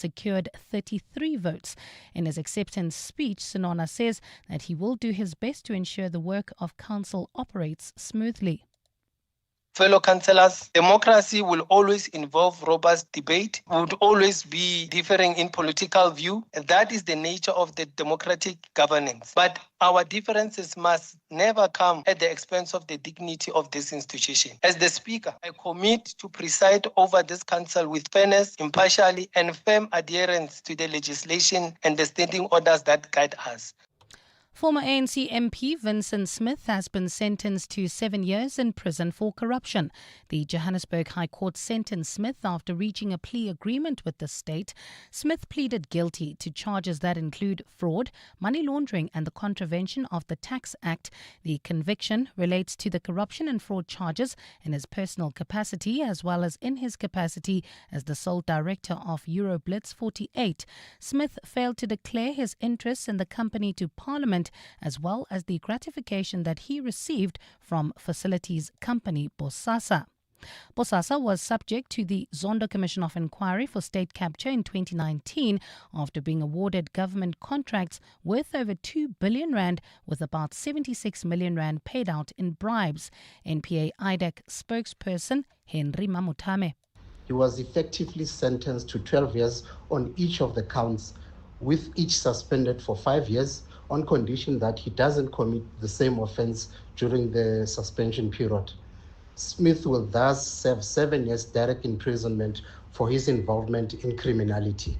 secured 33 votes. In his acceptance speech, Sinona says that he will do his best to ensure the work of council operates smoothly. Fellow councillors, democracy will always involve robust debate, would always be differing in political view. That is the nature of the democratic governance. But our differences must never come at the expense of the dignity of this institution. As the Speaker, I commit to preside over this council with fairness, impartiality, and firm adherence to the legislation and the standing orders that guide us. Former ANC MP Vincent Smith has been sentenced to 7 years in prison for corruption. The Johannesburg High Court sentenced Smith after reaching a plea agreement with the state. Smith pleaded guilty to charges that include fraud, money laundering and the contravention of the Tax Act. The conviction relates to the corruption and fraud charges in his personal capacity as well as in his capacity as the sole director of Euroblitz 48. Smith failed to declare his interests in the company to Parliament, as well as the gratification that he received from facilities company Bosasa. Bosasa was subject to the Zondo Commission of Inquiry for State Capture in 2019 after being awarded government contracts worth over 2 billion rand, with about 76 million rand paid out in bribes. NPA IDEC spokesperson Henry Mamutame. He was effectively sentenced to 12 years on each of the counts, with each suspended for 5 years on condition that he doesn't commit the same offence during the suspension period. Smith will thus serve 7 years direct imprisonment for his involvement in criminality.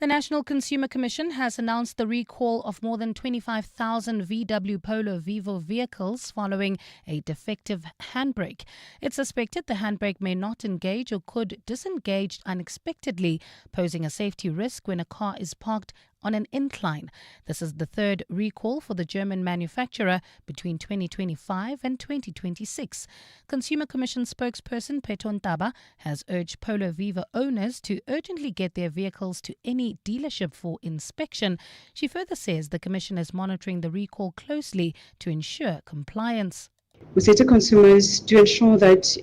The National Consumer Commission has announced the recall of more than 25,000 VW Polo Vivo vehicles following a defective handbrake. It's suspected the handbrake may not engage or could disengage unexpectedly, posing a safety risk when a car is parked on an incline. This is the third recall for the German manufacturer between 2025 and 2026. Consumer Commission spokesperson Peton Taba has urged Polo Vivo owners to urgently get their vehicles to any dealership for inspection. She further says the Commission is monitoring the recall closely to ensure compliance. We say to consumers to ensure that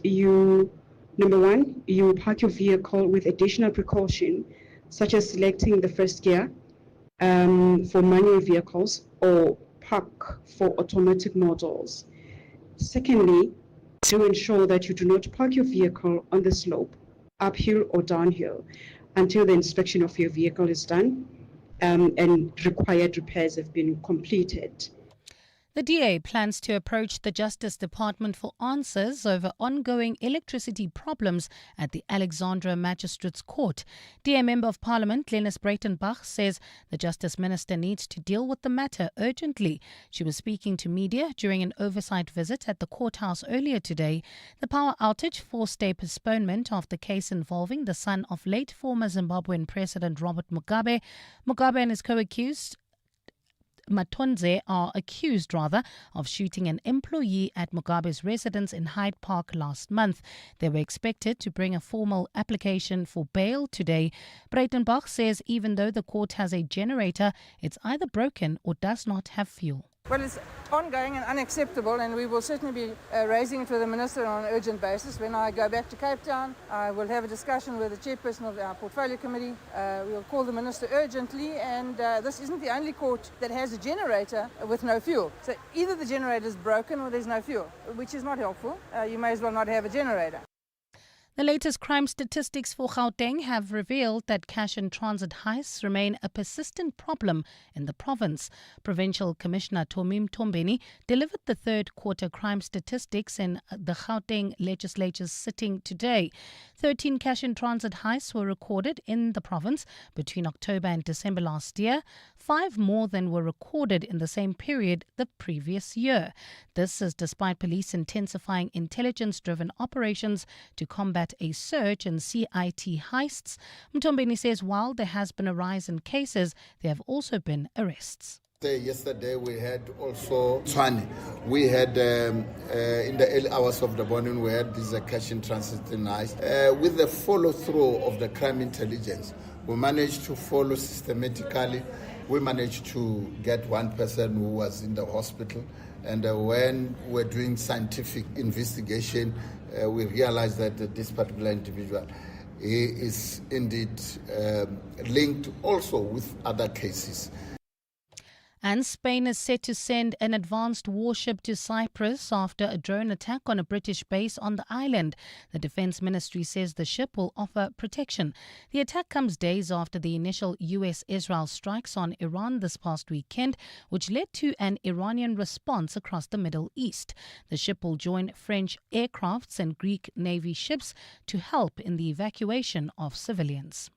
number one, you park your vehicle with additional precaution, such as selecting the first gear for manual vehicles or park for automatic models. Secondly, to ensure that you do not park your vehicle on the slope, uphill or downhill, until the inspection of your vehicle is done and required repairs have been completed. The DA plans to approach the Justice Department for answers over ongoing electricity problems at the Alexandra Magistrates Court. DA Member of Parliament Glenys Breitenbach says the Justice Minister needs to deal with the matter urgently. She was speaking to media during an oversight visit at the courthouse earlier today. The power outage forced a postponement of the case involving the son of late former Zimbabwean President Robert Mugabe. Mugabe and his co-accused Matonze are accused of shooting an employee at Mugabe's residence in Hyde Park last month. They were expected to bring a formal application for bail today. Breitenbach says even though the court has a generator, it's either broken or does not have fuel. Well, it's ongoing and unacceptable, and we will certainly be raising it with the Minister on an urgent basis. When I go back to Cape Town, I will have a discussion with the chairperson of our portfolio committee. We'll call the Minister urgently, and this isn't the only court that has a generator with no fuel. So either the generator is broken or there's no fuel, which is not helpful. You may as well not have a generator. The latest crime statistics for Gauteng have revealed that cash-in-transit heists remain a persistent problem in the province. Provincial Commissioner Tomim Tombeni delivered the third quarter crime statistics in the Gauteng legislature's sitting today. 13 cash-in-transit heists were recorded in the province between October and December last year. 5 more than were recorded in the same period the previous year. This is despite police intensifying intelligence-driven operations to combat a surge in CIT heists. Mtombeni says while there has been a rise in cases, there have also been arrests. Yesterday we had also Tshwane. We had in the early hours of the morning we had this cash in transit heist. With the follow through of the crime intelligence, we managed to follow systematically. We managed to get one person who was in the hospital, and when we're doing scientific investigation, we realized that this particular individual he is indeed linked also with other cases. And Spain is set to send an advanced warship to Cyprus after a drone attack on a British base on the island. The Defense Ministry says the ship will offer protection. The attack comes days after the initial US-Israel strikes on Iran this past weekend, which led to an Iranian response across the Middle East. The ship will join French aircrafts and Greek Navy ships to help in the evacuation of civilians.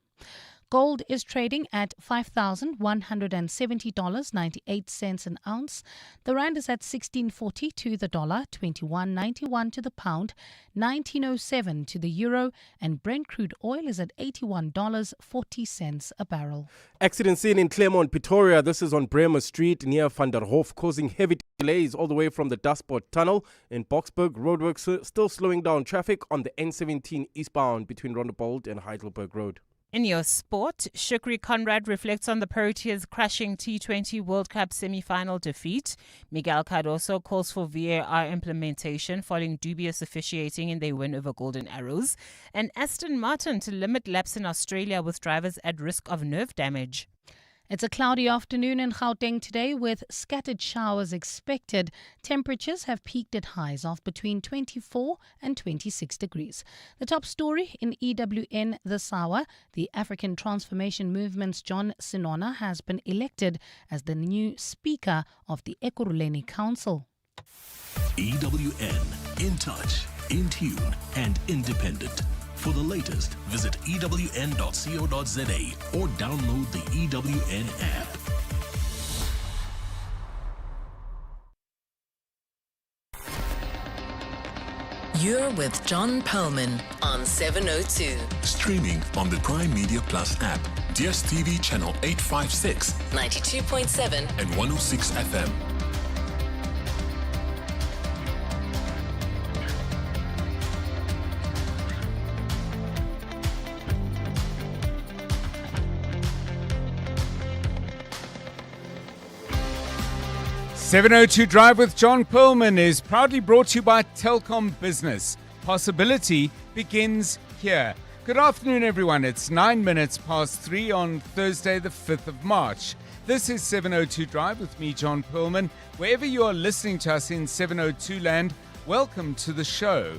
Gold is trading at $5,170.98 an ounce. The rand is at 16.40 to the dollar, 21.91 to the pound, 19.07 to the euro, and Brent crude oil is at $81.40 a barrel. Accident scene in Claremont, Pretoria. This is on Bremer Street near Van der Hof, causing heavy delays all the way from the Dustport Tunnel. In Boksburg, roadworks still slowing down traffic on the N17 eastbound between Rondebold and Heidelberg Road. In your sport, Shukri Conrad reflects on the Proteas' crushing T20 World Cup semi-final defeat. Miguel Cardoso calls for VAR implementation following dubious officiating in their win over Golden Arrows. And Aston Martin to limit laps in Australia with drivers at risk of nerve damage. It's a cloudy afternoon in Gauteng today with scattered showers expected. Temperatures have peaked at highs of between 24 and 26 degrees. The top story in EWN this hour, the African Transformation Movement's John Sinona has been elected as the new Speaker of the Ekurhuleni Council. EWN, in touch, in tune and independent. For the latest, visit ewn.co.za or download the EWN app. You're with John Perlman on 702. Streaming on the Prime Media Plus app, DSTV channel 856, 92.7 and 106 FM. .702 Drive with John Perlman is proudly brought to you by Telkom Business. Possibility begins here. Good afternoon, everyone. It's 3 on Thursday, the 5th of March. This is 702 Drive with me, John Perlman. Wherever you are listening to us in 702 land, welcome to the show.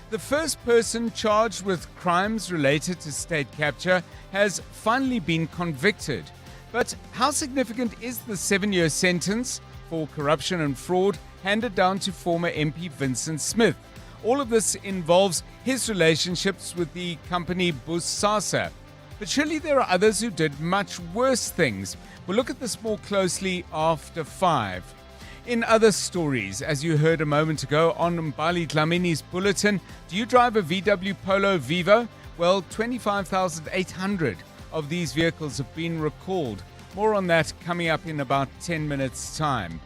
The first person charged with crimes related to state capture has finally been convicted. But how significant is the 7-year sentence for corruption and fraud handed down to former MP Vincent Smith? All of this involves his relationships with the company Busasa. But surely there are others who did much worse things. We'll look at this more closely after 5. In other stories, as you heard a moment ago on Mbali Dlamini's bulletin, do you drive a VW Polo Vivo? Well, 25,800 of these vehicles have been recalled. More on that coming up in about 10 minutes' time.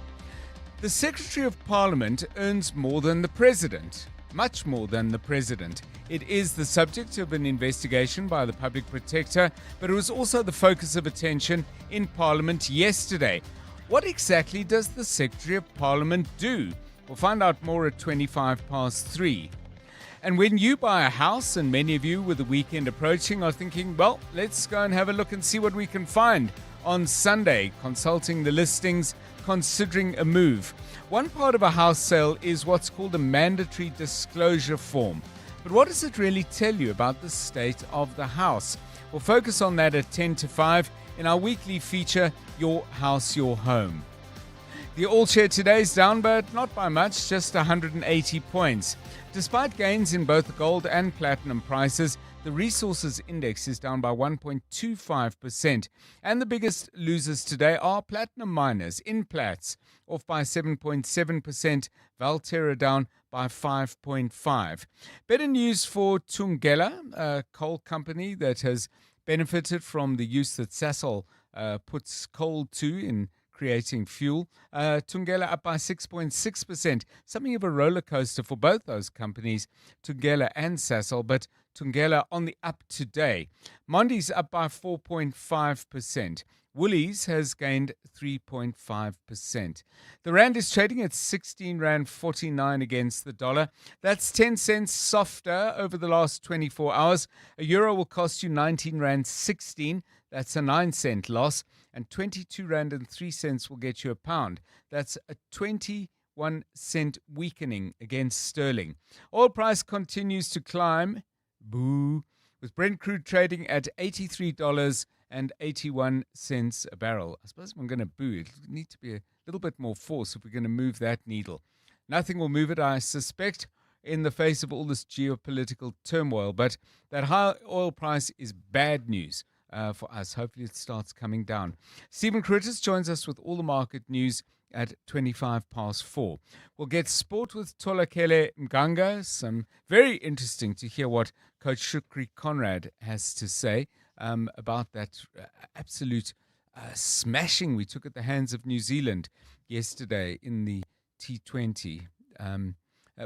The Secretary of Parliament earns more than the President, much more than the President. It is the subject of an investigation by the Public Protector, but it was also the focus of attention in Parliament yesterday. What exactly does the Secretary of Parliament do? We'll find out more at 3:25. And when you buy a house, and many of you with the weekend approaching are thinking, well, let's go and have a look and see what we can find on Sunday, consulting the listings, considering a move. One part of a house sale is what's called a mandatory disclosure form. But what does it really tell you about the state of the house? We'll focus on that at 4:50 in our weekly feature, Your House, Your Home. The all-share today is down, but not by much, just 180 points. Despite gains in both gold and platinum prices, the resources index is down by 1.25%. And the biggest losers today are platinum miners, Implats, off by 7.7%, Valterra down by 5.5%. Better news for Thungela, a coal company that has benefited from the use that Sasol puts coal to in creating fuel. Thungela up by 6.6%. Something of a roller coaster for both those companies, Thungela and Sasol, but Thungela on the up today. Mondi's up by 4.5%. Woolies has gained 3.5%. The rand is trading at 16 rand 49 against the dollar. That's 10 cents softer over the last 24 hours. A euro will cost you 19 rand 16. That's a 9-cent loss. And 22 rand and 3 cents will get you a pound. That's a 21-cent weakening against sterling. Oil price continues to climb. Boo. With Brent crude trading at $83.81 a barrel. I suppose if I'm going to boo, it need to be a little bit more force if we're going to move that needle. Nothing will move it, I suspect, in the face of all this geopolitical turmoil. But that high oil price is bad news for us. Hopefully it starts coming down. Stephen Critters joins us with all the market news at 4:25. We'll get sport with Tolakele Mganga. Some very interesting to hear what Coach Shukri Conrad has to say about that absolute smashing we took at the hands of New Zealand yesterday in the T20.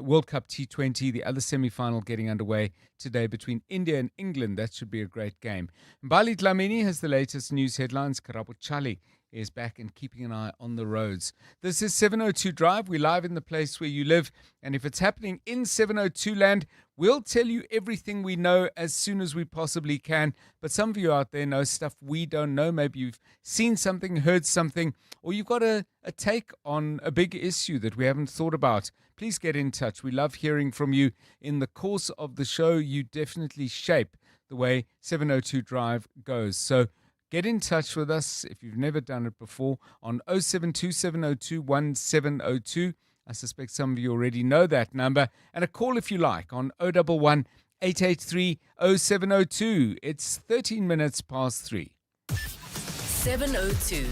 World Cup T20, the other semi-final getting underway today between India and England. That should be a great game. Mbali Dlamini has the latest news headlines. Karabo Chali is back and keeping an eye on the roads. This is 702 Drive. We're live in the place where you live. And if it's happening in 702 land, we'll tell you everything we know as soon as we possibly can. But some of you out there know stuff we don't know. Maybe you've seen something, heard something, or you've got a take on a big issue that we haven't thought about. Please get in touch. We love hearing from you. In the course of the show, you definitely shape the way 702 Drive goes. So get in touch with us if you've never done it before on 072-702-1702. I suspect some of you already know that number. And a call if you like on 011-883-0702. It's 13 minutes past 3. 702.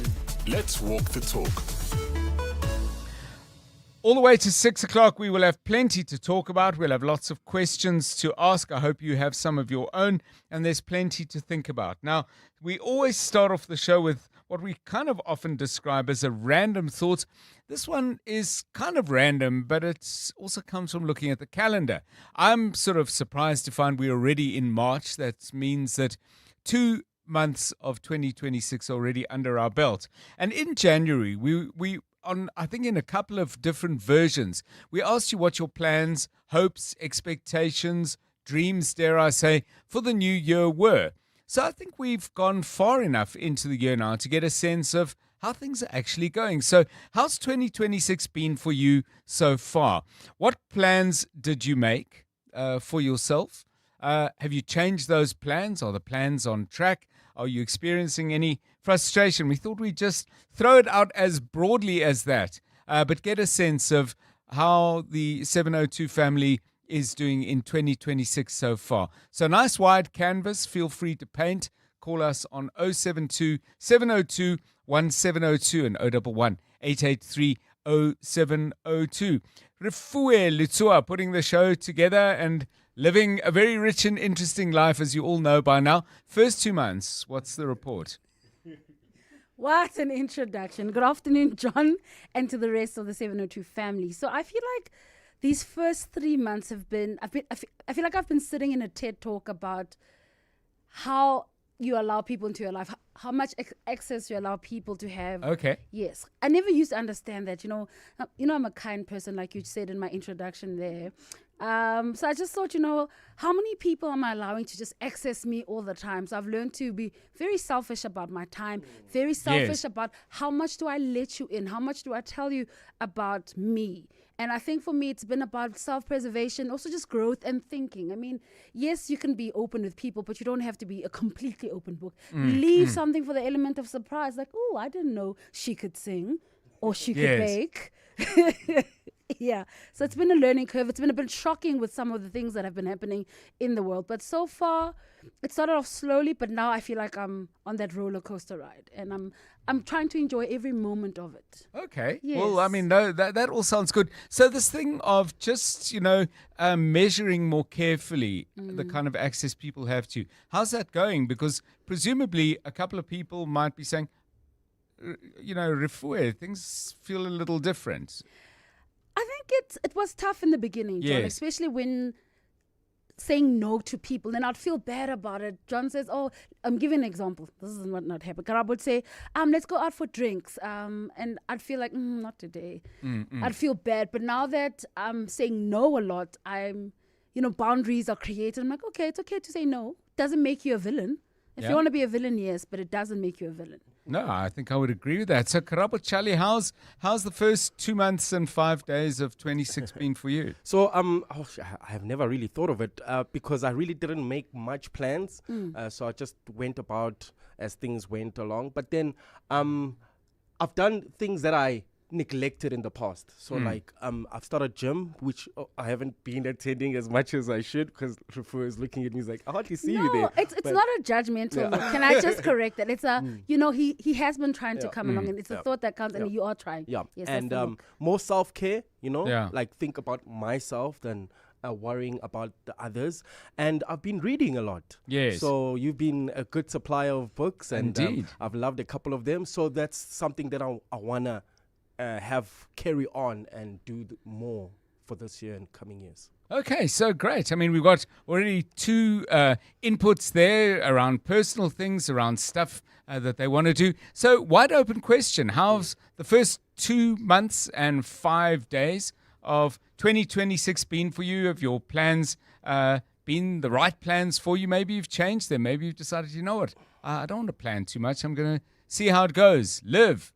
Let's walk the talk. All the way to 6 o'clock, we will have plenty to talk about. We'll have lots of questions to ask. I hope you have some of your own, and there's plenty to think about. Now, we always start off the show with what we kind of often describe as a random thought. This one is kind of random, but it also comes from looking at the calendar. I'm sort of surprised to find we're already in March. That means that 2 months of 2026 already under our belt. And in January, we I think in a couple of different versions, we asked you what your plans, hopes, expectations, dreams, dare I say, for the new year were. So I think we've gone far enough into the year now to get a sense of how things are actually going. So how's 2026 been for you so far? What plans did you make for yourself? Have you changed those plans? Are the plans on track? Are you experiencing any frustration? We thought we'd just throw it out as broadly as that, but get a sense of how the 702 family is doing in 2026 so far. So nice wide canvas. Feel free to paint. Call us on 072-702-1702 and 011-883-0702. Refuwe Lutua putting the show together and living a very rich and interesting life, as you all know by now. First 2 months, what's the report? What an introduction. Good afternoon, John, and to the rest of the 702 family. So I feel like these first 3 months I feel like I've been sitting in a TED talk about how you allow people into your life, how much access you allow people to have. Okay. Yes. I never used to understand that, I'm a kind person, like you said in my introduction there. So I just thought, how many people am I allowing to just access me all the time? So I've learned to be very selfish about my time, very selfish about how much do I let you in, how much do I tell you about me. And I think for me, it's been about self-preservation, also just growth and thinking. I mean, yes, you can be open with people, but you don't have to be a completely open book. Leave something for the element of surprise, like, oh, I didn't know she could sing or she could bake. Yeah, so it's been a learning curve. It's been a bit shocking with some of the things that have been happening in the world. But so far, it started off slowly, but now I feel like I'm on that roller coaster ride, and I'm trying to enjoy every moment of it. Okay. Yes. Well, I mean, no, that all sounds good. So this thing of just, measuring more carefully the kind of access people have to, how's that going? Because presumably a couple of people might be saying, Refuwe, things feel a little different. I think it was tough in the beginning, John, especially when saying no to people, then I'd feel bad about it. John says, oh, I'm giving an example. This is not happening. Karab would say, let's go out for drinks. And I'd feel like, not today. I'd feel bad. But now that I'm saying no a lot, boundaries are created. I'm like, okay, it's okay to say no. Doesn't make you a villain. If you want to be a villain, yes, but it doesn't make you a villain. No, I think I would agree with that. So, Karabo Chali, how's the first 2 months and 5 days of 26 been for you? So, I have never really thought of it because I really didn't make much plans. So I just went about as things went along. But then I've done things that I neglected in the past. So I've started gym, which I haven't been attending as much as I should because Rufo is looking at me, he's like, I hardly see you there. It's not a judgmental look. Can I just correct that? It's he has been trying to come along, and it's a thought that counts, and you are trying. Yeah. Yes, and more self-care, like think about myself than worrying about the others. And I've been reading a lot. Yes. So you've been a good supplier of books, and Indeed. I've loved a couple of them. So that's something that I want to have carry on and do more for this year and coming years. Okay, so great. I mean, we've got already 2 inputs there around personal things, around stuff that they want to do. So, wide open question. How's the first 2 months and 5 days of 2026 been for you? Have your plans been the right plans for you? Maybe you've changed them. Maybe you've decided, you know what, I don't want to plan too much. I'm going to see how it goes. Live.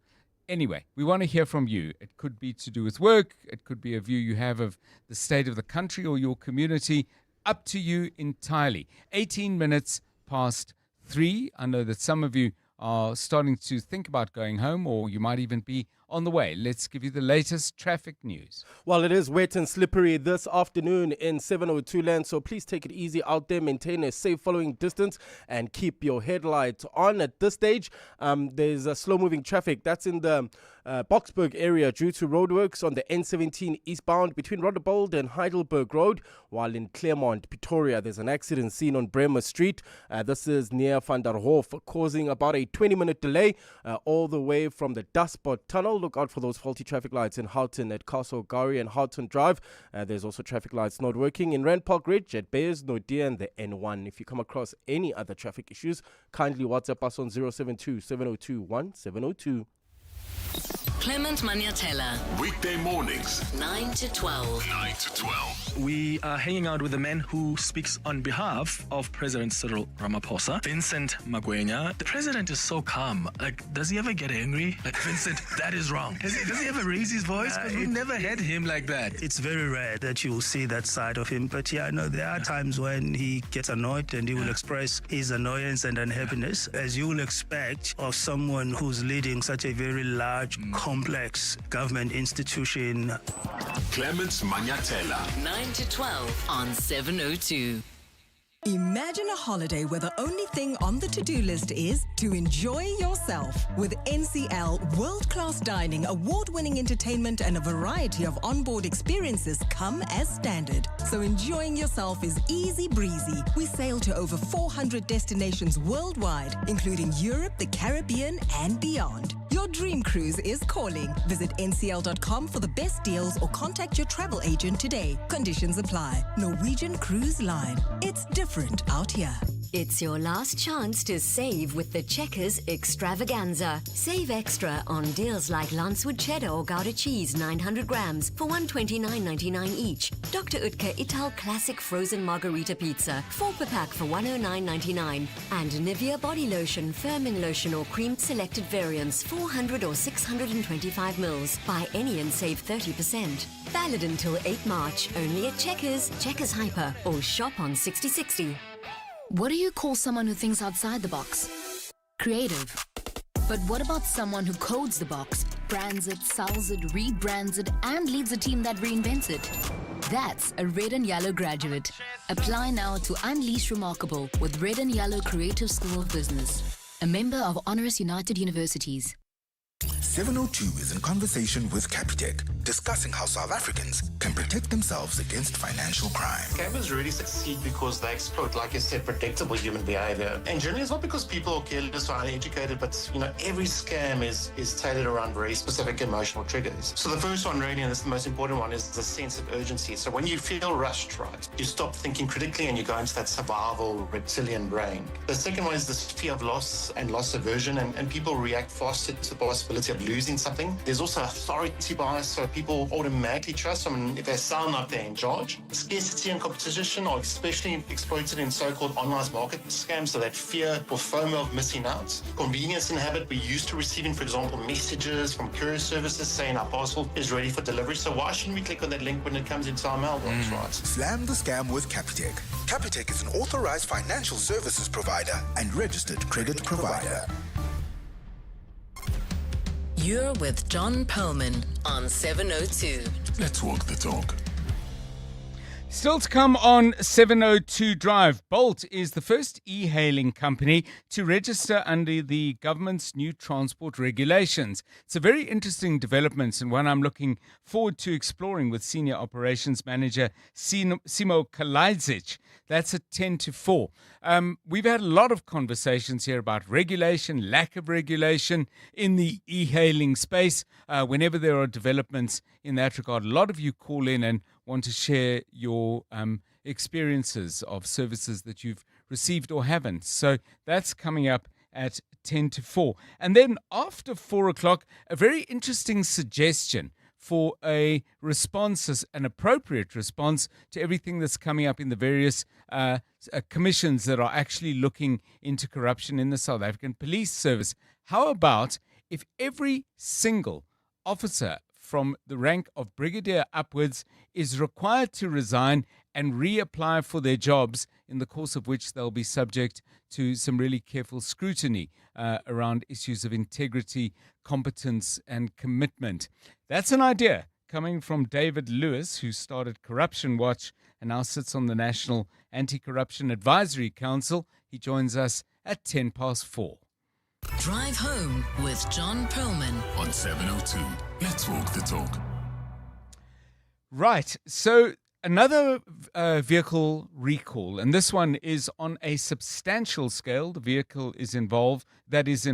Anyway, we want to hear from you. It could be to do with work. It could be a view you have of the state of the country or your community. Up to you entirely. 18 minutes past 3. I know that some of you are starting to think about going home, or you might even be on the way. Let's give you the latest traffic news. Well, it is wet and slippery this afternoon in 702 land, so please take it easy out there, maintain a safe following distance, and keep your headlights on. At this stage, there's a slow-moving traffic. That's in the Boksburg area due to roadworks on the N17 eastbound between Rotterbold and Heidelberg Road, while in Claremont, Pretoria, there's an accident seen on Bremer Street. This is near Van der Hof, causing about a 20-minute delay all the way from the Dustpot Tunnel. Look out for those faulty traffic lights in Houghton at Castle Gowrie and Houghton Drive. There's also traffic lights not working in Rand Park Ridge at Beyers, Nodia and the N1. If you come across any other traffic issues, kindly WhatsApp us on 072 702 1702. Clement Maniatella. Weekday mornings, 9 to 12. 9 to 12. We are hanging out with a man who speaks on behalf of President Cyril Ramaphosa, Vincent Magwenya. The president is so calm. Like, does he ever get angry? Like, Vincent, that is wrong. Does he ever raise his voice? Because we've never had him like that. It's very rare that you will see that side of him. But yeah, I know there are times when he gets annoyed and he will express his annoyance and unhappiness, as you will expect of someone who's leading such a very large, complex government institution. Clements Maniatella. 9 to 12 on 702. Imagine a holiday where the only thing on the to-do list is to enjoy yourself. With NCL, world-class dining, award-winning entertainment, and a variety of onboard experiences come as standard. So enjoying yourself is easy breezy. We sail to over 400 destinations worldwide, including Europe, the Caribbean, and beyond. Your dream cruise is calling. Visit ncl.com for the best deals or contact your travel agent today. Conditions apply. Norwegian Cruise Line. It's different out here. It's your last chance to save with the Checkers Extravaganza. Save extra on deals like Lancewood Cheddar or Gouda Cheese 900 grams for $129.99 each. Dr. Utker Ital Classic Frozen Margarita Pizza, 4 per pack for $109.99. And Nivea Body Lotion, Firming Lotion or Cream Selected Variants, 400 or 625 mils. Buy any and save 30%. Valid until 8 March, only at Checkers, Checkers Hyper, or shop on 6060. What do you call someone who thinks outside the box? Creative. But what about someone who codes the box, brands it, sells it, rebrands it, and leads a team that reinvents it? That's a Red and Yellow graduate. Apply now to Unleash Remarkable with Red and Yellow Creative School of Business, a member of Honoris United Universities. 702 is in conversation with Capitec, discussing how South Africans can protect themselves against financial crime. Scammers really succeed because they exploit, like you said, predictable human behavior. And generally, it's not because people are careless or uneducated, but every scam is tailored around very specific emotional triggers. So the first one, really, and this is the most important one, is the sense of urgency. So when you feel rushed, right, you stop thinking critically and you go into that survival reptilian brain. The second one is this fear of loss and loss aversion, and people react faster to the possibility of losing something. There's also authority bias, so people automatically trust someone if they sound like they're in charge. Scarcity and competition are especially exploited in so-called online market scams, so that fear or FOMO of missing out. Convenience and habit, we're used to receiving, for example, messages from courier services saying our parcel is ready for delivery, so why shouldn't we click on that link when it comes into our mailbox, right? Slam the scam with Capitec. Capitec is an authorized financial services provider and registered credit provider. You're with John Perlman on 702. Let's walk the talk. Still to come on 702 Drive, Bolt is the first e-hailing company to register under the government's new transport regulations. It's a very interesting development and one I'm looking forward to exploring with Senior Operations Manager Simo Kalajdzic. That's at 10 to 4. We've had a lot of conversations here about regulation, lack of regulation in the e-hailing space. Whenever there are developments in that regard, a lot of you call in and want to share your experiences of services that you've received or haven't. So that's coming up at 10 to 4. And then after 4 o'clock, a very interesting suggestion for a response, an appropriate response to everything that's coming up in the various commissions that are actually looking into corruption in the South African Police Service. How about if every single officer from the rank of brigadier upwards is required to resign and reapply for their jobs, in the course of which they'll be subject to some really careful scrutiny around issues of integrity, competence, and commitment. That's an idea coming from David Lewis, who started Corruption Watch and now sits on the National Anti-Corruption Advisory Council. He joins us at 10 past 4. Drive home with John Perlman on 702. Let's walk the talk. Right. So another vehicle recall, and this one is on a substantial scale. The vehicle is involved is the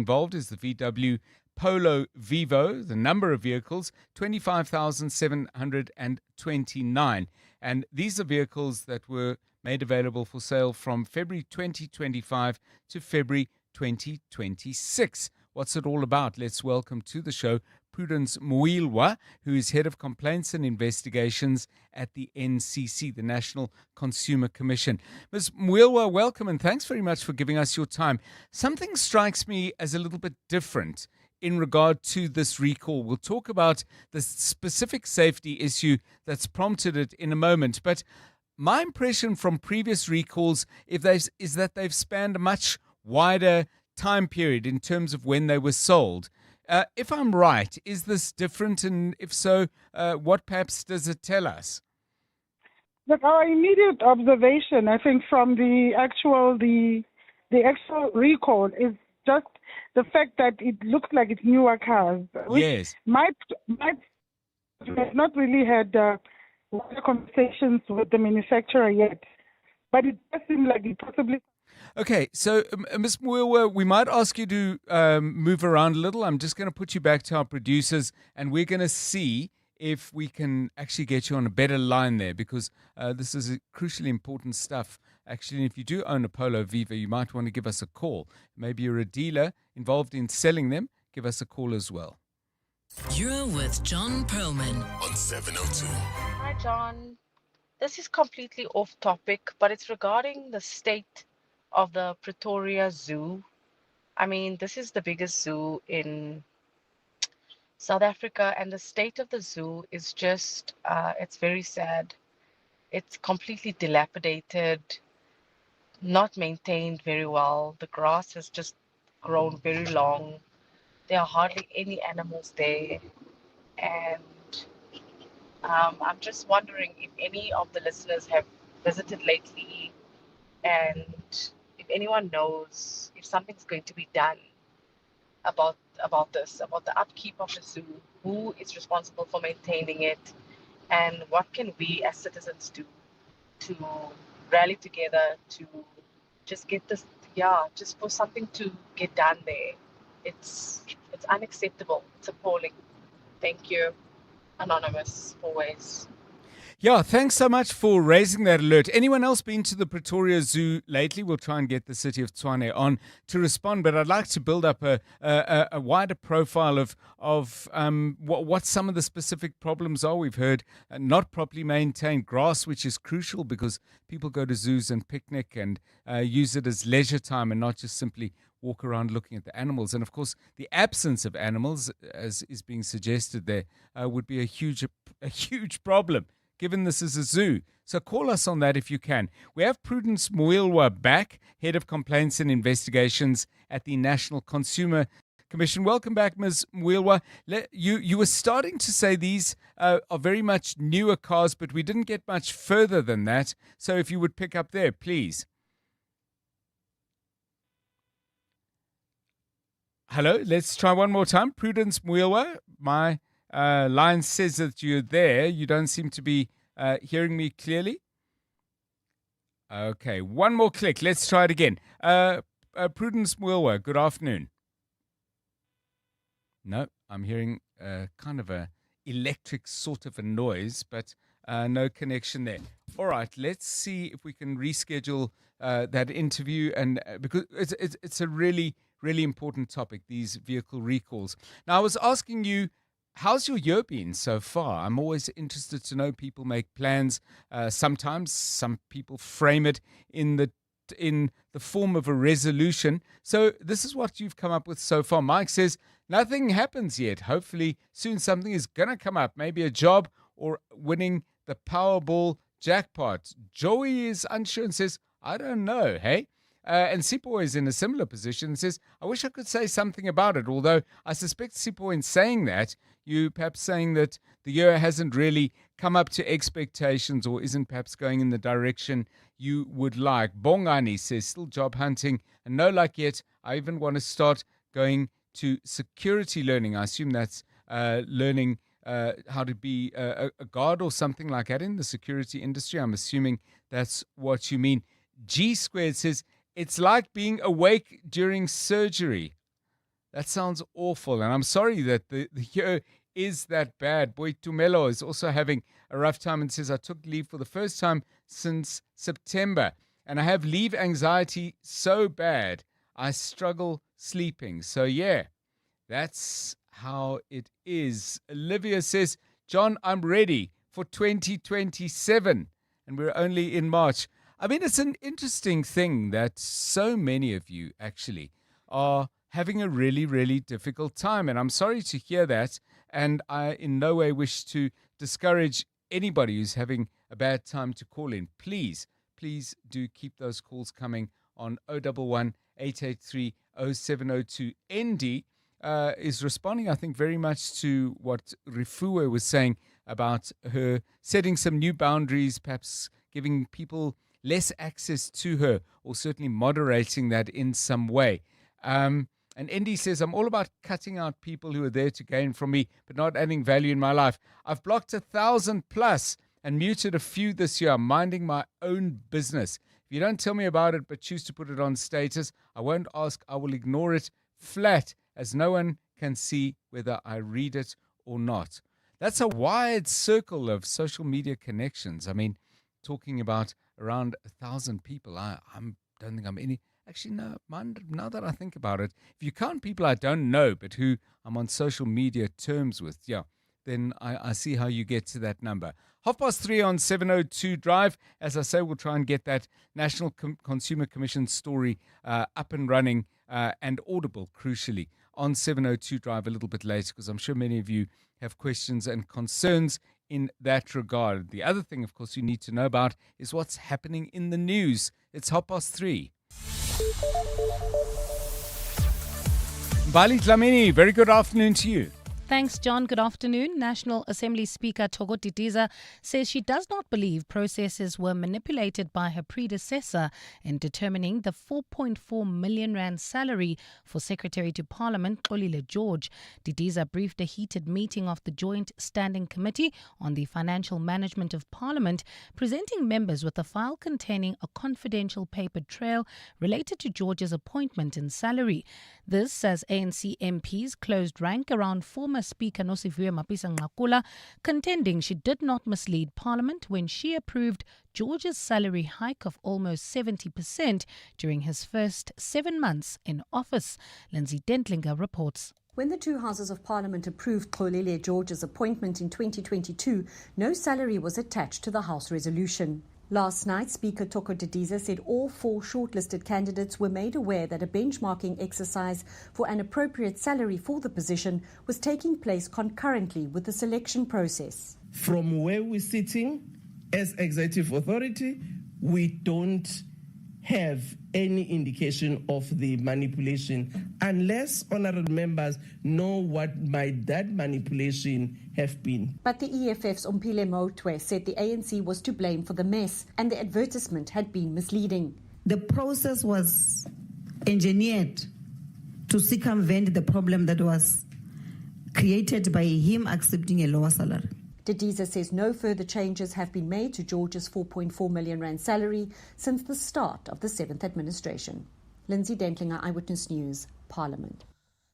VW Polo Vivo. The number of vehicles, 25,729. And these are vehicles that were made available for sale from February 2025 to February 2026. What's it all about? Let's welcome to the show Prudence Muilwa, who is Head of Complaints and Investigations at the NCC, the National Consumer Commission. Ms. Muilwa, welcome and thanks very much for giving us your time. Something strikes me as a little bit different in regard to this recall. We'll talk about the specific safety issue that's prompted it in a moment, but my impression from previous recalls is that they've spanned a much wider time period in terms of when they were sold. If I'm right, is this different? And if so, what perhaps does it tell us? Look, our immediate observation, I think, from the actual recall is just the fact that it looks like it's newer cars. Yes. Might have not really had conversations with the manufacturer yet, but it does seem like it possibly. Okay, so Ms. Muilwa, we might ask you to move around a little. I'm just going to put you back to our producers, and we're going to see if we can actually get you on a better line there, because this is crucially important stuff. Actually, if you do own a Polo Vivo, you might want to give us a call. Maybe you're a dealer involved in selling them. Give us a call as well. You're with John Perlman on 702. Hi, John. This is completely off topic, but it's regarding the state of the Pretoria Zoo. I mean, this is the biggest zoo in South Africa, and the state of the zoo is just, it's very sad. It's completely dilapidated, not maintained very well. The grass has just grown very long. There are hardly any animals there. And I'm just wondering if any of the listeners have visited lately, and if anyone knows if something's going to be done about this, about the upkeep of the zoo, who is responsible for maintaining it, and what can we as citizens do to rally together to just get this, just for something to get done there. It's unacceptable. It's appalling. Thank you, Anonymous, always. Yeah, thanks so much for raising that alert. Anyone else been to the Pretoria Zoo lately? We'll try and get the city of Tshwane on to respond, but I'd like to build up a wider profile of what some of the specific problems are. We've heard not properly maintained grass, which is crucial because people go to zoos and picnic and use it as leisure time and not just simply walk around looking at the animals. And of course, the absence of animals, as is being suggested there, would be a huge problem, given this is a zoo. So call us on that if you can. We have Prudence Mwilwa back, Head of Complaints and Investigations at the National Consumer Commission. Welcome back, Ms. Mwilwa. You were starting to say these are very much newer cars, but we didn't get much further than that. So if you would pick up there, please. Hello, let's try one more time. Prudence Mwilwa, my line says that you're there. You don't seem to be hearing me clearly. Okay, one more click. Let's try it again. Prudence Mwilwa, good afternoon. No, I'm hearing kind of a electric sort of a noise, but no connection there. All right, let's see if we can reschedule that interview, and because it's a really important topic, these vehicle recalls. Now, I was asking you, how's your year been so far? I'm always interested to know. People make plans. Sometimes some people frame it in the form of a resolution. So this is what you've come up with so far. Mike says nothing happens yet. Hopefully soon something is going to come up. Maybe a job or winning the Powerball jackpot. Joey is unsure and says, I don't know, hey? And Sipho is in a similar position and says, I wish I could say something about it, although I suspect Sipho, in saying that, you perhaps saying that the year hasn't really come up to expectations or isn't perhaps going in the direction you would like. Bongani says, still job hunting and no luck yet. I even want to start going to security learning. I assume that's learning how to be a guard or something like that in the security industry. I'm assuming that's what you mean. G Squared says, it's like being awake during surgery. That sounds awful, and I'm sorry that the year is that bad. Boy Tumelo is also having a rough time and says, I took leave for the first time since September, and I have leave anxiety so bad, I struggle sleeping. So yeah, that's how it is. Olivia says, John, I'm ready for 2027, and we're only in March. I mean, it's an interesting thing that so many of you actually are having a really difficult time. And I'm sorry to hear that. And I in no way wish to discourage anybody who's having a bad time to call in. Please do keep those calls coming on 011 883 0702. ND is responding, I think, very much to what Rifue was saying about her setting some new boundaries, perhaps giving people less access to her, or certainly moderating that in some way. And Indy says, I'm all about cutting out people who are there to gain from me, but not adding value in my life. I've blocked 1,000 plus and muted a few this year. I'm minding my own business. If you don't tell me about it, but choose to put it on status, I won't ask. I will ignore it flat, as no one can see whether I read it or not. That's a wide circle of social media connections. I mean, talking about around 1,000 people. I don't think I'm any. Actually, no, now that I think about it, if you count people I don't know, but who I'm on social media terms with, yeah, then I see how you get to that number. 3:30 on 702 Drive. As I say, we'll try and get that National Consumer Commission story up and running and audible, crucially, on 702 Drive a little bit later, because I'm sure many of you have questions and concerns in that regard. The other thing, of course, you need to know about is what's happening in the news. It's 3:30. Bali Dlamini, very good afternoon to you. Thanks, John. Good afternoon. National Assembly Speaker Thoko Didiza says she does not believe processes were manipulated by her predecessor in determining the 4.4 million rand salary for Secretary to Parliament Xolile George. Didiza briefed a heated meeting of the Joint Standing Committee on the Financial Management of Parliament, presenting members with a file containing a confidential paper trail related to George's appointment and salary. This as ANC MPs closed rank around former Speaker Nosiviwe Mapisa-Nqakula, contending she did not mislead Parliament when she approved George's salary hike of almost 70% during his first 7 months in office. Lindsay Dentlinger reports. When the two houses of Parliament approved Xolile George's appointment in 2022, no salary was attached to the House resolution. Last night, Speaker Thoko Didiza said all 4 shortlisted candidates were made aware that a benchmarking exercise for an appropriate salary for the position was taking place concurrently with the selection process. From where we're sitting as executive authority, we don't have any indication of the manipulation unless honourable members know what might that manipulation have been. But the EFF's Mpile Motwe said the ANC was to blame for the mess and the advertisement had been misleading. The process was engineered to circumvent the problem that was created by him accepting a lower salary. Didiza says no further changes have been made to George's 4.4 million rand salary since the start of the 7th administration. Lindsay Dentlinger, Eyewitness News, Parliament.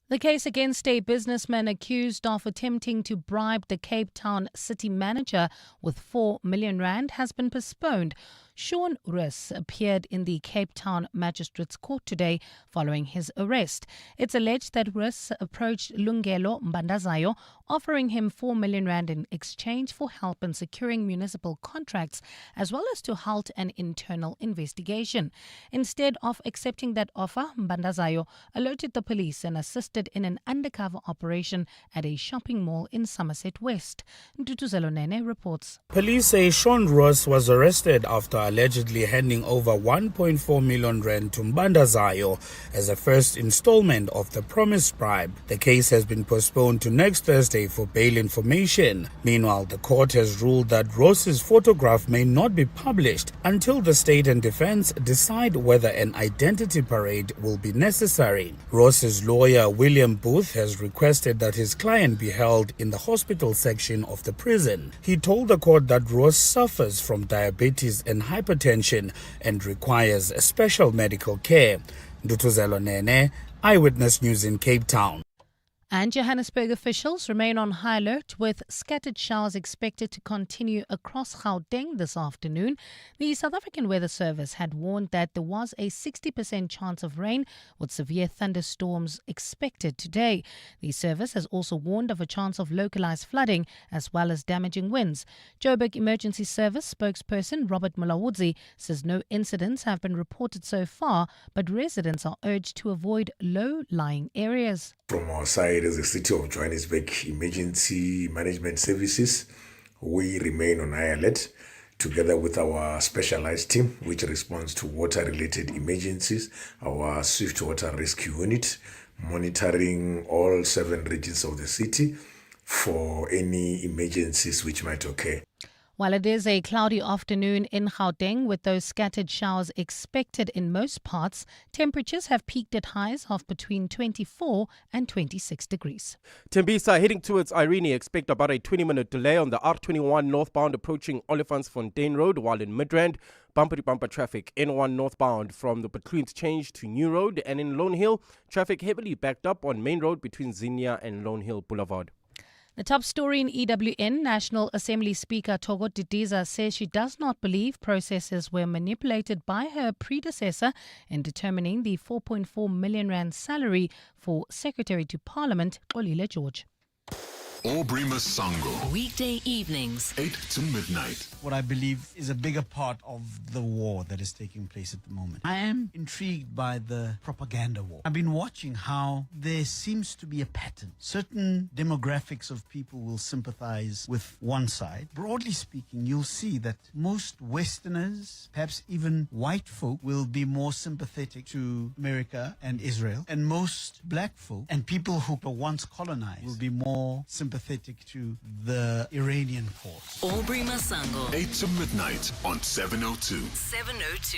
The case against a businessman accused of attempting to bribe the Cape Town city manager with 4 million rand has been postponed. Sean Rus appeared in the Cape Town Magistrates Court today following his arrest. It's alleged that Rus approached Lungelo Mbandazayo, offering him 4 million rand in exchange for help in securing municipal contracts, as well as to halt an internal investigation. Instead of accepting that offer, Mbandazayo alerted the police and assisted in an undercover operation at a shopping mall in Somerset West. Ntutuzelo Nene reports. Police say Sean Ross was arrested after allegedly handing over 1.4 million rand to Mbandazayo as a first installment of the promised bribe. The case has been postponed to next Thursday for bail information. Meanwhile, the court has ruled that Ross's photograph may not be published until the state and defense decide whether an identity parade will be necessary. Ross's lawyer, William Booth, has requested that his client be held in the hospital section of the prison. He told the court that Ross suffers from diabetes and hypertension and requires special medical care. Ndutuzelo Nene, Eyewitness News in Cape Town. And Johannesburg officials remain on high alert with scattered showers expected to continue across Gauteng this afternoon. The South African Weather Service had warned that there was a 60% chance of rain with severe thunderstorms expected today. The service has also warned of a chance of localized flooding as well as damaging winds. Joburg Emergency Service spokesperson Robert Mulawudzi says no incidents have been reported so far, but residents are urged to avoid low-lying areas. From our side as the City of Johannesburg Emergency Management Services, we remain on high alert together with our specialized team which responds to water-related emergencies, our Swift Water Rescue Unit, monitoring all 7 regions of the city for any emergencies which might occur. While it is a cloudy afternoon in Gauteng with those scattered showers expected in most parts, temperatures have peaked at highs of between 24 and 26 degrees. Tembisa heading towards Irene, expect about a 20-minute delay on the R21 northbound approaching Olifantsfontein Road, while in Midrand, bumper-to-bumper traffic N1 northbound from the Betleans Change to New Road, and in Lone Hill, traffic heavily backed up on Main Road between Zinia and Lone Hill Boulevard. The top story in EWN, National Assembly Speaker Thoko Didiza says she does not believe processes were manipulated by her predecessor in determining the 4.4 million rand salary for Secretary to Parliament Xolile George. Aubrey Masango. Weekday evenings. 8 to midnight. What I believe is a bigger part of the war that is taking place at the moment. I am intrigued by the propaganda war. I've been watching how there seems to be a pattern. Certain demographics of people will sympathize with one side. Broadly speaking, you'll see that most Westerners, perhaps even white folk, will be more sympathetic to America and Israel. And most black folk and people who were once colonized will be more sympathetic to the Iranian cause. Aubrey Masango. 8 to midnight on 702. 702.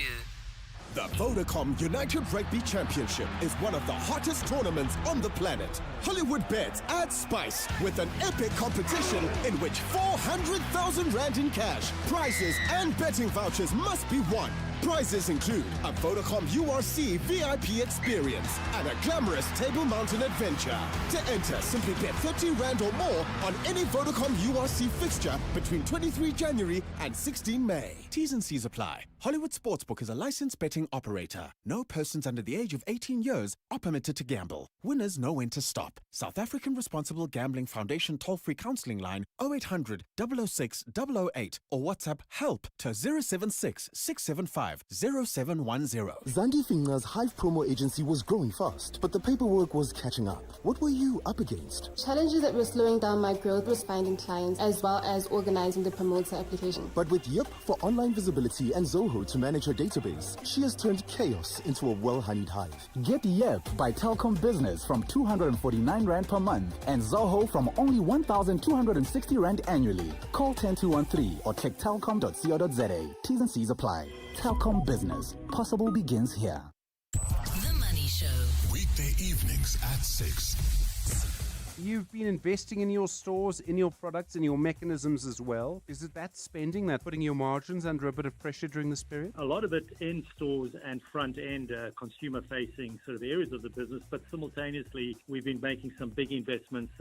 The Vodacom United Rugby Championship is one of the hottest tournaments on the planet. Hollywood Bets adds spice with an epic competition in which 400,000 Rand in cash, prizes and betting vouchers must be won. Prizes include a Vodacom URC VIP experience and a glamorous Table Mountain adventure. To enter, simply bet 30 Rand or more on any Vodacom URC fixture between 23 January and 16 May. T's and C's apply. Hollywood Sportsbook is a licensed betting operator. No persons under the age of 18 years are permitted to gamble. Winners know when to stop. South African Responsible Gambling Foundation toll-free counseling line 0800 006 008 or WhatsApp help to 076 675 0710. Zandi Finger's Hive promo agency was growing fast, but the paperwork was catching up. What were you up against? Challenges that were slowing down my growth was finding clients as well as organizing the promoter application. But with Yep for online visibility and Zoho to manage her database, she has turned chaos into a well-honeyed hive. Get Yep by Telkom Business from 249 Rand per month and Zoho from only 1,260 Rand annually. Call 10213 or check telkom.co.za. T's and C's apply. Telkom Business. Possible begins here. The Money Show. Weekday evenings at 6. You've been investing in your stores, in your products, in your mechanisms as well. Is it that spending that putting your margins under a bit of pressure during this period? A lot of it in stores and front-end consumer-facing sort of areas of the business, but simultaneously we've been making some big investments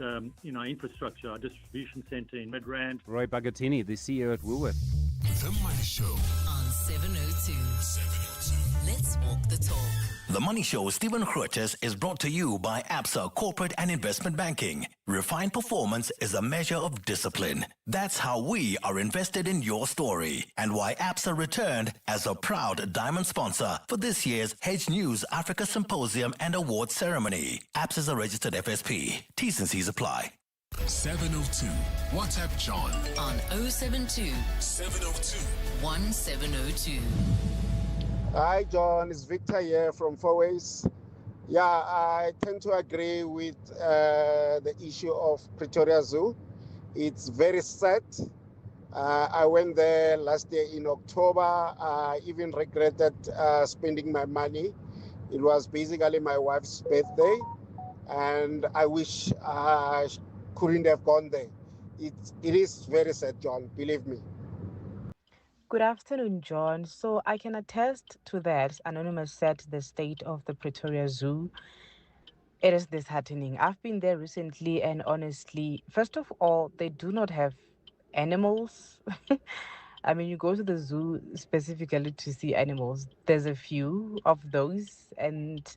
in our infrastructure, our distribution centre in Midrand. Roy Bagatini, the CEO at Woolworths. The Money Show on 702. 702. Let's walk the talk. The Money Show with Stephen Grootes is brought to you by ABSA Corporate and Investment Banking. Refined performance is a measure of discipline. That's how we are invested in your story and why ABSA returned as a proud diamond sponsor for this year's Hedge News Africa Symposium and Awards Ceremony. ABSA is a registered FSP. T's and C's apply. 702. WhatsApp John on 072 702 1702. Hi, John. It's Victor here from Fourways. Yeah, I tend to agree with the issue of Pretoria Zoo. It's very sad. I went there last year in October. I even regretted spending my money. It was basically my wife's birthday, and I wish I couldn't have gone there. It is very sad, John. Believe me. Good afternoon, John. So I can attest to that. Anonymous said the state of the Pretoria Zoo. It is disheartening. I've been there recently, and honestly, first of all, they do not have animals. I mean, you go to the zoo specifically to see animals. There's a few of those, and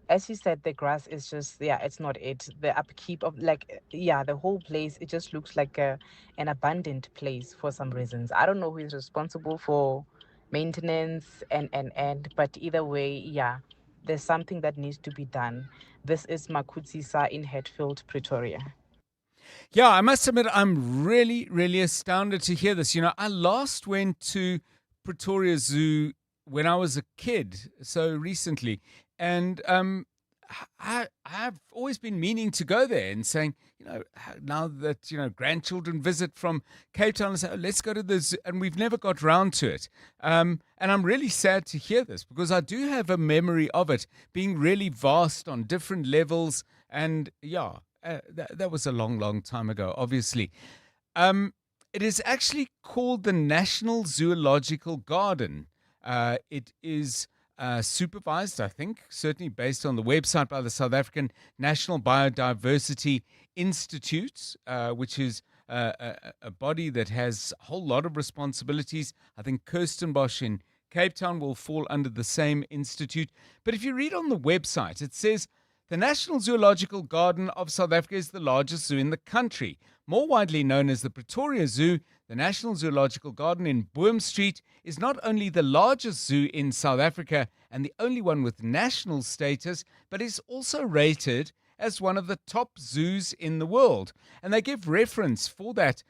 as you said, the grass is just, it's not it. The upkeep of, the whole place, it just looks like an abandoned place for some reasons. I don't know who is responsible for maintenance but either way, there's something that needs to be done. This is Makutsisa in Hatfield, Pretoria. Yeah, I must admit, I'm really, really astounded to hear this. You know, I last went to Pretoria Zoo when I was a kid, so recently. And I've always been meaning to go there and saying, now that, grandchildren visit from Cape Town and say, let's go to the zoo, and we've never got round to it. And I'm really sad to hear this because I do have a memory of it being really vast on different levels. And that was a long, long time ago, obviously. It is actually called the National Zoological Garden. It is supervised, I think, certainly based on the website by the South African National Biodiversity Institute, which is a body that has a whole lot of responsibilities. I think Kirstenbosch in Cape Town will fall under the same institute. But if you read on the website, it says The National Zoological Garden of South Africa is the largest zoo in the country. More widely known as the Pretoria Zoo, the National Zoological Garden in Boom Street is not only the largest zoo in South Africa and the only one with national status, but is also rated as one of the top zoos in the world. And they give reference for that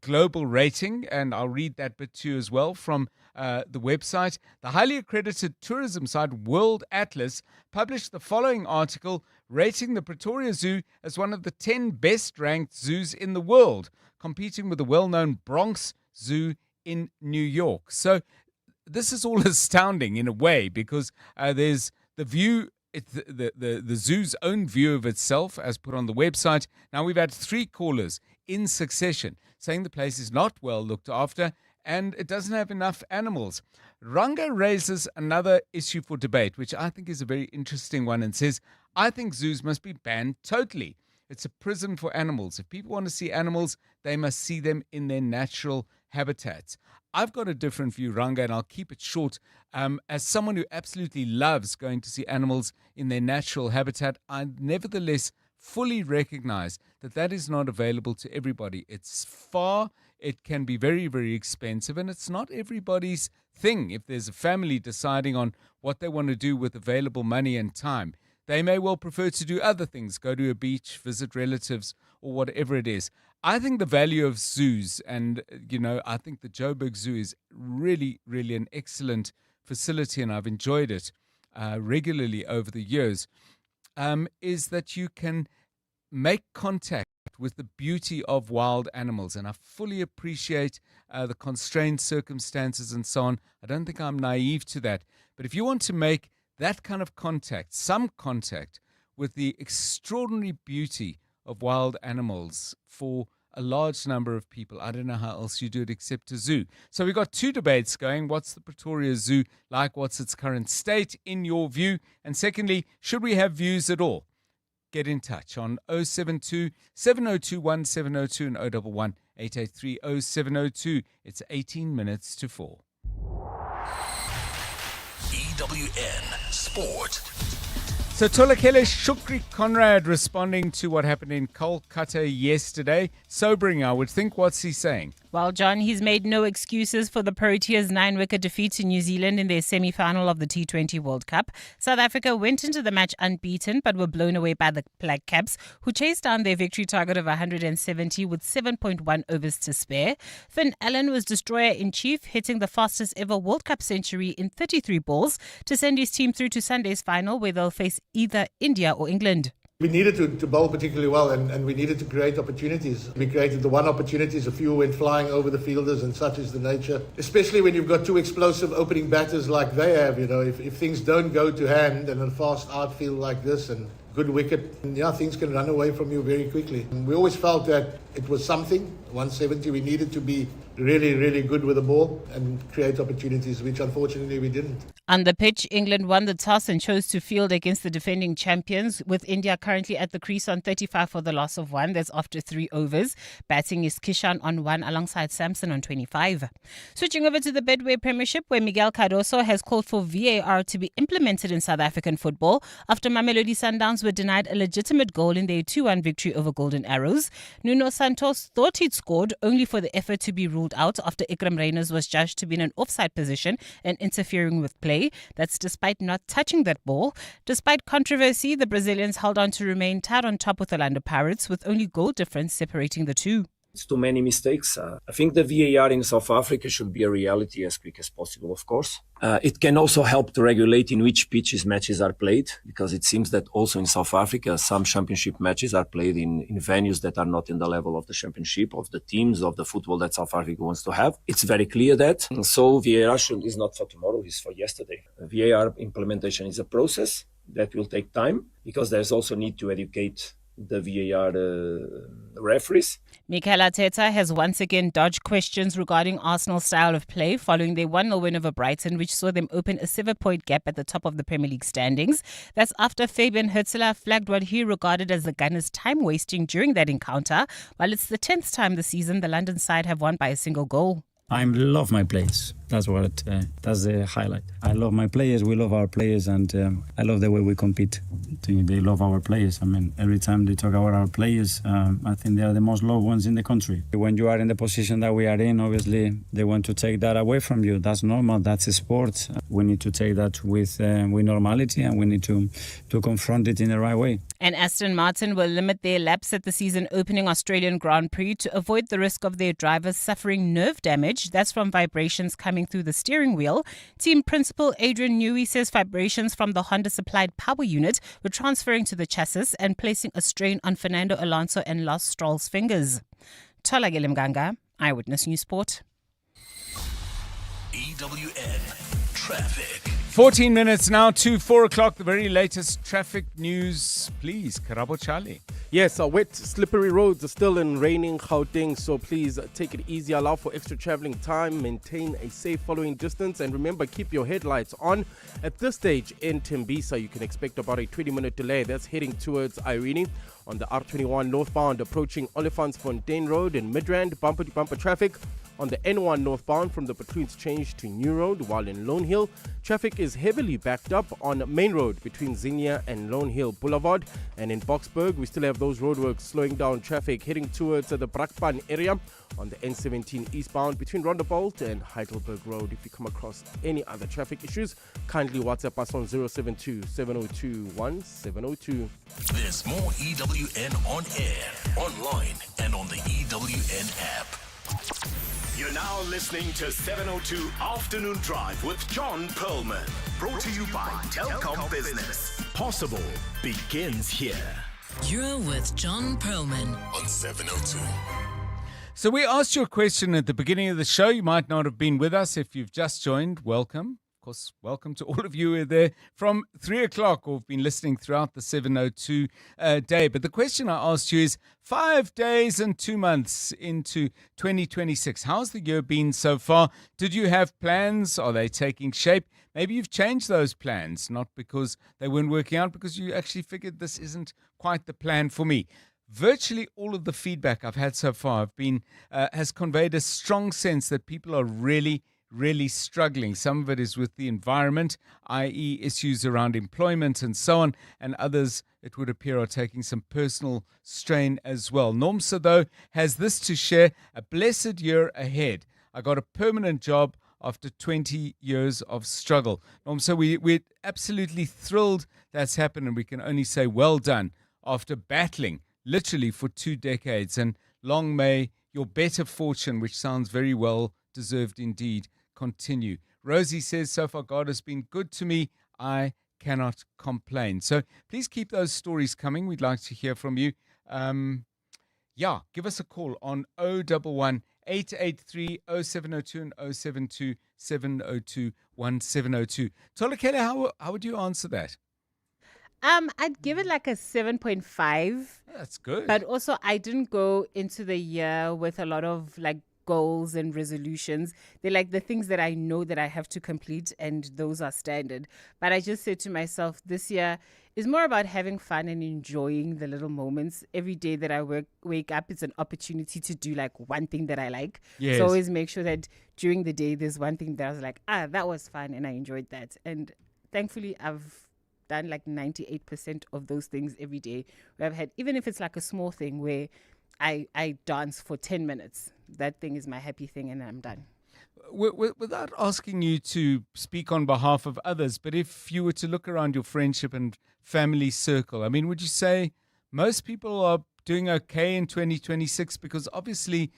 global rating, and I'll read that bit to you as well from the website. The highly accredited tourism site World Atlas published the following article rating the Pretoria Zoo as one of the 10 best-ranked zoos in the world, competing with the well-known Bronx Zoo in New York. So this is all astounding in a way, because there's the view. It's the zoo's own view of itself as put on the website. Now, we've had 3 callers in succession saying the place is not well looked after and it doesn't have enough animals. Ranga raises another issue for debate, which I think is a very interesting one, and says, I think zoos must be banned totally. It's a prison for animals. If people want to see animals, they must see them in their natural habitats. I've got a different view, Ranga, and I'll keep it short. As someone who absolutely loves going to see animals in their natural habitat, I nevertheless fully recognize that that is not available to everybody. It's far, it can be very, very expensive, and it's not everybody's thing. If there's a family deciding on what they want to do with available money and time, they may well prefer to do other things, go to a beach, visit relatives, or whatever it is. I think the value of zoos, and, I think the Joburg Zoo is really, really an excellent facility, and I've enjoyed it regularly over the years, is that you can make contact with the beauty of wild animals. And I fully appreciate the constrained circumstances and so on. I don't think I'm naive to that. But if you want to make that kind of contact, some contact with the extraordinary beauty of wild animals for a large number of people, I don't know how else you do it except a zoo. So we've got 2 debates going. What's the Pretoria Zoo like? What's its current state in your view? And secondly, should we have views at all? Get in touch on 072 702 1702 and 011 883 0702. It's 18 minutes to 4. EWN Sport. So Tolakele Shukri Conrad responding to what happened in Kolkata yesterday. Sobering, I would think. What's he saying? Well, John, he's made no excuses for the Proteas' 9-wicket defeat to New Zealand in their semi-final of the T20 World Cup. South Africa went into the match unbeaten but were blown away by the Black Caps, who chased down their victory target of 170 with 7.1 overs to spare. Finn Allen was destroyer-in-chief, hitting the fastest ever World Cup century in 33 balls to send his team through to Sunday's final, where they'll face either India or England. We needed to bowl particularly well, and we needed to create opportunities. We created the one opportunities, a few went flying over the fielders, and such is the nature. Especially when you've got 2 explosive opening batters like they have, if things don't go to hand and a fast outfield like this and good wicket, things can run away from you very quickly. And we always felt that it was something, 170, we needed to be really, really good with the ball and create opportunities, which unfortunately we didn't. On the pitch, England won the toss and chose to field against the defending champions, with India currently at the crease on 35 for the loss of 1. That's after 3 overs. Batting is Kishan on 1 alongside Samson on 25. Switching over to the Betway Premiership, where Miguel Cardoso has called for VAR to be implemented in South African football after Mamelodi Sundowns were denied a legitimate goal in their 2-1 victory over Golden Arrows. Nuno Santos thought he'd scored, only for the effort to be ruled out after Ikram Reyners was judged to be in an offside position and interfering with play. That's despite not touching that ball. Despite controversy, the Brazilians held on to remain tied on top with Orlando Pirates, with only goal difference separating the two. It's too many mistakes. I think the VAR in South Africa should be a reality as quick as possible, of course. It can also help to regulate in which pitches matches are played, because it seems that also in South Africa, some championship matches are played in venues that are not in the level of the championship, of the teams, of the football that South Africa wants to have. It's very clear that. So VAR is not for tomorrow, it's for yesterday. VAR implementation is a process that will take time, because there's also need to educate the VAR referees. Mikel Arteta has once again dodged questions regarding Arsenal's style of play following their 1-0 win over Brighton, which saw them open a 7-point gap at the top of the Premier League standings. That's after Fabian Hutzler flagged what he regarded as the Gunners' time wasting during that encounter, while it's the 10th time this season the London side have won by a single goal. I love my place. That's the highlight. I love my players. We love our players, and I love the way we compete. They love our players. I mean, every time they talk about our players, I think they are the most loved ones in the country. When you are in the position that we are in, obviously they want to take that away from you. That's normal. That's a sport. We need to take that with normality, and we need to confront it in the right way. And Aston Martin will limit their laps at the season-opening Australian Grand Prix to avoid the risk of their drivers suffering nerve damage. That's from vibrations coming through the steering wheel. Team principal Adrian Newey says vibrations from the Honda-supplied power unit were transferring to the chassis and placing a strain on Fernando Alonso and Lance Stroll's fingers. Tola Mganga, Eyewitness News Sport. EWN Traffic. 14 minutes now to 4 o'clock. The very latest traffic news, please. Karabo Charlie. Yes, wet, slippery roads are still in raining Gauteng, so please take it easy. Allow for extra traveling time. Maintain a safe following distance. And remember, keep your headlights on. At this stage in Tembisa, you can expect about a 20-minute delay. That's heading towards Irene. On the R21 northbound, approaching Olifantsfontein Road in Midrand, bumper-to-bumper traffic. On the N1 northbound from the Patroons Change to New Road, while in Lone Hill, traffic is heavily backed up on Main Road between Zinnia and Lone Hill Boulevard. And in Boksburg, we still have those roadworks slowing down traffic heading towards the Brakpan area on the N17 eastbound between Rondebolt and Heidelberg Road. If you come across any other traffic issues, kindly WhatsApp us on 072-702-1702. There's more EWN on air, online, and on the EWN app. You're now listening to 702 Afternoon Drive with John Perlman. Brought to you by Telkom Business. Possible begins here. You're with John Perlman on 702. So we asked you a question at the beginning of the show. You might not have been with us. If you've just joined, welcome. Of course, welcome to all of you who are there from 3 o'clock or have been listening throughout the 702 day. But the question I asked you is 5 days and 2 months into 2026. How's the year been so far? Did you have plans? Are they taking shape? Maybe you've changed those plans, not because they weren't working out, because you actually figured this isn't quite the plan for me. Virtually all of the feedback I've had so far has conveyed a strong sense that people are really struggling. Some of it is with the environment, i.e. issues around employment and so on, and others, it would appear, are taking some personal strain as well. Nomsa, though, has this to share: a blessed year ahead. I got a permanent job after 20 years of struggle. Nomsa, we're absolutely thrilled that's happened, and we can only say well done after battling literally for 2 decades, and long may your better fortune, which sounds very well deserved indeed, continue. Rosie says, so far God has been good to me. I cannot complain. So please keep those stories coming. We'd like to hear from you. Give us a call on 011 883 0702 and 072 702 1702. Tolakele, how would you answer that? I'd give it like a 7.5. That's good. But also, I didn't go into the year with a lot of like goals and resolutions. They're like the things that I know that I have to complete, and those are standard. But I just said to myself, this year is more about having fun and enjoying the little moments. Every day that I wake up, it's an opportunity to do like one thing that I like. Yes. So always make sure that during the day, there's one thing that I was like, that was fun and I enjoyed that. And thankfully, I've done like 98% of those things every day. Where I've had, even if it's like a small thing where I dance for 10 minutes, that thing is my happy thing, and I'm done. Without asking you to speak on behalf of others, but if you were to look around your friendship and family circle, I mean, would you say most people are doing okay in 2026? Because obviously,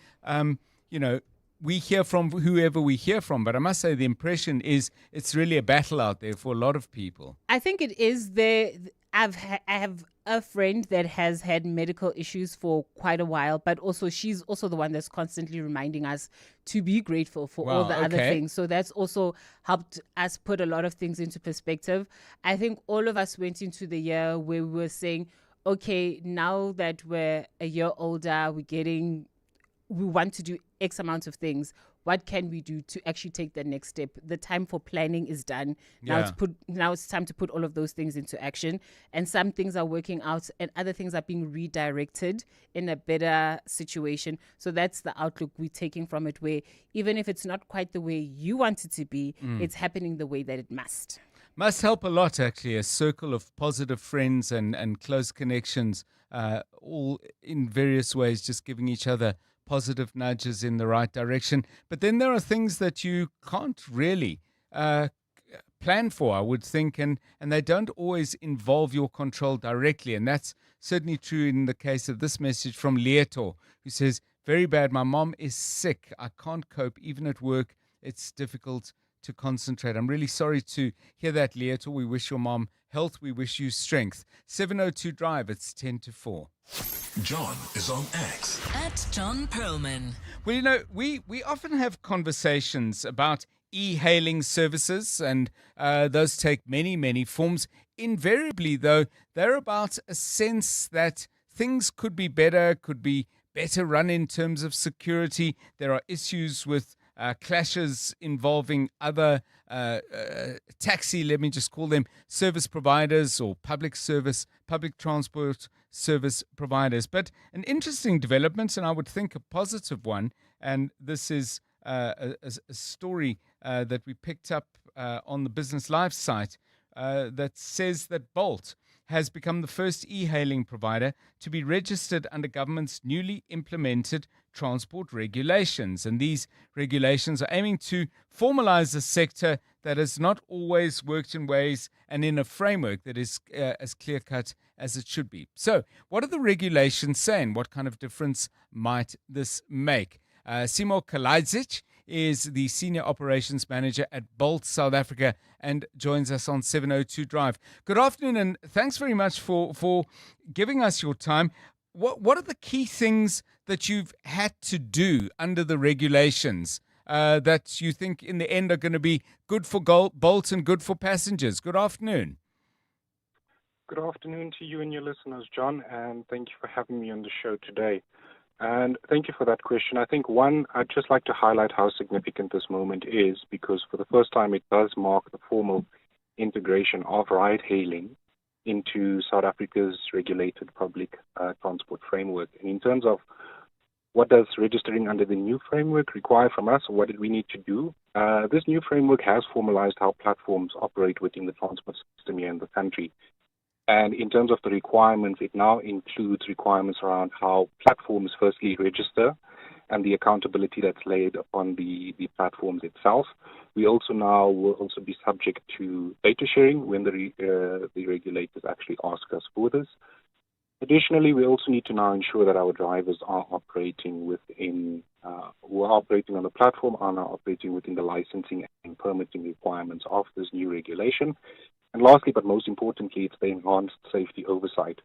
we hear from whoever we hear from, but I must say the impression is it's really a battle out there for a lot of people. I think it is there. I have a friend that has had medical issues for quite a while, but also she's also the one that's constantly reminding us to be grateful for all the other things. So that's also helped us put a lot of things into perspective. I think all of us went into the year where we were saying, okay, now that we're a year older, we want to do X amount of things. what can we do to actually take the next step? The time for planning is done. Now it's time to put all of those things into action. And some things are working out and other things are being redirected in a better situation. So that's the outlook we're taking from it, where even if it's not quite the way you want it to be, it's happening the way that it must. Must help a lot, actually, a circle of positive friends and close connections, all in various ways, just giving each other positive nudges in the right direction. But then there are things that you can't really plan for, I would think, and they don't always involve your control directly. And that's certainly true in the case of this message from Lieto, who says, very bad, my mom is sick. I can't cope, even at work. It's difficult to concentrate. I'm really sorry to hear that, Lieto. We wish your mom health. We wish you strength. 702 Drive, it's 10 to 4. John is on X. At John Perlman. Well, you know, we often have conversations about e-hailing services, and those take many, many forms. Invariably, though, they're about a sense that things could be better run in terms of security. There are issues with clashes involving other taxi, let me just call them, service providers or public transport service providers. But an interesting development, and I would think a positive one, and this is a story that we picked up on the Business Live site that says that Bolt has become the first e-hailing provider to be registered under government's newly implemented transport regulations. And these regulations are aiming to formalize a sector that has not always worked in ways and in a framework that is as clear-cut as it should be. So what are the regulations saying? What kind of difference might this make? Simo Kalajdzic is the Senior Operations Manager at Bolt South Africa and joins us on 702 Drive. Good afternoon, and thanks very much for giving us your time. What are the key things that you've had to do under the regulations that you think in the end are going to be good for Bolt and good for passengers? Good afternoon. Good afternoon to you and your listeners, John, and thank you for having me on the show today. And thank you for that question. I think, one, I'd just like to highlight how significant this moment is, because for the first time it does mark the formal integration of ride-hailing into South Africa's regulated public transport framework. And in terms of what does registering under the new framework require from us, or what did we need to do, this new framework has formalized how platforms operate within the transport system here in the country. And in terms of the requirements, it now includes requirements around how platforms firstly register and the accountability that's laid upon the platforms itself. We also now will also be subject to data sharing when the regulators actually ask us for this. Additionally, we also need to now ensure that our drivers are operating who are operating on the platform are now operating within the licensing and permitting requirements of this new regulation. And lastly, but most importantly, it's the enhanced safety oversight.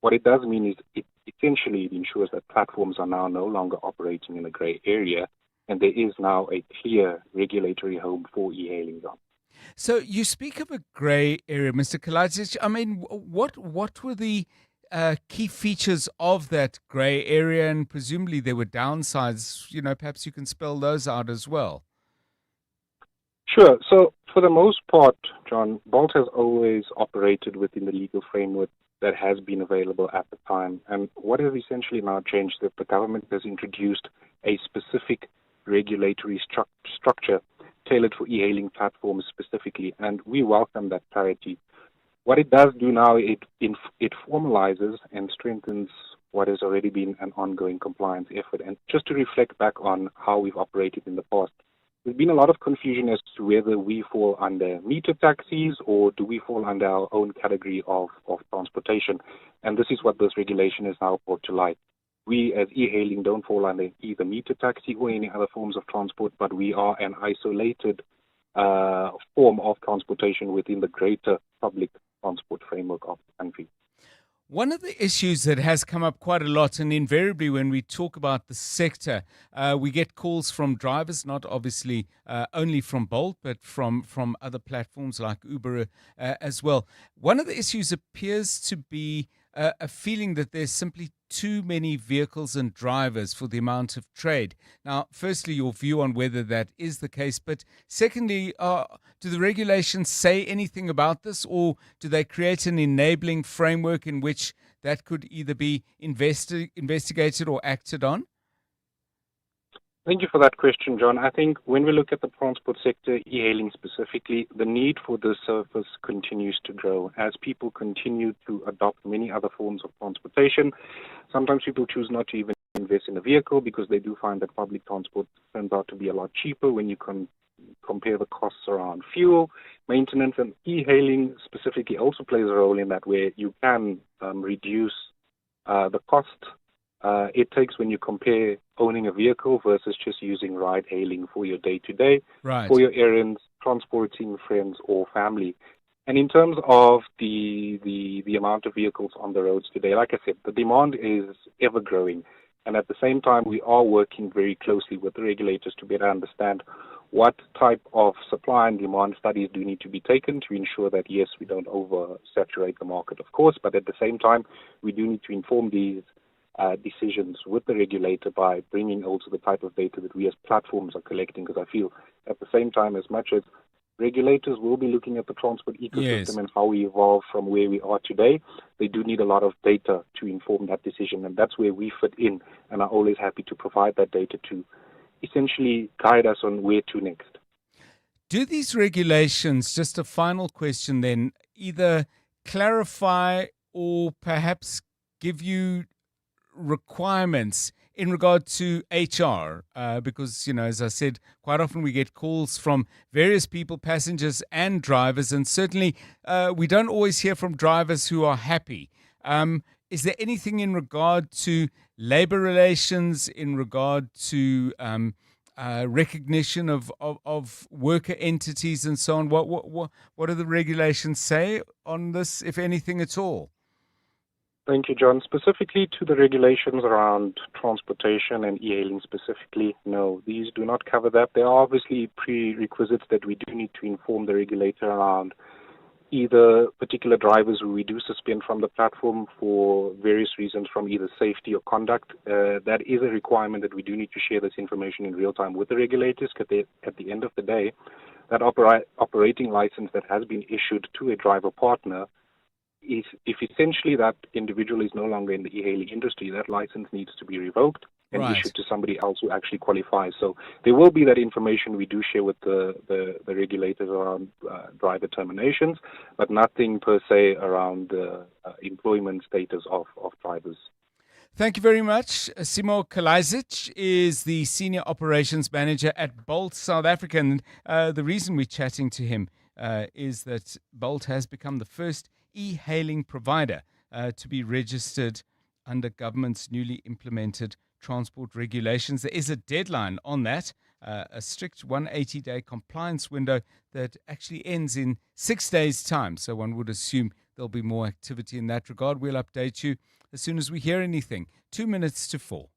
What it does mean is it essentially ensures that platforms are now no longer operating in a grey area, and there is now a clear regulatory home for e-hailing. So you speak of a grey area, Mr. Kalajdzic. I mean, what were the key features of that grey area, and presumably there were downsides? You know, perhaps you can spell those out as well. Sure. So for the most part, John, Bolt has always operated within the legal framework that has been available at the time. And what has essentially now changed is that the government has introduced a specific regulatory structure tailored for e-hailing platforms specifically, and we welcome that clarity. What it does do now, it formalizes and strengthens what has already been an ongoing compliance effort. And just to reflect back on how we've operated in the past, there's been a lot of confusion as to whether we fall under meter taxis or do we fall under our own category of transportation. And this is what this regulation is now brought to light. We as e-hailing don't fall under either meter taxi or any other forms of transport, but we are an isolated form of transportation within the greater public transport framework of the country. One of the issues that has come up quite a lot, and invariably when we talk about the sector, we get calls from drivers, not obviously only from Bolt, but from other platforms like Uber as well. One of the issues appears to be a feeling that there's simply too many vehicles and drivers for the amount of trade. Now, firstly, your view on whether that is the case, but secondly, do the regulations say anything about this, or do they create an enabling framework in which that could either be investigated or acted on? Thank you for that question, John. I think when we look at the transport sector, e-hailing specifically, the need for this service continues to grow as people continue to adopt many other forms of transportation. Sometimes people choose not to even invest in a vehicle because they do find that public transport turns out to be a lot cheaper when you compare the costs around fuel, maintenance, and e-hailing specifically also plays a role in that, where you can reduce the cost it takes when you compare owning a vehicle versus just using ride-hailing for your day-to-day, right, for your errands, transporting friends or family. And in terms of the amount of vehicles on the roads today, like I said, the demand is ever growing. And at the same time, we are working very closely with the regulators to better understand what type of supply and demand studies do need to be taken to ensure that, yes, we don't oversaturate the market, of course, but at the same time, we do need to inform these decisions with the regulator by bringing also the type of data that we as platforms are collecting, because I feel at the same time, as much as regulators will be looking at the transport ecosystem and how we evolve from where we are today, they do need a lot of data to inform that decision, and that's where we fit in and are always happy to provide that data to essentially guide us on where to next. Do these regulations, just a final question then, either clarify or perhaps give you requirements in regard to HR, because, you know, as I said, quite often we get calls from various people, passengers and drivers, and certainly we don't always hear from drivers who are happy. Is there anything in regard to labor relations, in regard to recognition of worker entities and so on? What do the regulations say on this, if anything at all? Thank you, John. Specifically to the regulations around transportation and e-hailing specifically, no, these do not cover that. There are obviously prerequisites that we do need to inform the regulator around, either particular drivers who we do suspend from the platform for various reasons from either safety or conduct. That is a requirement that we do need to share this information in real time with the regulators, because at the end of the day, that operating license that has been issued to a driver partner, if essentially that individual is no longer in the e-hailing industry, that license needs to be revoked and issued to somebody else who actually qualifies. So there will be that information we do share with the regulators around driver terminations, but nothing per se around the employment status of drivers. Thank you very much. Simo Kalajic is the Senior Operations Manager at Bolt South Africa. And the reason we're chatting to him is that Bolt has become the first e-hailing provider to be registered under government's newly implemented transport regulations. There is a deadline on that, a strict 180-day compliance window that actually ends in 6 days' time. So one would assume there'll be more activity in that regard. We'll update you as soon as we hear anything. 2 minutes to 4.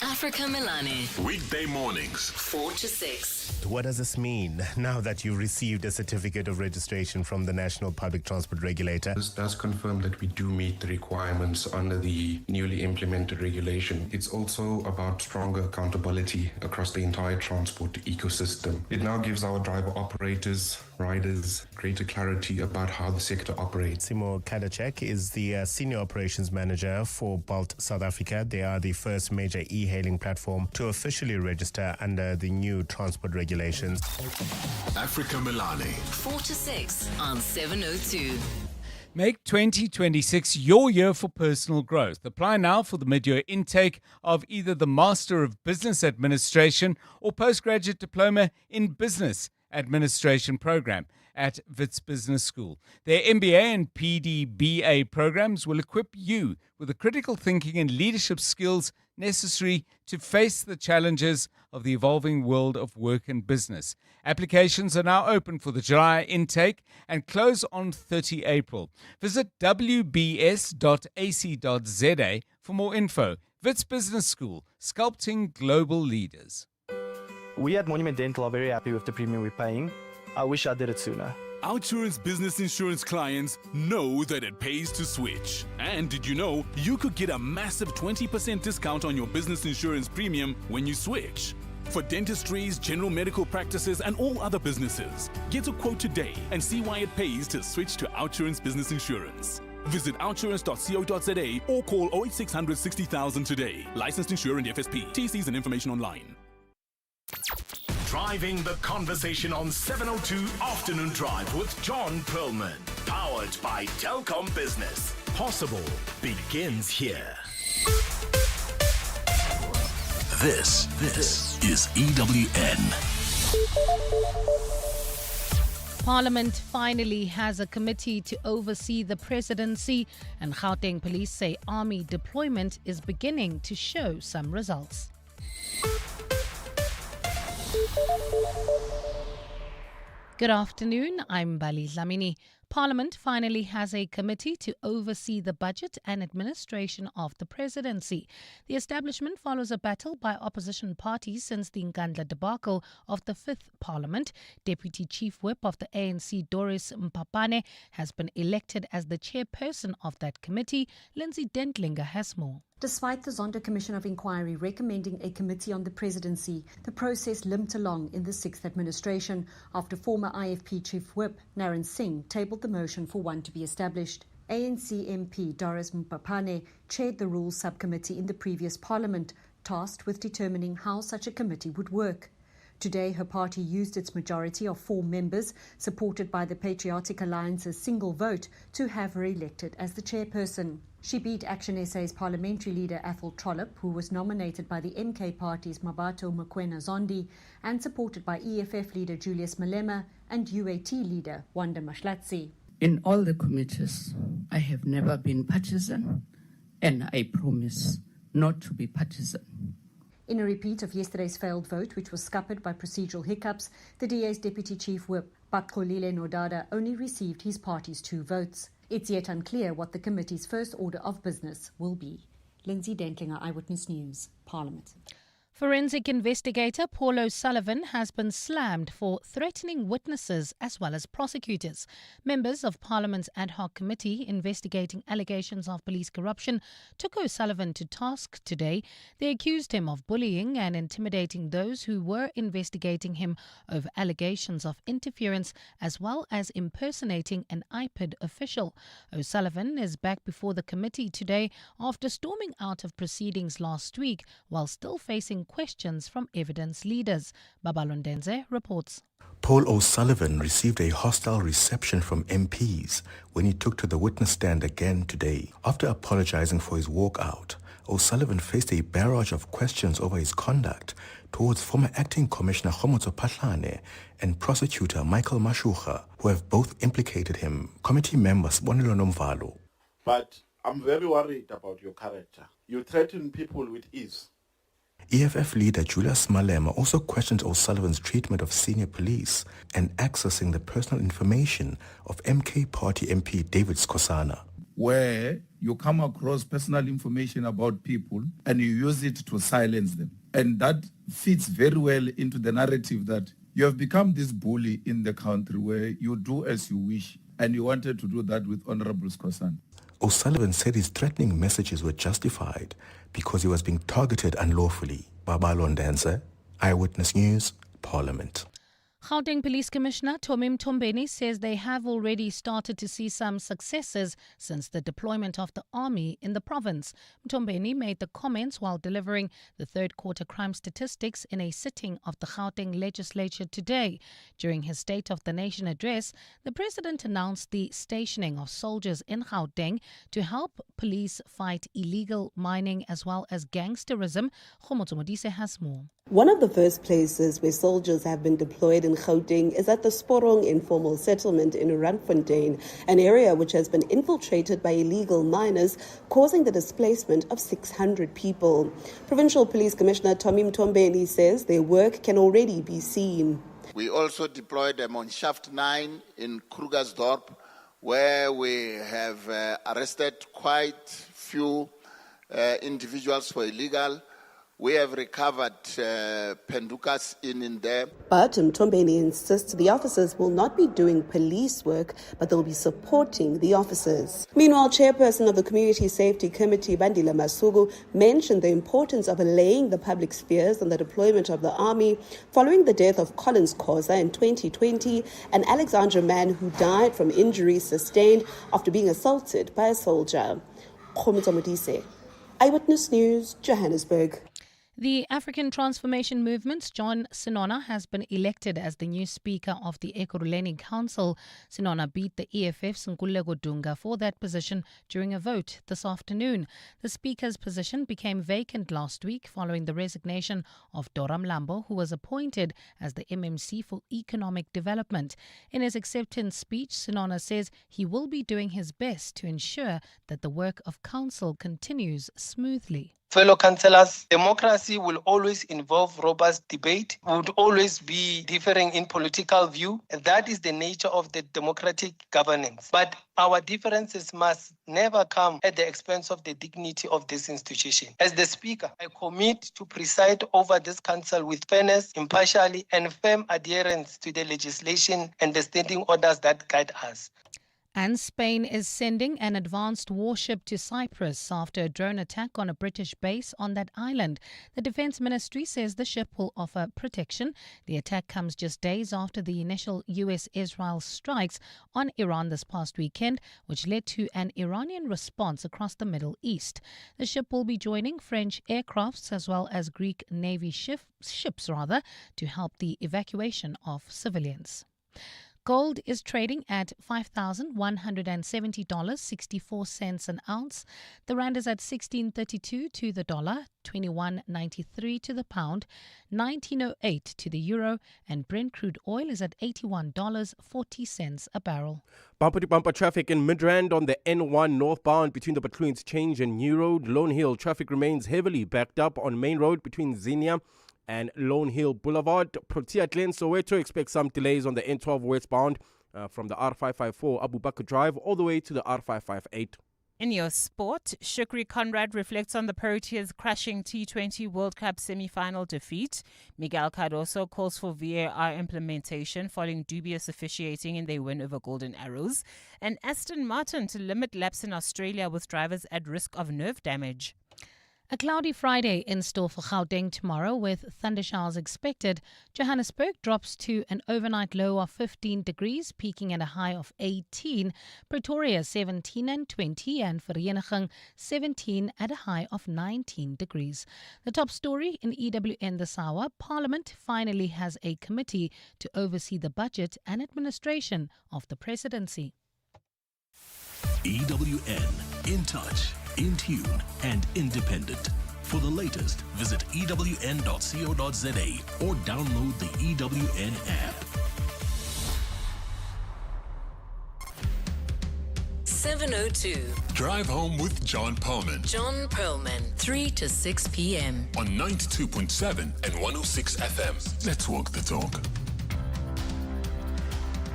Africa Milani. Weekday mornings, 4 to 6. What does this mean now that you received a certificate of registration from the National Public Transport Regulator? This does confirm that we do meet the requirements under the newly implemented regulation. It's also about stronger accountability across the entire transport ecosystem. It now gives our driver operators, riders, greater clarity about how the sector operates. Simo Kalajic is the Senior Operations Manager for Bolt South Africa. They are the first major e-hailing platform to officially register under the new transport regulations. Africa Milani. 4 to 6 on 702. Make 2026 your year for personal growth. Apply now for the mid-year intake of either the Master of Business Administration or Postgraduate Diploma in Business Administration program at Wits Business School. Their MBA and PDBA programs will equip you with the critical thinking and leadership skills necessary to face the challenges of the evolving world of work and business. Applications are now open for the July intake and close on 30 April. Visit wbs.ac.za for more info. Wits Business School, sculpting global leaders. We at Monument Dental are very happy with the premium we're paying. I wish I did it sooner. OUTsurance business insurance clients know that it pays to switch. And did you know you could get a massive 20% discount on your business insurance premium when you switch? For dentistries, general medical practices, and all other businesses, get a quote today and see why it pays to switch to OUTsurance business insurance. Visit outsurance.co.za or call 08600 60,000 today. Licensed insurer and FSP. TCs and information online. Driving the conversation on 702 Afternoon Drive with John Perlman. Powered by Telkom Business. Possible begins here. This is EWN. Parliament finally has a committee to oversee the presidency, and Gauteng police say army deployment is beginning to show some results. Good afternoon, I'm Bali Dlamini. Parliament finally has a committee to oversee the budget and administration of the presidency. The establishment follows a battle by opposition parties since the Nkandla debacle of the 5th Parliament. Deputy Chief Whip of the ANC, Doris Mpapane, has been elected as the chairperson of that committee. Lindsay Dentlinger has more. Despite the Zondo Commission of Inquiry recommending a committee on the presidency, the process limped along in the 6th administration after former IFP Chief Whip Naren Singh tabled the motion for one to be established. ANC MP Doris Mpapane chaired the Rules Subcommittee in the previous Parliament, tasked with determining how such a committee would work. Today, her party used its majority of 4 members, supported by the Patriotic Alliance's single vote, to have her elected as the chairperson. She beat Action SA's parliamentary leader Athol Trollip, who was nominated by the MK party's Mabato Mokoena Zondi and supported by EFF leader Julius Malema and UAT leader Wanda Mashlatsi. In all the committees, I have never been partisan, and I promise not to be partisan. In a repeat of yesterday's failed vote, which was scuppered by procedural hiccups, the DA's Deputy Chief Whip, Pakolile Nodada, only received his party's 2 votes. It's yet unclear what the committee's first order of business will be. Lindsay Dentlinger, Eyewitness News, Parliament. Forensic investigator Paul O'Sullivan has been slammed for threatening witnesses as well as prosecutors. Members of Parliament's ad hoc committee investigating allegations of police corruption took O'Sullivan to task today. They accused him of bullying and intimidating those who were investigating him over allegations of interference as well as impersonating an IPID official. O'Sullivan is back before the committee today after storming out of proceedings last week while still facing questions from evidence leaders. Babalondenze reports. Paul O'Sullivan received a hostile reception from MPs when he took to the witness stand again today. After apologizing for his walkout, O'Sullivan faced a barrage of questions over his conduct towards former Acting Commissioner Khomotso Phahlane and prosecutor Michael Mashucha, who have both implicated him. Committee member Sibonelo Nomvalo. But I'm very worried about your character. You threaten people with ease. EFF leader Julius Malema also questioned O'Sullivan's treatment of senior police and accessing the personal information of MK Party MP David Skosana. Where you come across personal information about people and you use it to silence them. And that fits very well into the narrative that you have become this bully in the country where you do as you wish. And you wanted to do that with Honorable Skosana. O'Sullivan said his threatening messages were justified because he was being targeted unlawfully. Babalondense, Eyewitness News, Parliament. Gauteng Police Commissioner Tomim Mtombeni says they have already started to see some successes since the deployment of the army in the province. Mtombeni made the comments while delivering the third quarter crime statistics in a sitting of the Gauteng legislature today. During his State of the Nation address, the president announced the stationing of soldiers in Gauteng to help police fight illegal mining as well as gangsterism. Khomotso Modise has more. One of the first places where soldiers have been deployed in Gauteng is at the Sporong informal settlement in Randfontein, an area which has been infiltrated by illegal miners, causing the displacement of 600 people. Provincial Police Commissioner Tomim Mtombeni says their work can already be seen. We also deployed them on Shaft 9 in Krugersdorp, where we have arrested quite few individuals for illegal. We have recovered Pendukas in there. But Mtombeni insists the officers will not be doing police work, but they'll be supporting the officers. Meanwhile, Chairperson of the Community Safety Committee, Bandile Masuku, mentioned the importance of allaying the public's fears on the deployment of the army following the death of Collins Khoza in 2020, an Alexandra man who died from injuries sustained after being assaulted by a soldier. Khomutso Modise, Eyewitness News, Johannesburg. The African Transformation Movement's John Sinona has been elected as the new Speaker of the Ekurhuleni Council. Sinona beat the EFF's Nkululeko Dunga for that position during a vote this afternoon. The Speaker's position became vacant last week following the resignation of Dora Mlambo, who was appointed as the MMC for Economic Development. In his acceptance speech, Sinona says he will be doing his best to ensure that the work of Council continues smoothly. Fellow councillors, democracy will always involve robust debate, would always be differing in political view. And that is the nature of the democratic governance. But our differences must never come at the expense of the dignity of this institution. As the Speaker, I commit to preside over this council with fairness, impartiality, and firm adherence to the legislation and the standing orders that guide us. And Spain is sending an advanced warship to Cyprus after a drone attack on a British base on that island. The Defence Ministry says the ship will offer protection. The attack comes just days after the initial US-Israel strikes on Iran this past weekend, which led to an Iranian response across the Middle East. The ship will be joining French aircrafts as well as Greek Navy ships to help the evacuation of civilians. Gold is trading at $5,170.64 an ounce. The rand is at 16.32 to the dollar, 21.93 to the pound, 19.08 to the euro, and Brent crude oil is at $81.40 a barrel. Bumper-to-bumper traffic in Midrand on the N1 northbound between the Bacloons Change and New Road. Lone Hill traffic remains heavily backed up on Main Road between Zinia and Lone Hill Boulevard. Protea Glen Soweto expects some delays on the N12 westbound from the R554 Abu Bakr Drive all the way to the R558. In your sport, Shukri Conrad reflects on the Proteas crushing T20 World Cup semi-final defeat. Miguel Cardoso calls for VAR implementation following dubious officiating in their win over Golden Arrows. And Aston Martin to limit laps in Australia with drivers at risk of nerve damage. A cloudy Friday in store for Gauteng tomorrow with thundershowers expected. Johannesburg drops to an overnight low of 15 degrees, peaking at a high of 18. Pretoria 17 and 20 and Vereeniging 17 at a high of 19 degrees. The top story in EWN this hour, Parliament finally has a committee to oversee the budget and administration of the presidency. EWN, in touch, in tune, and independent. For the latest, visit ewn.co.za or download the EWN app. 7:02. Drive home with John Perlman. John Perlman, 3 to 6 p.m. On 92.7 and 106 FM. Let's walk the talk.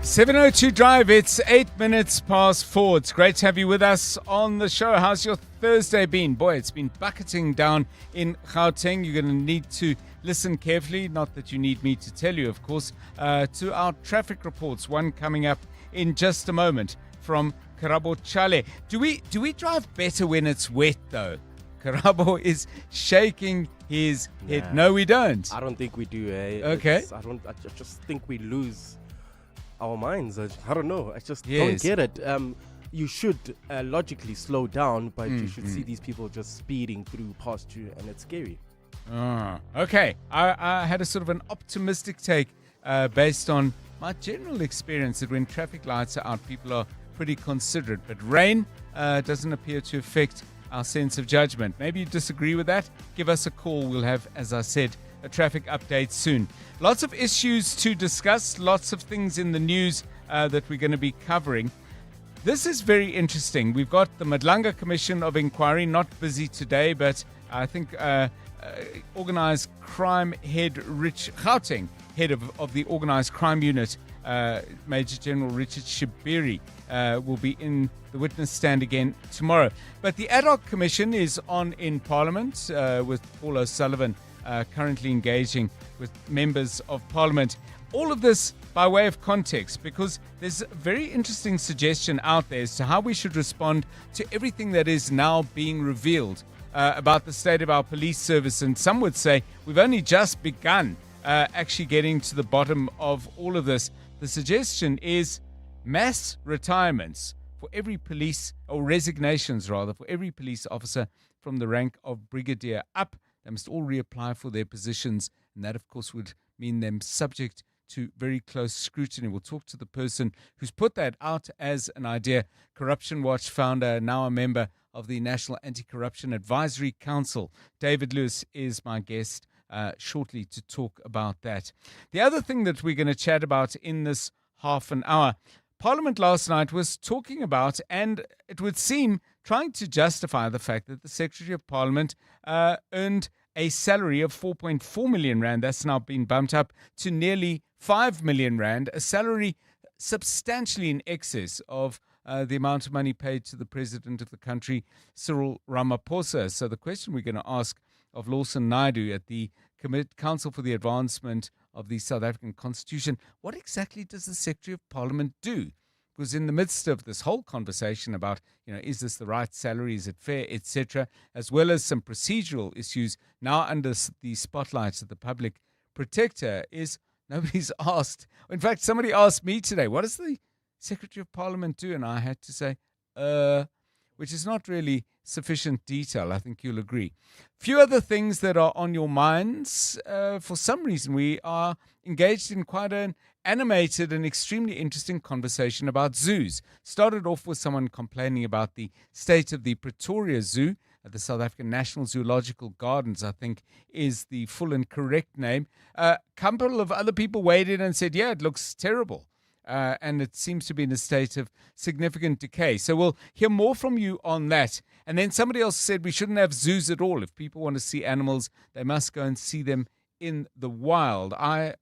7:02 Drive, it's 8 minutes past 4. It's great to have you with us on the show. How's your Thursday been? Boy, it's been bucketing down in Gauteng. You're going to need to listen carefully, not that you need me to tell you, of course, to our traffic reports. One coming up in just a moment from Karabo Chale. Do we drive better when it's wet, though? Karabo is shaking his head. No, we don't. I don't think we do. Okay. I just think we lose our minds. I don't know. I just don't get it. You should logically slow down, but you should see these people just speeding through past you, and it's scary. Okay. I had a sort of an optimistic take based on my general experience that when traffic lights are out, people are pretty considerate. But rain doesn't appear to affect our sense of judgment. Maybe you disagree with that? Give us a call. We'll have, as I said, a traffic update soon. Lots of issues to discuss, lots of things in the news that we're going to be covering. This is very interesting. We've got the Madlanga Commission of Inquiry, not busy today, but I think Organised Crime Head Rich Gauteng, head of the Organised Crime Unit, Major General Richard Shibiri will be in the witness stand again tomorrow. But the ad hoc commission is on in Parliament with Paul O'Sullivan currently engaging with members of Parliament. All of this by way of context, because there's a very interesting suggestion out there as to how we should respond to everything that is now being revealed about the state of our police service. And some would say we've only just begun actually getting to the bottom of all of this. The suggestion is mass retirements for every police, or resignations rather, for every police officer from the rank of brigadier up. They must all reapply for their positions, and that, of course, would mean them subject to very close scrutiny. We'll talk to the person who's put that out as an idea. Corruption Watch founder, now a member of the National Anti-Corruption Advisory Council, David Lewis, is my guest shortly to talk about that. The other thing that we're going to chat about in this half an hour, Parliament last night was talking about, and it would seem trying to justify the fact that the Secretary of Parliament earned a salary of 4.4 million rand. That's now been bumped up to nearly 5 million rand, a salary substantially in excess of the amount of money paid to the President of the country, Cyril Ramaphosa. So the question we're going to ask of Lawson Naidoo at the Council for the Advancement of the South African Constitution, what exactly does the Secretary of Parliament do? Because in the midst of this whole conversation about, is this the right salary, is it fair, etc., as well as some procedural issues now under the spotlight of the public protector, is nobody's asked. In fact, somebody asked me today, what does the Secretary of Parliament do? And I had to say, which is not really sufficient detail, I think you'll agree. Few other things that are on your minds. For some reason, we are engaged in quite an animated and extremely interesting conversation about zoos. Started off with someone complaining about the state of the Pretoria Zoo, at the South African National Zoological Gardens, I think is the full and correct name. A couple of other people weighed in and said, yeah, it looks terrible. And it seems to be in a state of significant decay. So we'll hear more from you on that. And then somebody else said we shouldn't have zoos at all. If people want to see animals, they must go and see them in the wild. I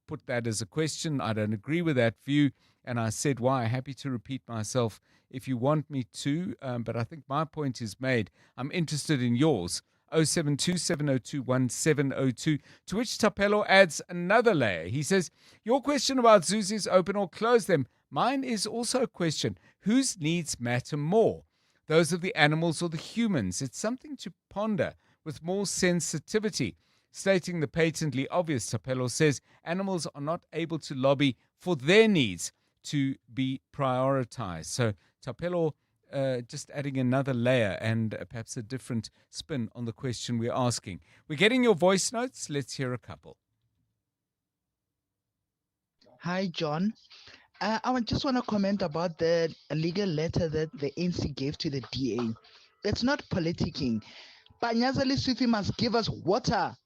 put that as a question. I don't agree with that view. And I said, why? Happy to repeat myself if you want me to. But I think my point is made. I'm interested in yours. 0727021702, to which Tapelo adds another layer. He says, your question about zoos is open or close them. Mine is also a question. Whose needs matter more? Those of the animals or the humans? It's something to ponder with more sensitivity. Stating the patently obvious, Tapelo says, animals are not able to lobby for their needs to be prioritized. So Tapelo just adding another layer and perhaps a different spin on the question we're asking. We're getting your voice notes. Let's hear a couple. Hi, John. I just want to comment about the legal letter that the ANC gave to the DA. It's not politicking. Panyazali Sufi must give us water.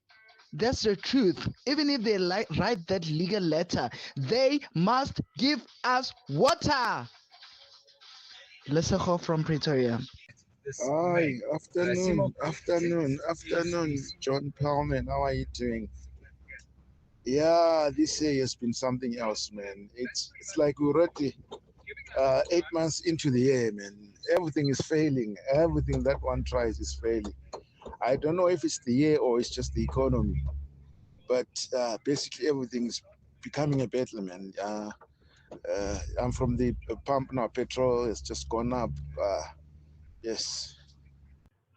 That's the truth. Even if they write that legal letter, they must give us water. Lesego from Pretoria. Hi, afternoon, John Perlman. How are you doing? Yeah, this year has been something else, man. It's like we're already 8 months into the year, man. Everything is failing. Everything that one tries is failing. I don't know if it's the year or it's just the economy, but basically everything's becoming a battle, man. I'm from the pump now. Petrol has just gone up. Yes.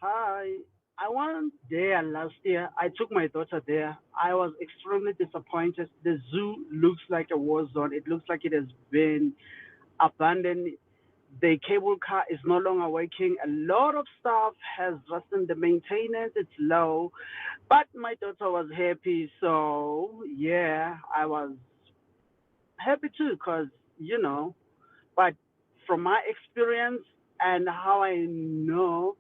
Hi. I went there last year. I took my daughter there. I was extremely disappointed. The zoo looks like a war zone. It looks like it has been abandoned. The cable car is no longer working. A lot of stuff has rusted. The maintenance, it's low. But my daughter was happy. So, yeah, I was happy too because, but from my experience and how I know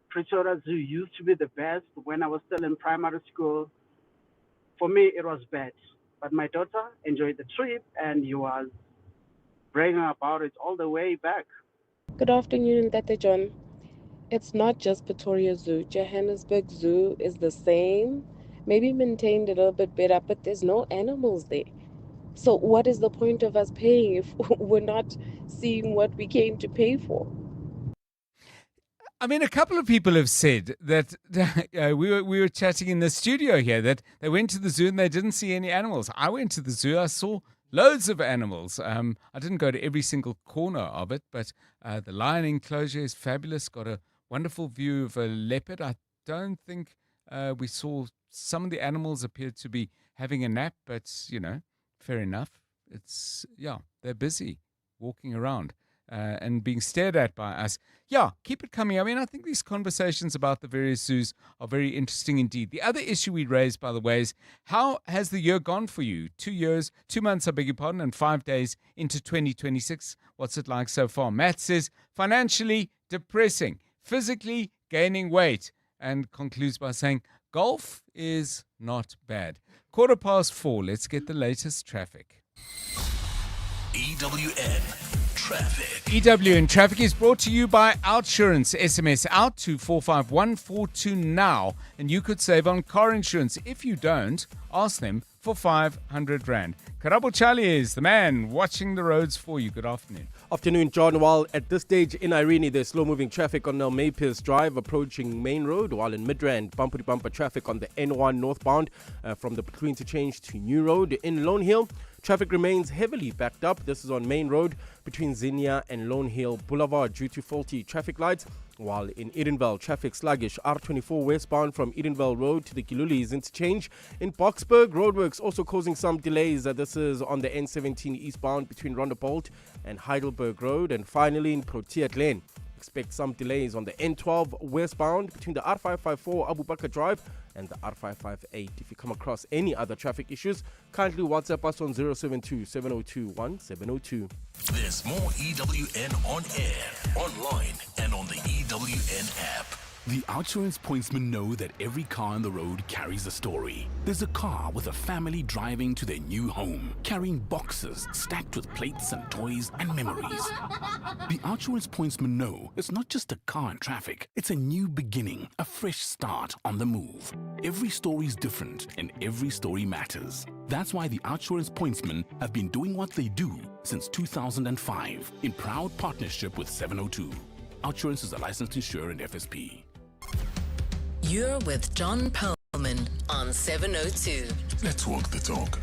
Pretoria Zoo used to be the best when I was still in primary school, for me it was bad. But my daughter enjoyed the trip and he was bragging about it all the way back. Good afternoon, Tata John. It's not just Pretoria Zoo. Johannesburg Zoo is the same, maybe maintained a little bit better, but there's no animals there. So what is the point of us paying if we're not seeing what we came to pay for? I mean, a couple of people have said that we were chatting in the studio here that they went to the zoo and they didn't see any animals. I went to the zoo, I saw loads of animals. I didn't go to every single corner of it, but the lion enclosure is fabulous. Got a wonderful view of a leopard. I don't think we saw some of the animals appeared to be having a nap, but fair enough. They're busy walking around. And being stared at by us. Yeah, keep it coming. I mean, I think these conversations about the various zoos are very interesting indeed. The other issue we raised, by the way, is how has the year gone for you? 2 months, I beg your pardon, and 5 days into 2026. What's it like so far? Matt says, financially depressing, physically gaining weight, and concludes by saying, golf is not bad. 4:15, let's get the latest traffic. EWN Traffic. EWN Traffic is brought to you by Outsurance. SMS out to 45142 now, and you could save on car insurance. If you don't, ask them for 500 Rand. Karabo Charlie is the man watching the roads for you. Good afternoon. Afternoon, John. While at this stage in Irene, there's slow-moving traffic on Nelmapers Drive approaching Main Road, while in Midrand, bumper-to-bumper traffic on the N1 northbound from the Pretoria interchange to New Road. In Lone Hill, traffic remains heavily backed up. This is on Main Road between Zinia and Lone Hill Boulevard due to faulty traffic lights. While in Edenvale, traffic sluggish. R24 westbound from Edenvale Road to the Kilulis interchange. In Boksburg, roadworks also causing some delays. This is on the N17 eastbound between Rondebolt and Heidelberg Road. And finally in Protea Glen, expect some delays on the N12 westbound between the R554 Abu Bakr Drive and the R558. If you come across any other traffic issues, kindly WhatsApp us on 072-702-1702. There's more EWN on air, online, and on the EWN app. The Outsurance pointsmen know that every car on the road carries a story. There's a car with a family driving to their new home, carrying boxes stacked with plates and toys and memories. The Outsurance pointsmen know it's not just a car in traffic, it's a new beginning, a fresh start on the move. Every story's different and every story matters. That's why the Outsurance pointsmen have been doing what they do since 2005 in proud partnership with 702. Outsurance is a licensed insurer and FSP. You're with John Perlman on 702. Let's walk the talk.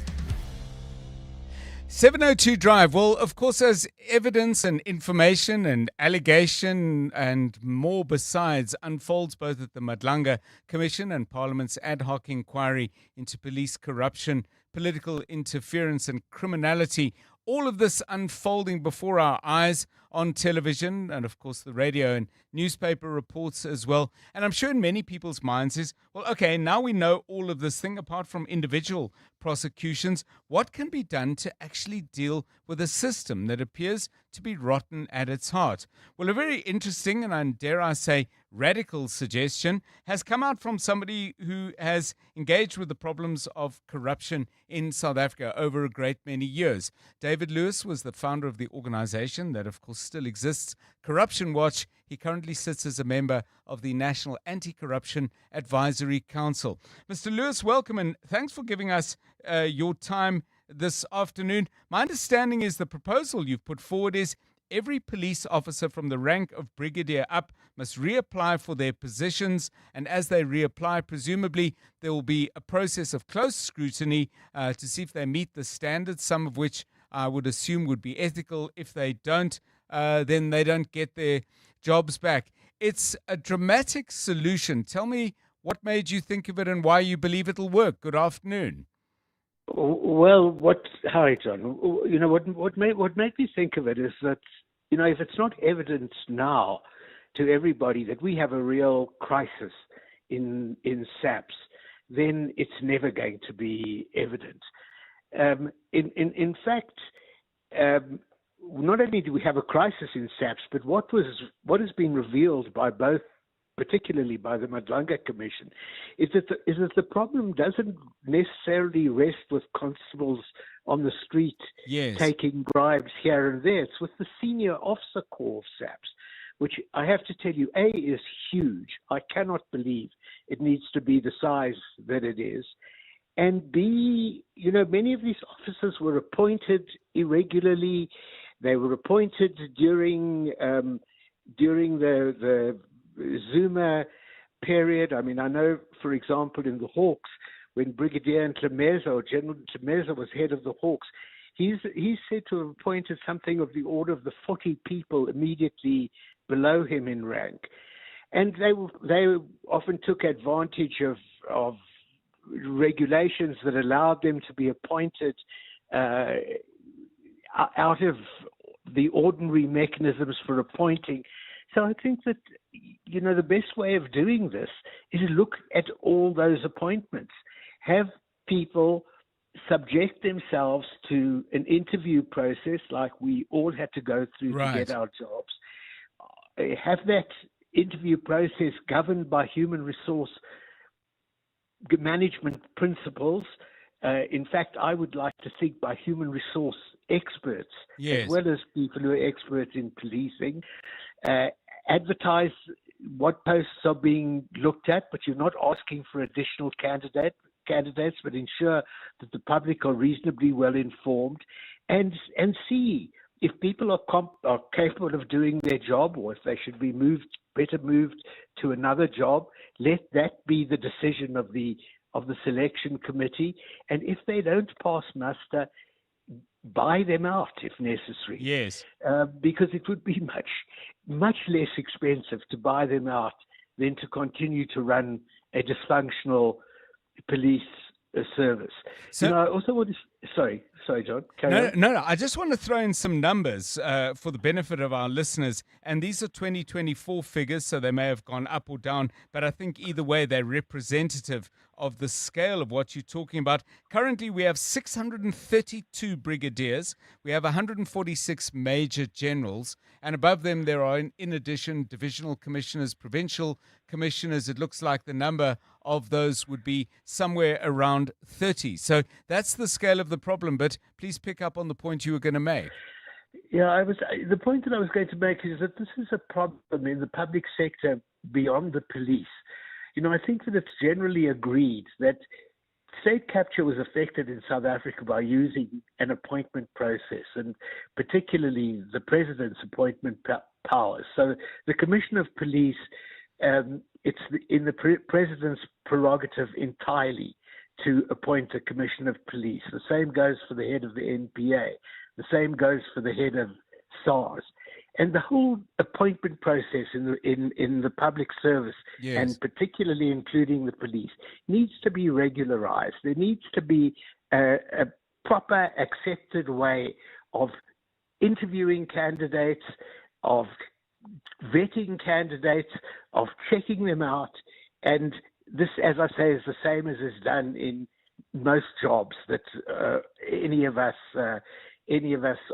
702 Drive. Well, of course, as evidence and information and allegation and more besides unfolds both at the Madlanga Commission and Parliament's ad hoc inquiry into police corruption, political interference and criminality, all of this unfolding before our eyes on television and, of course, the radio and newspaper reports as well. And I'm sure in many people's minds is, well, okay, now we know all of this thing, apart from individual prosecutions, what can be done to actually deal with a system that appears to be rotten at its heart? Well, a very interesting and, dare I say, radical suggestion has come out from somebody who has engaged with the problems of corruption in South Africa over a great many years. David Lewis was the founder of the organization that, of course, still exists, Corruption Watch. He currently sits as a member of the National Anti-Corruption Advisory Council. Mr. Lewis, welcome, and thanks for giving us your time this afternoon. My understanding is the proposal you've put forward is every police officer from the rank of brigadier up must reapply for their positions, and as they reapply, presumably there will be a process of close scrutiny to see if they meet the standards, some of which I would assume would be ethical. If they don't, then they don't get their jobs back. It's a dramatic solution. Tell me what made you think of it and why you believe it'll work. Good afternoon. Well, hi, John. You know, what made me think of it is that, you know, if it's not evident now to everybody that we have a real crisis in SAPS, then it's never going to be evident. In fact, not only do we have a crisis in SAPS, but what has been revealed by both, particularly by the Madlanga Commission, is that the problem doesn't necessarily rest with constables on the street taking bribes here and there. It's with the senior officer corps of SAPS, which I have to tell you, A, is huge. I cannot believe it needs to be the size that it is. And B, many of these officers were appointed irregularly. They were appointed during the Zuma period. I mean, I know, for example, in the Hawks, when Brigadier Ntlemeza or General Ntlemeza was head of the Hawks, he's said to have appointed something of the order of the 40 people immediately below him in rank. And they often took advantage of regulations that allowed them to be appointed out of the ordinary mechanisms for appointing. So I think that, the best way of doing this is to look at all those appointments. Have people subject themselves to an interview process like we all had to go through to get our jobs. Have that interview process governed by human resource management principles. In fact, I would like to think by human resource experts, as well as people who are experts in policing. Advertise what posts are being looked at, but you're not asking for additional candidates, but ensure that the public are reasonably well informed, and see if people are capable of doing their job, or if they should be better moved to another job. Let that be the decision of the selection committee, and if they don't pass muster, buy them out if necessary. Yes. Because it would be much less expensive to buy them out than to continue to run a dysfunctional police service. So, I also want to... Sorry, John. No. I just want to throw in some numbers for the benefit of our listeners. And these are 2024 figures, so they may have gone up or down. But I think either way, they're representative of the scale of what you're talking about. Currently, we have 632 brigadiers. We have 146 major generals. And above them, there are, in addition, divisional commissioners, provincial commissioners. It looks like the number of those would be somewhere around 30. So that's the scale of the problem. But please pick up on the point you were going to make. Yeah, the point that I was going to make is that this is a problem in the public sector beyond the police. I think that it's generally agreed that state capture was affected in South Africa by using an appointment process, and particularly the president's appointment powers. So the Commissioner of Police, it's in the president's prerogative entirely to appoint a Commissioner of Police. The same goes for the head of the NPA. The same goes for the head of SARS. And the whole appointment process in the public service, and particularly including the police, needs to be regularized. There needs to be a proper, accepted way of interviewing candidates, of vetting candidates, of checking them out. And this, as I say, is the same as is done in most jobs that any of us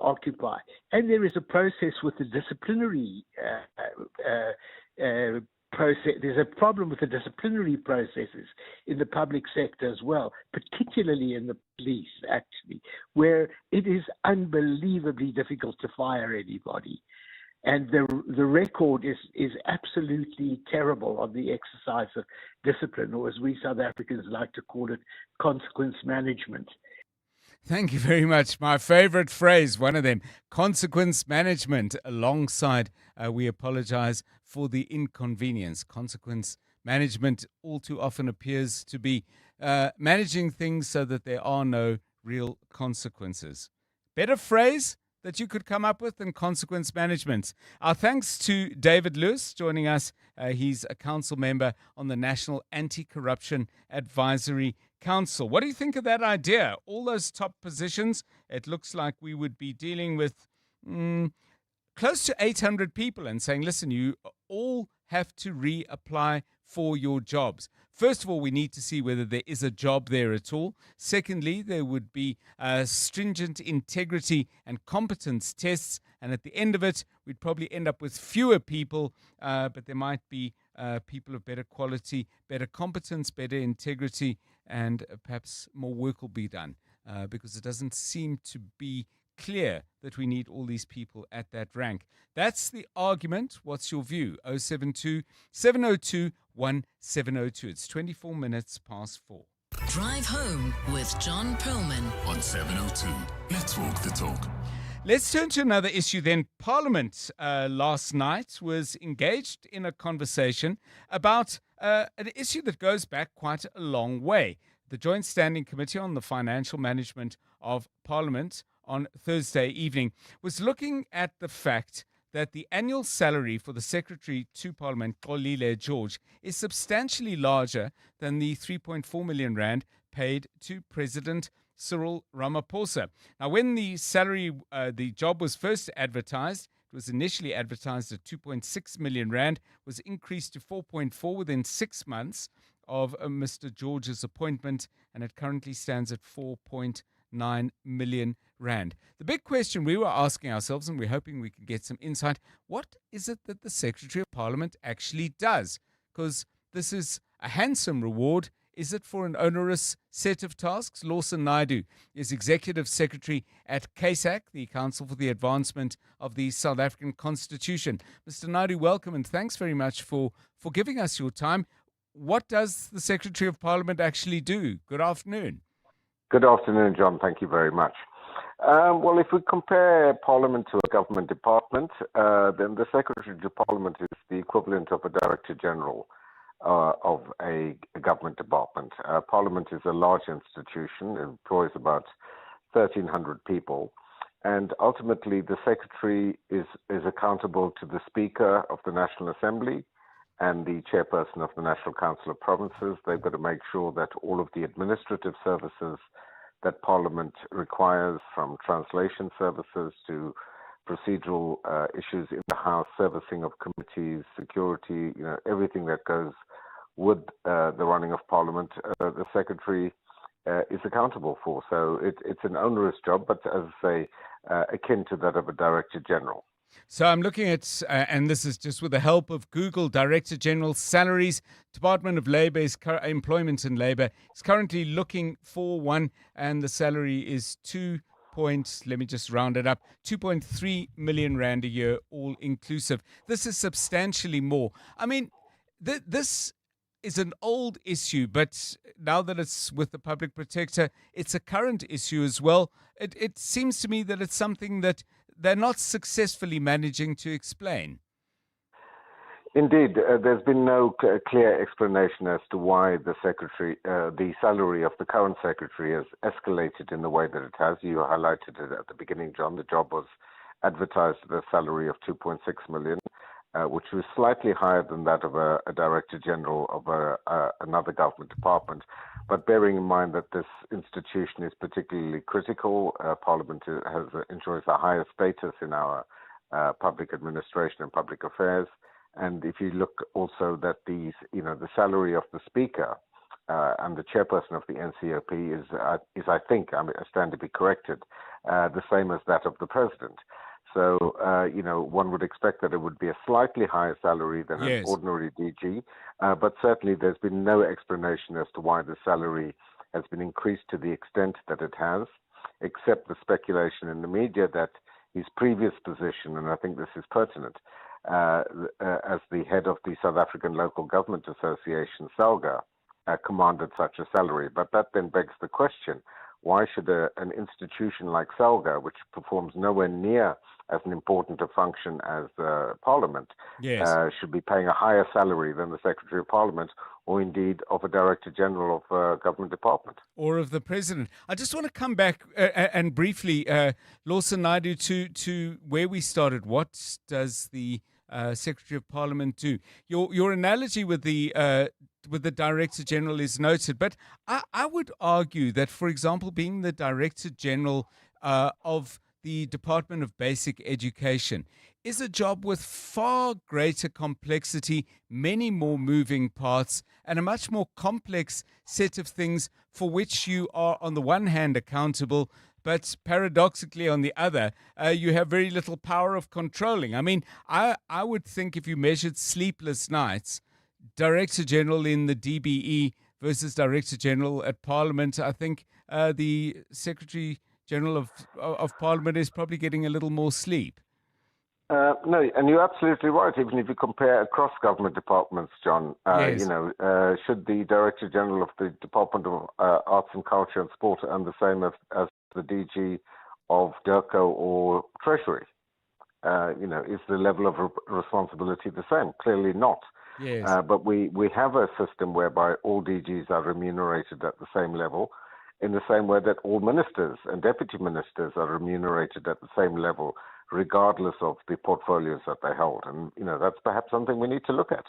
occupy. And there is a process with the disciplinary process. There's a problem with the disciplinary processes in the public sector as well, particularly in the police, actually, where it is unbelievably difficult to fire anybody. And the record is absolutely terrible on the exercise of discipline, or as we South Africans like to call it, consequence management. Thank you very much. My favorite phrase, one of them, consequence management, alongside we apologize for the inconvenience. Consequence management all too often appears to be managing things so that there are no real consequences. Better phrase that you could come up with than consequence management. Our thanks to David Lewis joining us. He's a council member on the National Anti-Corruption Advisory Council. What do you think of that idea? All those top positions, it looks like we would be dealing with close to 800 people and saying, listen, you all have to reapply for your jobs. First of all, we need to see whether there is a job there at all. Secondly, there would be stringent integrity and competence tests. And at the end of it, we'd probably end up with fewer people, but there might be people of better quality, better competence, better integrity, and perhaps more work will be done because it doesn't seem to be clear that we need all these people at that rank. That's the argument. What's your view? 072 702 1702. It's 24 minutes past 4. Drive Home with John Perlman on 702. Let's walk the talk. Let's turn to another issue then. Parliament last night was engaged in a conversation about an issue that goes back quite a long way. The Joint Standing Committee on the Financial Management of Parliament on Thursday evening was looking at the fact that the annual salary for the Secretary to Parliament, Xolile George, is substantially larger than the 3.4 million rand paid to President Cyril Ramaphosa. Now, when the job was first advertised, it was initially advertised at 2.6 million rand, was increased to 4.4 within 6 months of Mr. George's appointment, and it currently stands at 4.9 million rand. The big question we were asking ourselves, and we're hoping we can get some insight, what is it that the Secretary of Parliament actually does? Because this is a handsome reward. Is it for an onerous set of tasks? Lawson Naidoo is Executive Secretary at CASAC, the Council for the Advancement of the South African Constitution. Mr. Naidoo, welcome, and thanks very much for giving us your time. What does the Secretary of Parliament actually do? Good afternoon. Good afternoon, John. Thank you very much. Well, if we compare Parliament to a government department, then the Secretary to Parliament is the equivalent of a Director General of a government department. Parliament is a large institution. It employs about 1,300 people. And ultimately, the Secretary is accountable to the Speaker of the National Assembly and the Chairperson of the National Council of Provinces. They've got to make sure that all of the administrative services that Parliament requires, from translation services to procedural issues in the House, servicing of committees, security, everything that goes with the running of Parliament, the Secretary is accountable for. So it's an onerous job, but as I say, akin to that of a Director General. So I'm looking at, and this is just with the help of Google, Director General salaries. Department of Labour Employment and Labour is currently looking for one, and the salary is let me just round it up, 2.3 million rand a year, all inclusive. This is substantially more. I mean, this is an old issue, but now that it's with the Public Protector, it's a current issue as well. It seems to me that it's something that they're not successfully managing to explain. Indeed, there's been no clear explanation as to why the salary of the current Secretary has escalated in the way that it has. You highlighted it at the beginning, John. The job was advertised at a salary of 2.6 million, which was slightly higher than that of a Director General of another government department. But bearing in mind that this institution is particularly critical, Parliament enjoys a higher status in our public administration and public affairs. And if you look also that the salary of the Speaker and the Chairperson of the NCOP is I think, I stand to be corrected, the same as that of the President. So, one would expect that it would be a slightly higher salary than an ordinary DG, but certainly there's been no explanation as to why the salary has been increased to the extent that it has, except the speculation in the media that his previous position, and I think this is pertinent, as the head of the South African Local Government Association, SALGA, commanded such a salary. But that then begs the question, why should an institution like SALGA, which performs nowhere near as an important a function as Parliament, should be paying a higher salary than the Secretary of Parliament, or indeed of a Director General of a government department? Or of the President. I just want to come back and briefly, Lawson Naidoo, to where we started. What does the Secretary of Parliament do? Your analogy with the Director General is noted, but I would argue that, for example, being the Director General of the Department of Basic Education is a job with far greater complexity, many more moving parts, and a much more complex set of things for which you are, on the one hand, accountable, but paradoxically, on the other, you have very little power of controlling. I mean, I would think if you measured sleepless nights, Director General in the DBE versus Director General at Parliament, I think the Secretary General of Parliament is probably getting a little more sleep. No, and you're absolutely right. Even if you compare across government departments, John, Yes. should the Director General of the Department of Arts and Culture and Sport earn the same as the DG of DIRCO or Treasury? Is the level of responsibility the same? Clearly not. Yes. But we have a system whereby all DGs are remunerated at the same level, in the same way that all ministers and deputy ministers are remunerated at the same level, regardless of the portfolios that they hold. And, that's perhaps something we need to look at.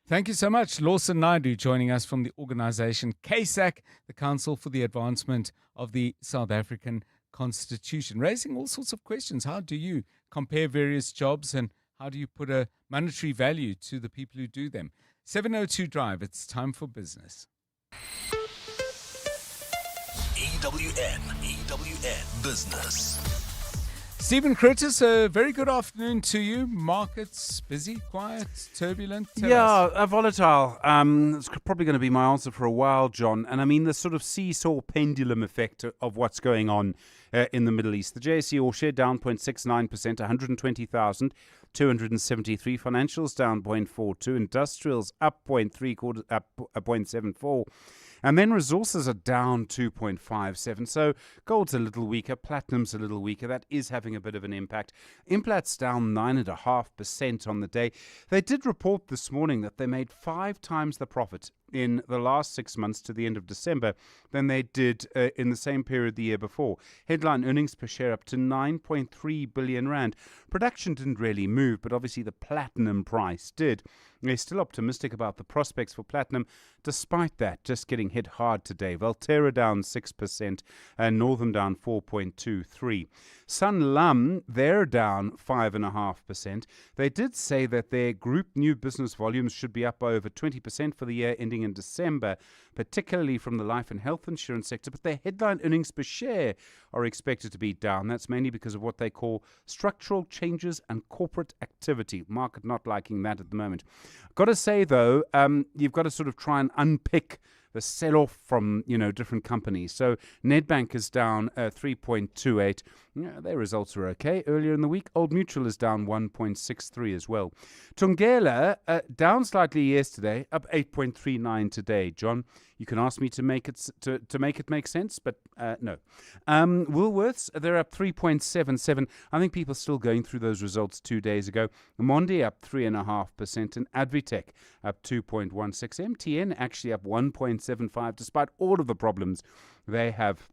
Thank you so much. Lawson Naidu joining us from the organisation CASAC, the Council for the Advancement of the South African Constitution, raising all sorts of questions. How do you compare various jobs and how do you put a monetary value to the people who do them? 702 Drive, it's time for business. EWN Business. Stephen Curtis, a very good afternoon to you. Markets busy, quiet, turbulent? Tell us. Volatile. It's probably going to be my answer for a while, John. And I mean the sort of seesaw pendulum effect of what's going on in the Middle East. The JSE All Share down 0.69%, 120,273. Financials down 0.42. Industrials up 0.74. Up 0.74. And then resources are down 2.57. So gold's a little weaker, platinum's a little weaker. That is having a bit of an impact. Implat's down 9.5% on the day. They did report this morning that they made 5 times the profit in the last 6 months to the end of December than they did in the same period the year before. Headline earnings per share up to 9.3 billion rand. Production didn't really move, but obviously the platinum price did. They're still optimistic about the prospects for platinum, despite that just getting hit hard today. Valterra down 6% and Northam down 4.23%. Sanlam, they're down 5.5%. They did say that their group new business volumes should be up by over 20% for the year ending in December, particularly from the life and health insurance sector, but their headline earnings per share are expected to be down. That's mainly because of what they call structural changes and corporate activity. Market not liking that at the moment. Got to say, though, you've got to sort of try and unpick the sell-off from, different companies. So Nedbank is down 3.28. Their results are okay. Earlier in the week, Old Mutual is down 1.63 as well. Thungela down slightly yesterday, up 8.39 today. John, you can ask me to make it make sense, but no. Woolworths, they're up 3.77. I think people are still going through those results 2 days ago. Mondi up 3.5% and Advitech up 2.16. MTN actually up 1.75 despite all of the problems they have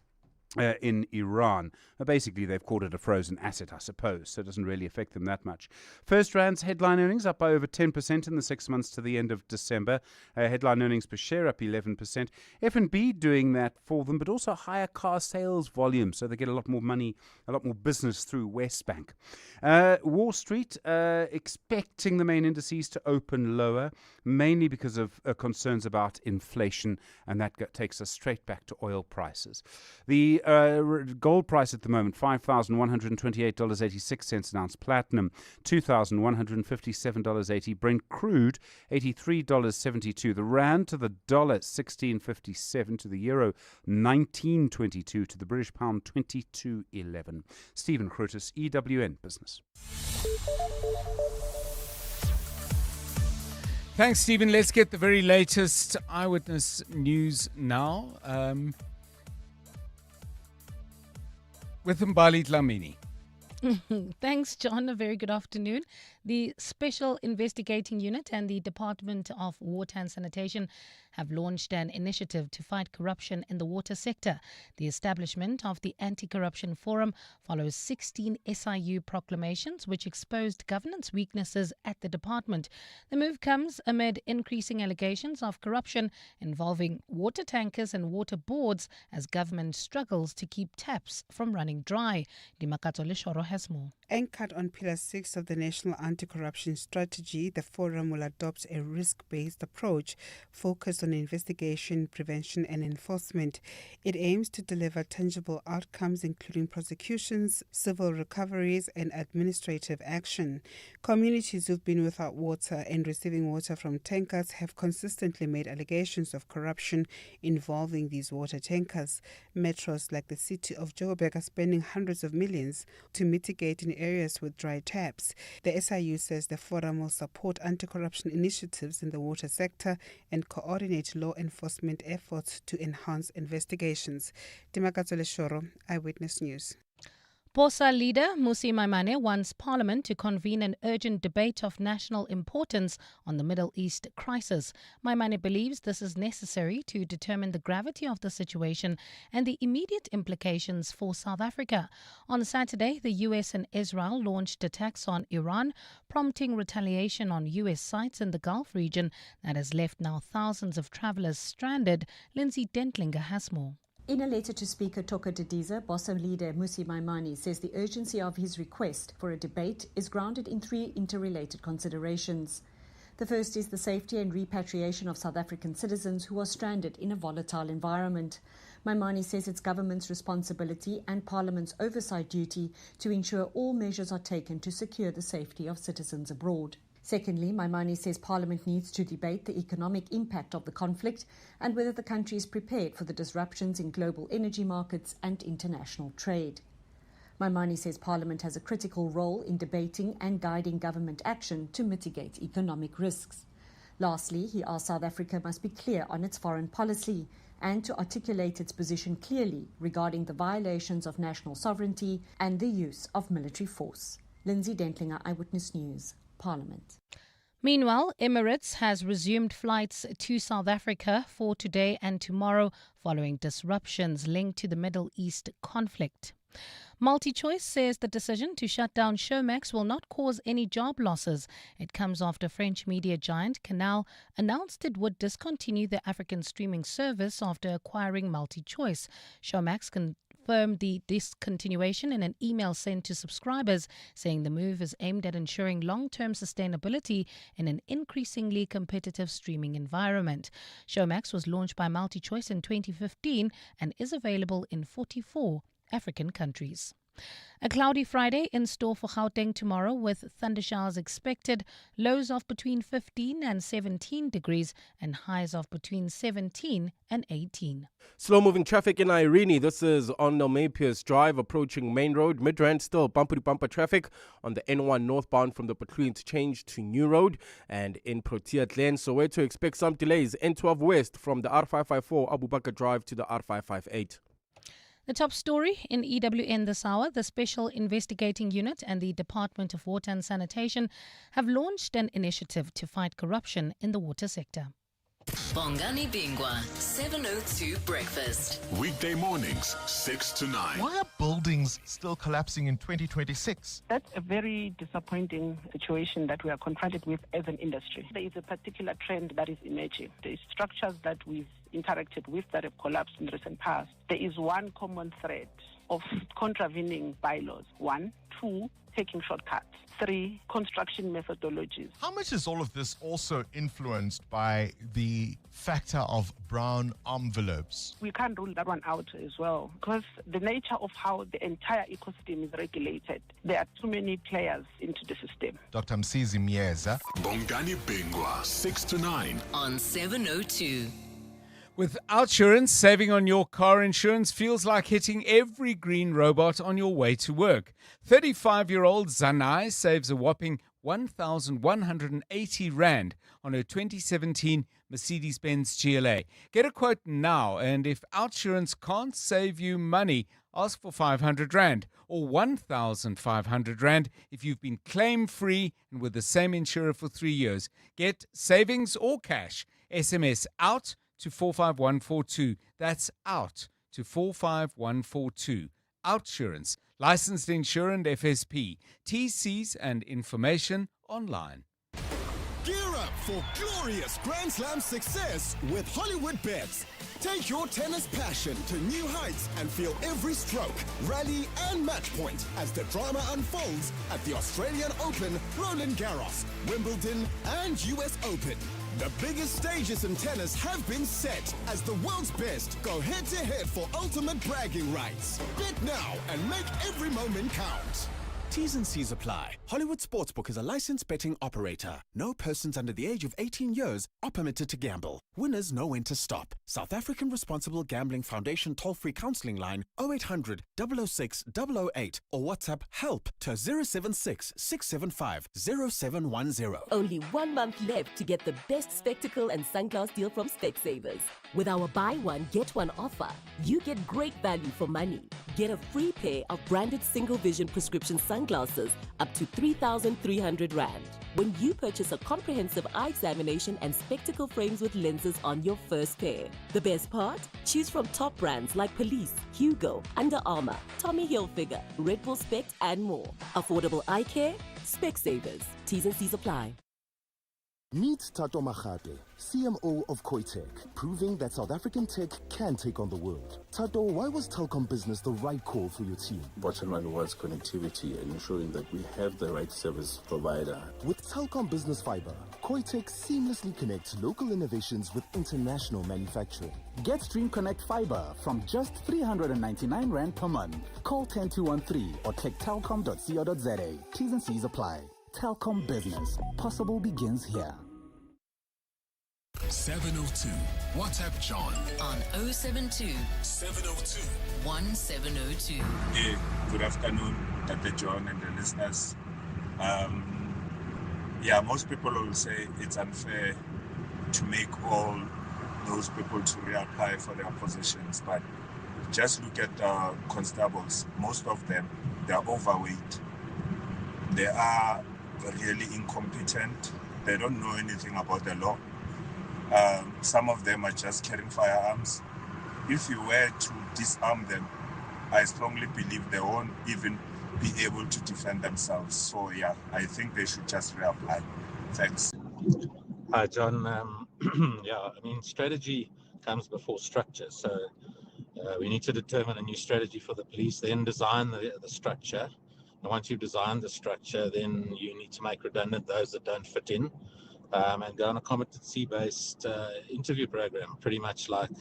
in Iran. Basically, they've called it a frozen asset, I suppose, so it doesn't really affect them that much. First Rand's headline earnings up by over 10% in the 6 months to the end of December. Headline earnings per share up 11%. F&B doing that for them, but also higher car sales volume, so they get a lot more money, a lot more business through Westbank. Wall Street expecting the main indices to open lower, mainly because of concerns about inflation, and that takes us straight back to oil prices. The gold price at the moment, $5,128.86 an ounce. Platinum, $2,157.80. Brent crude, $83.72. The rand to the dollar, 16.57. To the euro, 19.22. To the British pound, 22.11. Stephen Curtis, EWN Business. Thanks, Stephen. Let's get the very latest eyewitness news now. With Mbali Dlamini. Thanks, John. A very good afternoon. The Special Investigating Unit and the Department of Water and Sanitation have launched an initiative to fight corruption in the water sector. The establishment of the Anti-Corruption Forum follows 16 SIU proclamations which exposed governance weaknesses at the department. The move comes amid increasing allegations of corruption involving water tankers and water boards as government struggles to keep taps from running dry. Dimakato Leshoro has more. Anchored on Pillar 6 of the National Anti-Corruption Strategy, the forum will adopt a risk-based approach focused on investigation, prevention and enforcement. It aims to deliver tangible outcomes including prosecutions, civil recoveries and administrative action. Communities who've been without water and receiving water from tankers have consistently made allegations of corruption involving these water tankers. Metros like the city of Joburg are spending hundreds of millions to mitigate and areas with dry taps. The SIU says the forum will support anti-corruption initiatives in the water sector and coordinate law enforcement efforts to enhance investigations. Timakatsole Shoro, Eyewitness News. POSA leader Mmusi Maimane wants Parliament to convene an urgent debate of national importance on the Middle East crisis. Maimane believes this is necessary to determine the gravity of the situation and the immediate implications for South Africa. On Saturday, the US and Israel launched attacks on Iran, prompting retaliation on US sites in the Gulf region that has left now thousands of travellers stranded. Lindsay Dentlinger has more. In a letter to Speaker Toko Didiza, BOSA leader Mmusi Maimane says the urgency of his request for a debate is grounded in three interrelated considerations. The first is the safety and repatriation of South African citizens who are stranded in a volatile environment. Maimane says it's government's responsibility and Parliament's oversight duty to ensure all measures are taken to secure the safety of citizens abroad. Secondly, Maimane says Parliament needs to debate the economic impact of the conflict and whether the country is prepared for the disruptions in global energy markets and international trade. Maimane says Parliament has a critical role in debating and guiding government action to mitigate economic risks. Lastly, he asked South Africa must be clear on its foreign policy and to articulate its position clearly regarding the violations of national sovereignty and the use of military force. Lindsay Dentlinger, Eyewitness News, Parliament. Meanwhile, Emirates has resumed flights to South Africa for today and tomorrow following disruptions linked to the Middle East conflict. MultiChoice says the decision to shut down Showmax will not cause any job losses. It comes after French media giant Canal announced it would discontinue the African streaming service after acquiring MultiChoice. Showmax confirmed the discontinuation in an email sent to subscribers, saying the move is aimed at ensuring long-term sustainability in an increasingly competitive streaming environment. Showmax was launched by MultiChoice in 2015 and is available in 44 African countries. A cloudy Friday in store for Gauteng tomorrow with thundershowers expected, lows of between 15 and 17 degrees and highs of between 17 and 18. Slow-moving traffic in Irene. This is on Nelmapius Drive approaching Main Road. Midrand still bumper-to-bumper traffic on the N1 northbound from the Pretoria interchange to New Road. And in Protea Glen, so where to expect some delays. N12 west from the R554 Abu Bakr Drive to the R558. The top story in EWN this hour, the Special Investigating Unit and the Department of Water and Sanitation have launched an initiative to fight corruption in the water sector. Bongani Bingwa, 702 Breakfast. Weekday mornings, 6 to 9. Why are buildings still collapsing in 2026? That's a very disappointing situation that we are confronted with as an industry. There is a particular trend that is emerging. The structures that we've interacted with that have collapsed in the recent past, there is one common thread of contravening bylaws. 1, 2, taking shortcuts. 3, construction methodologies. How much is all of this also influenced by the factor of brown envelopes? We can't rule that one out as well because the nature of how the entire ecosystem is regulated, there are too many players into the system. Dr. Msizi Mieza. Bongani Bingwa, 6 to 9. On 702. With Outsurance, saving on your car insurance feels like hitting every green robot on your way to work. 35-year-old Zanai saves a whopping 1,180 Rand on her 2017 Mercedes-Benz GLA. Get a quote now, and if Outsurance can't save you money, ask for 500 Rand or 1,500 Rand if you've been claim-free and with the same insurer for 3 years. Get savings or cash. SMS OUT to 45142. That's out to 45142. Outsurance, licensed insurer and FSP. TCs and information online. Gear up for glorious Grand Slam success with Hollywood Bets. Take your tennis passion to new heights and feel every stroke, rally and match point as the drama unfolds at the Australian Open, Roland Garros, Wimbledon and US Open. The biggest stages in tennis have been set as the world's best go head-to-head for ultimate bragging rights. Bet now and make every moment count. T's and C's apply. Hollywood Sportsbook is a licensed betting operator. No persons under the age of 18 years are permitted to gamble. Winners know when to stop. South African Responsible Gambling Foundation toll-free counseling line 0800 006 008 or WhatsApp HELP to 076 675 0710. Only 1 month left to get the best spectacle and sunglass deal from Specsavers. With our buy one, get one offer, you get great value for money. Get a free pair of branded single vision prescription sunglasses up to 3,300 Rand when you purchase a comprehensive eye examination and spectacle frames with lenses on your first pair. The best part? Choose from top brands like Police, Hugo, Under Armour, Tommy Hilfiger, Red Bull Spect, and more. Affordable eye care? Specsavers. T's and C's apply. Meet Tato Mahate, CMO of Gauteng, proving that South African tech can take on the world. Tato, why was Telkom Business the right call for your team? Bottom line was connectivity and ensuring that we have the right service provider. With Telkom Business Fiber, Gauteng seamlessly connects local innovations with international manufacturing. Get Stream Connect Fiber from just 399 Rand per month. Call 10213 or click telkom.co.za. T's and C's apply. Telkom Business. Possible begins here. 702. WhatsApp John on 072 702 1702. Hey, good afternoon, Dr. John and the listeners. Most people will say it's unfair to make all those people to reapply for their positions, but just look at the constables. Most of them, they're overweight. They are really incompetent. They don't know anything about the law. Some of them are just carrying firearms. If you were to disarm them, I strongly believe they won't even be able to defend themselves. So I think they should just reapply. Thanks. Hi, John. Strategy comes before structure. So we need to determine a new strategy for the police, then design the structure. And once you've designed the structure, then you need to make redundant those that don't fit in. And go on a competency-based interview program, pretty much like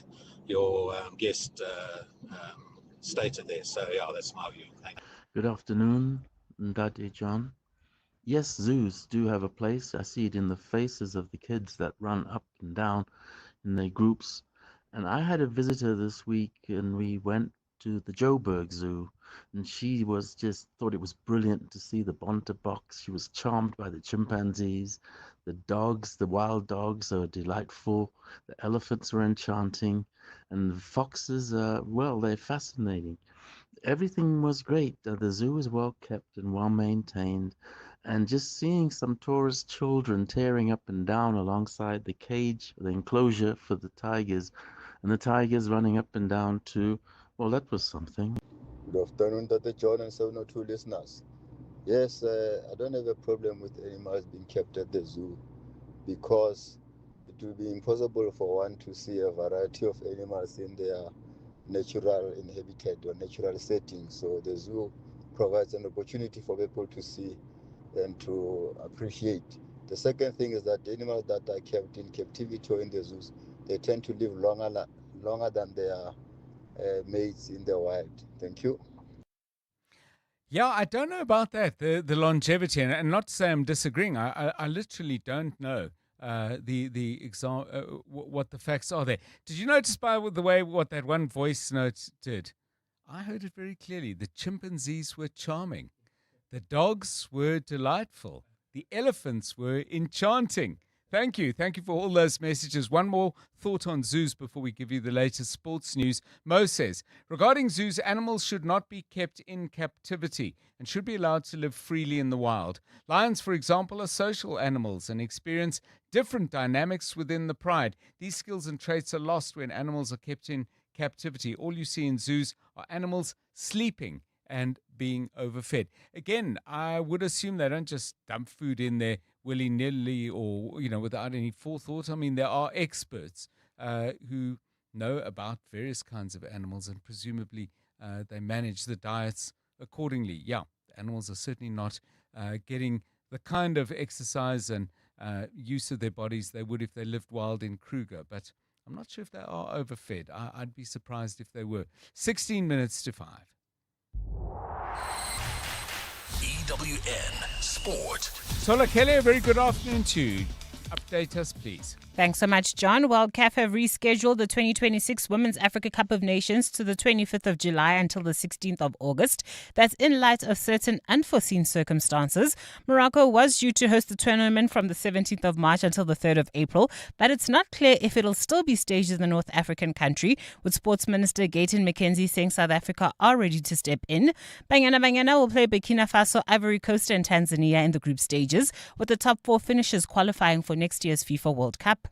your guest stated there. So, that's my view. Thank you. Good afternoon, Ndade John. Yes, zoos do have a place. I see it in the faces of the kids that run up and down in their groups. And I had a visitor this week, and we went to the Joburg Zoo, and she was just thought it was brilliant to see the Bonta box. She was charmed by the chimpanzees. The dogs, the wild dogs are delightful. The elephants were enchanting. And the foxes, they're fascinating. Everything was great. The zoo is well kept and well maintained. And just seeing some tourist children tearing up and down alongside the cage, the enclosure for the tigers, and the tigers running up and down too, well, that was something. Good afternoon, Dr. John and 702 listeners. Yes, I don't have a problem with animals being kept at the zoo because it will be impossible for one to see a variety of animals in their natural habitat or natural setting. So the zoo provides an opportunity for people to see and to appreciate. The second thing is that the animals that are kept in captivity or in the zoos, they tend to live longer than their mates in the wild. Thank you. Yeah, I don't know about that, the longevity, and not to say I'm disagreeing. I literally don't know what the facts are there. Did you notice by the way what that one voice note did? I heard it very clearly. The chimpanzees were charming. The dogs were delightful. The elephants were enchanting. Thank you. Thank you for all those messages. One more thought on zoos before we give you the latest sports news. Mo says, regarding zoos, animals should not be kept in captivity and should be allowed to live freely in the wild. Lions, for example, are social animals and experience different dynamics within the pride. These skills and traits are lost when animals are kept in captivity. All you see in zoos are animals sleeping and being overfed. Again, I would assume they don't just dump food in there willy-nilly or, without any forethought. I mean, there are experts who know about various kinds of animals and presumably they manage the diets accordingly. Yeah, the animals are certainly not getting the kind of exercise and use of their bodies they would if they lived wild in Kruger. But I'm not sure if they are overfed. I'd be surprised if they were. 16 minutes to 5. EWN Sport. Sola Kelly, a very good afternoon to you. Update us, please. Thanks so much, John. Well, CAF have rescheduled the 2026 Women's Africa Cup of Nations to the 25th of July until the 16th of August. That's in light of certain unforeseen circumstances. Morocco was due to host the tournament from the 17th of March until the 3rd of April, but it's not clear if it'll still be staged in the North African country, with Sports Minister Gauteng McKenzie saying South Africa are ready to step in. Banyana will play Burkina Faso, Ivory Coast and Tanzania in the group stages, with the top 4 finishers qualifying for next year's FIFA World Cup.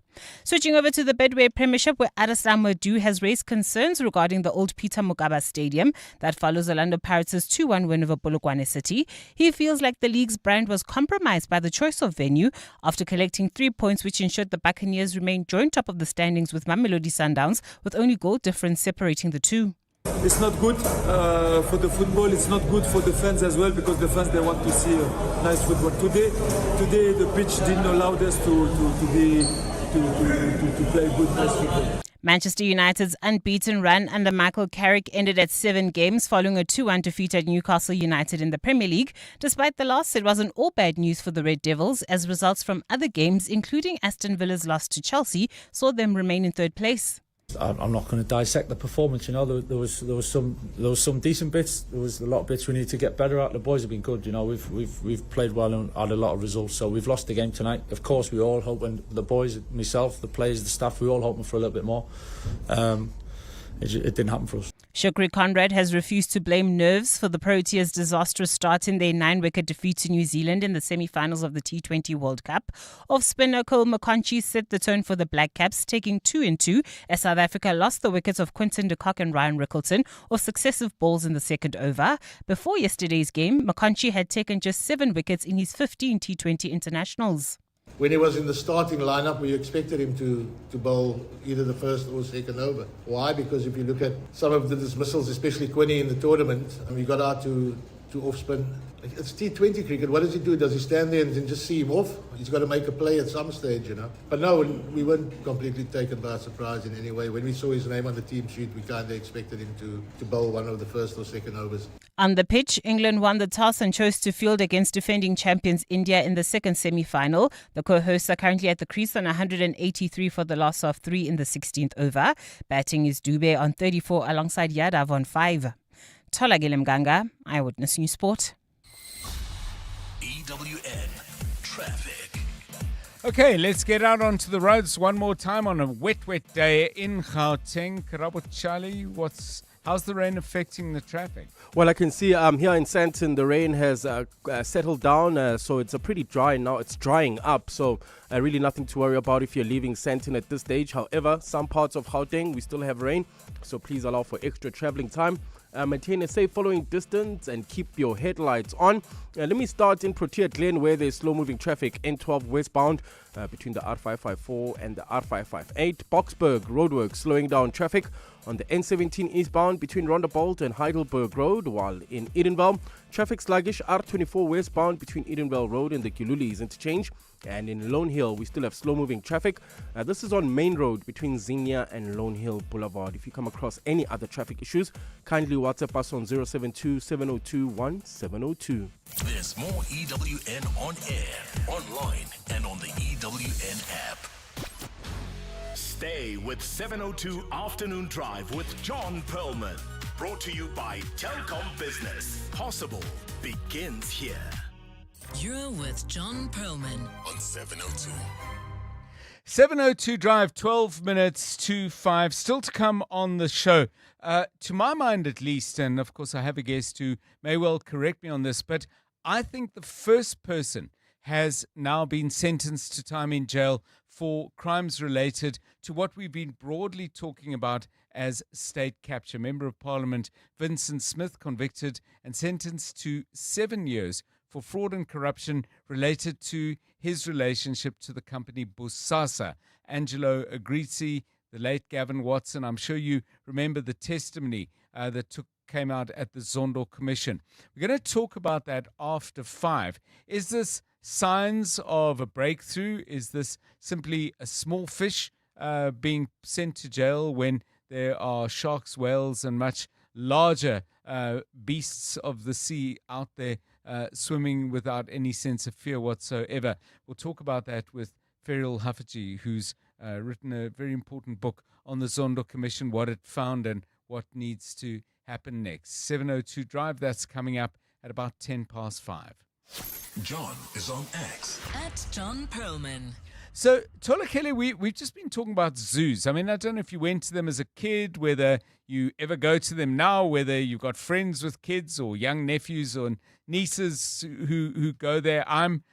Switching over to the Bedway Premiership, where Adesamoah Modu has raised concerns regarding the old Peter Mokaba Stadium that follows Orlando Pirates' 2-1 win over Polokwane City. He feels like the league's brand was compromised by the choice of venue after collecting 3 points, which ensured the Buccaneers remained joint top of the standings with Mamelodi Sundowns, with only goal difference separating the two. It's not good for the football. It's not good for the fans as well, because the fans, they want to see nice football. Today the pitch didn't allow us to play good nice football. Manchester United's unbeaten run under Michael Carrick ended at 7 games following a 2-1 defeat at Newcastle United in the Premier League. Despite the loss, it wasn't all bad news for the Red Devils, as results from other games, including Aston Villa's loss to Chelsea, saw them remain in 3rd place. I'm not going to dissect the performance. You know, there was some decent bits. There was a lot of bits we need to get better at. The boys have been good. You know, we've played well and had a lot of results. So we've lost the game tonight. Of course, we all hoping, the boys, myself, the players, the staff, we all hoping for a little bit more. It didn't happen for us. Shukri Conrad has refused to blame nerves for the Proteas' disastrous start in their 9-wicket defeat to New Zealand in the semi-finals of the T20 World Cup. Off-spinner Cole McConchie set the tone for the Black Caps, taking 2 in 2 as South Africa lost the wickets of Quinton de Kock and Ryan Rickleton off successive balls in the second over. Before yesterday's game, McConchie had taken just 7 wickets in his 15 T20 internationals. When he was in the starting lineup, we expected him to bowl either the first or second over. Why? Because if you look at some of the dismissals, especially Quinny in the tournament, and we got out to off spin. It's T20 cricket. What does he do? Does he stand there and just see him off? He's got to make a play at some stage, you know. But no, we weren't completely taken by surprise in any way. When we saw his name on the team sheet, we kind of expected him to bowl one of the first or second overs. On the pitch, England won the toss and chose to field against defending champions India in the second semi-final. The co-hosts are currently at the crease on 183 for the loss of 3 in the 16th over. Batting is Dube on 34 alongside Yadav on 5. Tola Mganga, Eyewitness News Sport. EWN Traffic. Okay, let's get out onto the roads one more time on a wet day in Gauteng. Karabo Charlie, how's the rain affecting the traffic? Well, I can see here in Sandton the rain has settled down, so it's pretty dry now. It's drying up, so really nothing to worry about if you're leaving Sandton at this stage. However, some parts of Gauteng, we still have rain, so please allow for extra traveling time. Maintain a safe following distance and keep your headlights on. Let me start in Protea Glen, where there's slow-moving traffic N12 westbound between the R554 and the R558. Boksburg roadworks slowing down traffic on the N17 eastbound between Rondebolt and Heidelberg Road, while in Edenvale, traffic sluggish R24 westbound between Edenvale Road and the Gululis interchange. And in Lone Hill, we still have slow-moving traffic. This is on Main Road between Zinnia and Lone Hill Boulevard. If you come across any other traffic issues, kindly WhatsApp us on 072-702-1702. There's more EWN on air, online, and on the EWN app. Stay with 702 Afternoon Drive with John Perlman. Brought to you by Telkom Business. Possible begins here. You're with John Perlman on 702. 702 Drive, 12 minutes to 5. Still to come on the show. To my mind, at least, and of course, I have a guest who may well correct me on this, but I think the first person has now been sentenced to time in jail for crimes related to what we've been broadly talking about as state capture. Member of Parliament Vincent Smith convicted and sentenced to 7 years for fraud and corruption related to his relationship to the company Busasa. Angelo Agrizzi, the late Gavin Watson, I'm sure you remember the testimony that came out at the Zondo Commission. We're going to talk about that after 5. Is this signs of a breakthrough? Is this simply a small fish being sent to jail when there are sharks, whales, and much larger beasts of the sea out there swimming without any sense of fear whatsoever. We'll talk about that with Ferrell Hafferty, who's written a very important book on the Zondo Commission, what it found and what needs to happen next. 702 Drive, that's coming up at about 5:10. John is on X. At John Perlman. So, Tola Kelly, we've just been talking about zoos. I mean, I don't know if you went to them as a kid, whether you ever go to them now, whether you've got friends with kids or young nephews or nieces who go there. I'm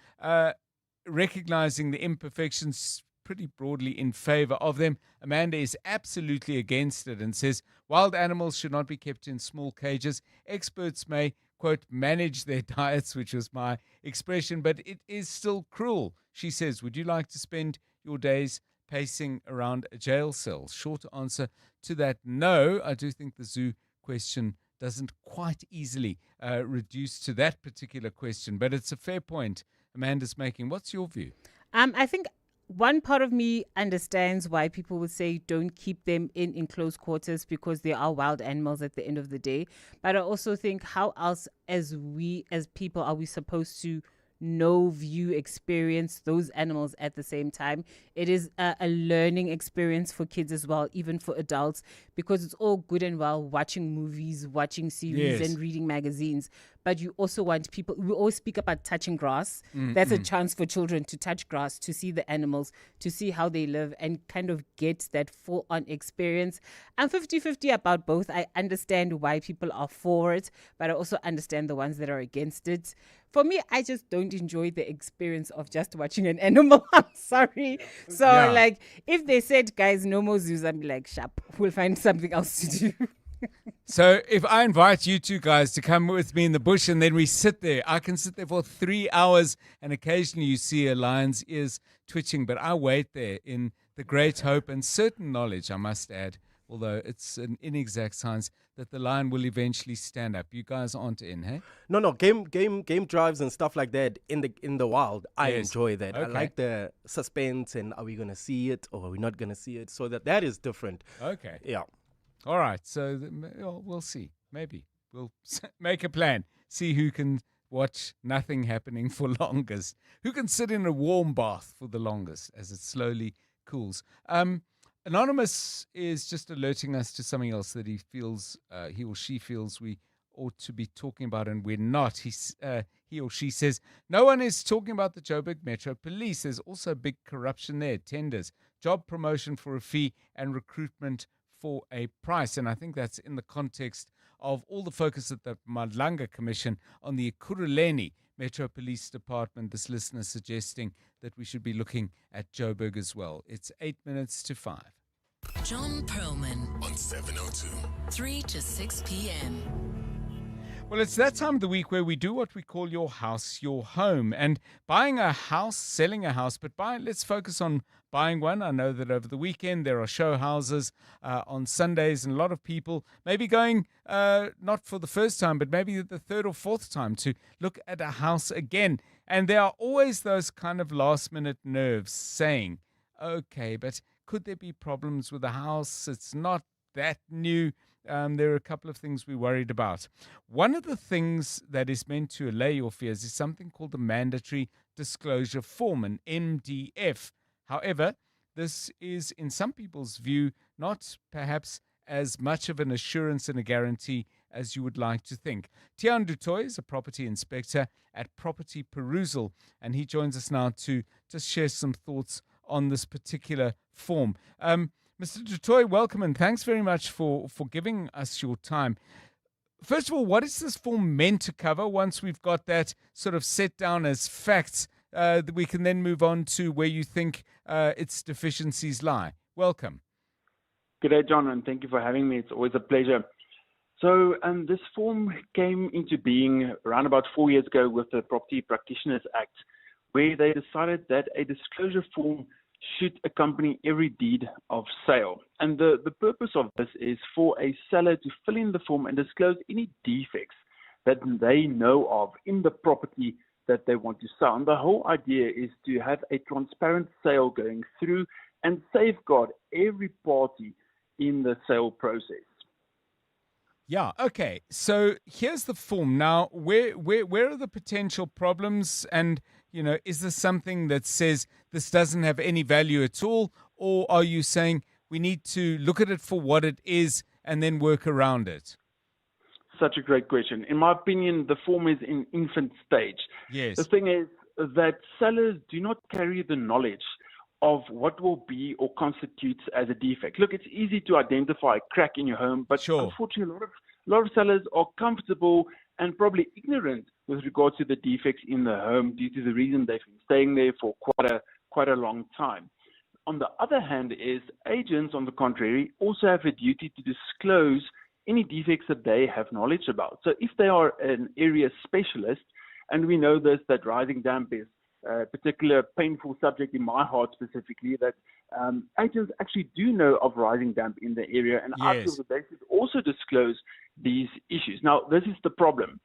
recognizing the imperfections pretty broadly in favor of them. Amanda is absolutely against it and says wild animals should not be kept in small cages. Experts may, quote, manage their diets, which was my expression, but it is still cruel. She says, would you like to spend your days pacing around a jail cell? Short answer to that, no. I do think the zoo question doesn't quite easily reduce to that particular question, but it's a fair point Amanda's making. What's your view? I think one part of me understands why people would say don't keep them in close quarters because they are wild animals at the end of the day. But I also think how else as people are we supposed to view, experience those animals at the same time? It is a learning experience for kids as well, even for adults, because it's all good and well watching movies, watching series and reading magazines. But you also want people, we always speak about touching grass. That's a chance for children to touch grass, to see the animals, to see how they live and kind of get that full-on experience. I'm 50-50 about both. I understand why people are for it, but I also understand the ones that are against it. For me, I just don't enjoy the experience of just watching an animal. I'm sorry. So, if they said, guys, no more zoos, I'd be like, sharp, we'll find something else to do. So if I invite you two guys to come with me in the bush and then we sit there, I can sit there for 3 hours and occasionally you see a lion's ears twitching, but I wait there in the great hope and certain knowledge, I must add, although it's an inexact science, that the lion will eventually stand up. You guys aren't in, hey? No, game drives and stuff like that in the wild. I enjoy that. Okay. I like the suspense and are we going to see it or are we not going to see it? So that is different. Okay. Yeah. All right. So we'll see. Maybe we'll make a plan. See who can watch nothing happening for longest. Who can sit in a warm bath for the longest as it slowly cools. Anonymous is just alerting us to something else that he or she feels we ought to be talking about and we're not. He or she says, no one is talking about the Joburg Metro Police. There's also big corruption there, tenders, job promotion for a fee and recruitment for a price. And I think that's in the context of all the focus at the Madlanga Commission on the Ekurhuleni Metro Police Department. This listener suggesting that we should be looking at Joburg as well. It's 5:08. John Perlman On 702. 3 to 6 p.m. Well, it's that time of the week where we do what we call your house, your home. And buying a house, selling a house, but let's focus on buying one. I know that over the weekend there are show houses on Sundays and a lot of people maybe going, not for the first time, but maybe the third or fourth time to look at a house again. And there are always those kind of last minute nerves saying, okay, but could there be problems with the house? It's not that new. There are a couple of things we're worried about. One of the things that is meant to allay your fears is something called the Mandatory Disclosure Form, an MDF. However, this is, in some people's view, not perhaps as much of an assurance and a guarantee as you would like to think. Tian Dutoy is a property inspector at Property Perusal, and he joins us now to just share some thoughts on this particular form. Mr. Dutoy, welcome and thanks very much for giving us your time. First of all, what is this form meant to cover? Once we've got that sort of set down as facts, we can then move on to where you think its deficiencies lie. Welcome. Good day, John, and thank you for having me. It's always a pleasure. So this form came into being around about 4 years ago with the Property Practitioners Act, where they decided that a disclosure form should accompany every deed of sale. And the purpose of this is for a seller to fill in the form and disclose any defects that they know of in the property that they want to sell. And the whole idea is to have a transparent sale going through and safeguard every party in the sale process. Yeah, okay. So here's the form. Now, where are the potential problems? And, is this something that says this doesn't have any value at all? Or are you saying we need to look at it for what it is and then work around it? Such a great question. In my opinion, the form is in infant stage. Yes. The thing is that sellers do not carry the knowledge of what will be or constitutes as a defect. Look, it's easy to identify a crack in your home, but unfortunately, a lot of sellers are comfortable and probably ignorant with regards to the defects in the home due to the reason they've been staying there for quite a long time. On the other hand, agents, on the contrary, also have a duty to disclose any defects that they have knowledge about. So if they are an area specialist, and we know this, that rising damp is a particular painful subject in my heart specifically, that agents actually do know of rising damp in the area, and I feel that they should also disclose these issues. Now, this is the problem.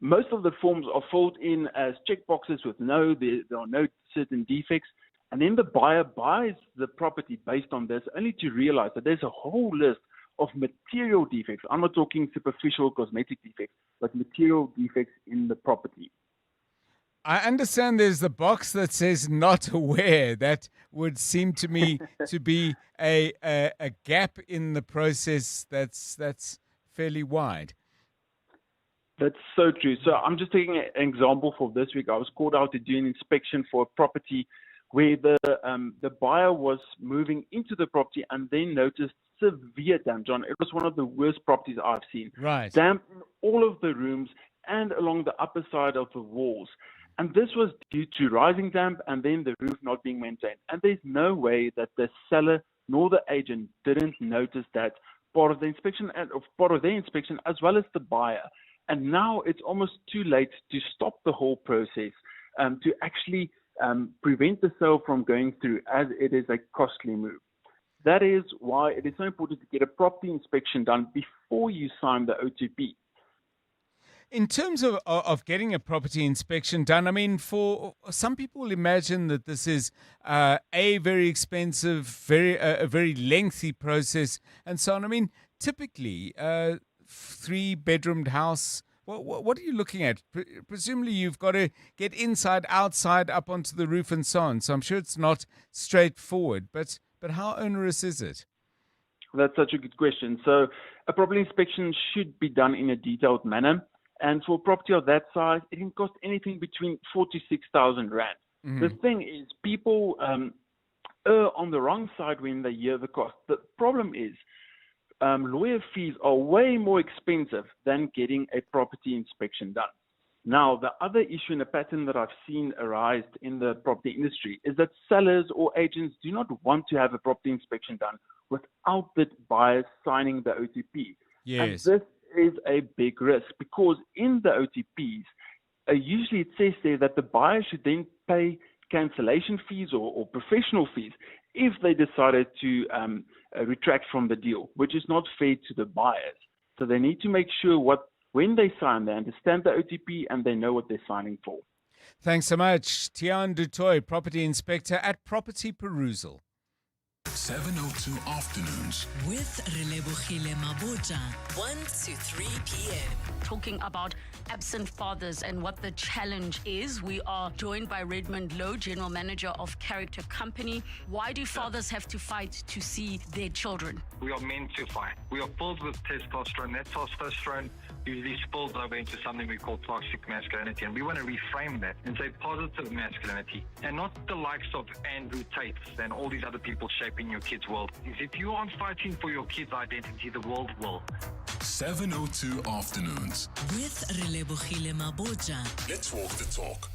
Most of the forms are filled in as checkboxes with there are no certain defects, and then the buyer buys the property based on this, only to realize that there's a whole list of material defects. I'm not talking superficial cosmetic defects, but material defects in the property. I understand there's the box that says not aware. That would seem to me to be a gap in the process that's fairly wide. That's so true. So I'm just taking an example for this week. I was called out to do an inspection for a property where the buyer was moving into the property and then noticed severe damp, John. It was one of the worst properties I've seen. Right. Damp in all of the rooms and along the upper side of the walls. And this was due to rising damp and then the roof not being maintained. And there's no way that the seller nor the agent didn't notice that part of the inspection or part of their inspection, as well as the buyer. And now it's almost too late to stop the whole process, to actually prevent the sale from going through, as it is a costly move. That is why it is so important to get a property inspection done before you sign the OTP. In terms of getting a property inspection done, I mean, for some people imagine that this is a very expensive, a very lengthy process and so on. I mean, typically, 3-bedroomed house, what are you looking at? Presumably you've got to get inside, outside, up onto the roof and so on. So I'm sure it's not straightforward, but how onerous is it? That's such a good question. So a property inspection should be done in a detailed manner. And for a property of that size, it can cost anything between 4,000 to 6,000 rand. The thing is, people err on the wrong side when they hear the cost. The problem is, lawyer fees are way more expensive than getting a property inspection done. Now, the other issue and a pattern that I've seen arise in the property industry is that sellers or agents do not want to have a property inspection done without the buyers signing the OTP. Yes. And this is a big risk, because in the OTPs, usually it says there that the buyer should then pay cancellation fees or professional fees if they decided to retract from the deal, which is not fair to the buyers. So they need to make sure when they sign, they understand the OTP and they know what they're signing for. Thanks so much. Tian Dutoy, property inspector at Property Perusal. 702 Afternoons with Relebohile Maboja, 1 to 3 p.m. Talking about absent fathers and what the challenge is, we are joined by Redmond Lowe, General Manager of Character Company. Why do fathers have to fight to see their children? We are meant to fight. We are filled with testosterone. That testosterone usually spills over into something we call toxic masculinity, and we want to reframe that and say positive masculinity, and not the likes of Andrew Tate and all these other people shaping your kids' world. If you aren't fighting for your kids' identity, the world will. 702 Afternoons with Relebohile Maboja. Let's walk the talk.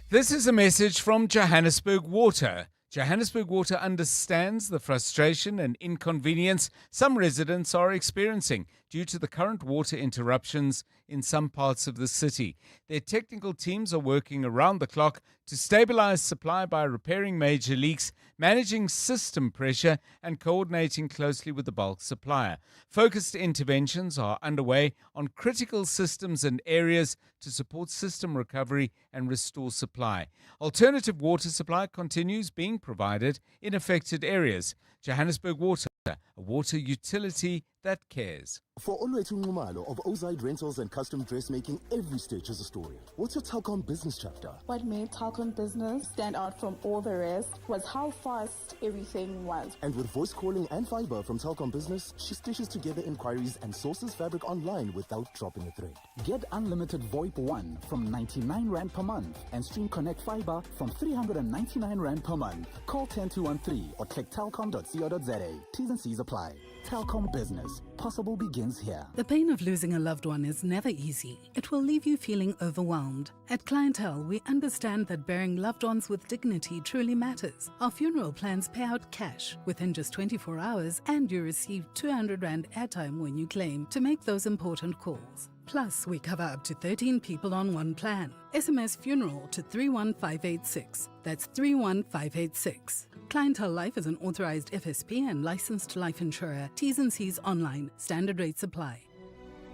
This is a message from Johannesburg Water. Johannesburg Water understands the frustration and inconvenience some residents are experiencing due to the current water interruptions in some parts of the city. Their technical teams are working around the clock to stabilize supply by repairing major leaks, managing system pressure, and coordinating closely with the bulk supplier. Focused interventions are underway on critical systems and areas to support system recovery and restore supply. Alternative water supply continues being provided in affected areas. Johannesburg Water, a water utility that cares. For Olwethu Nxumalo of Ozide Rentals and Custom Dressmaking, every stitch is a story. What's your Telkom business chapter? What made Telkom business stand out from all the rest was how fast everything was. And with voice calling and fiber from Telkom Business, she stitches together inquiries and sources fabric online without dropping a thread. Get unlimited VoIP 1 from 99 Rand per month and Stream Connect Fiber from 399 Rand per month. Call 10213 or click telkom.co.za. T's and C's apply. Telkom Business. Possible begins here. The pain of losing a loved one is never easy. It will leave you feeling overwhelmed. At Clientele, we understand that burying loved ones with dignity truly matters. Our funeral plans pay out cash within just 24 hours, and you receive 200 Rand airtime when you claim to make those important calls. Plus, we cover up to 13 people on one plan. SMS funeral to 31586. That's 31586. Clientele Life is an authorized FSP and licensed life insurer. T's and C's online. Standard rates apply.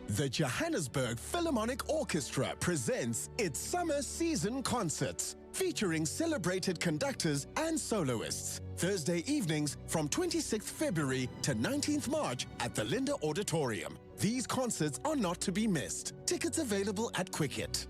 The Johannesburg Philharmonic Orchestra presents its summer season concerts, featuring celebrated conductors and soloists. Thursday evenings from 26th February to 19th March at the Linda Auditorium. These concerts are not to be missed. Tickets available at Quicket.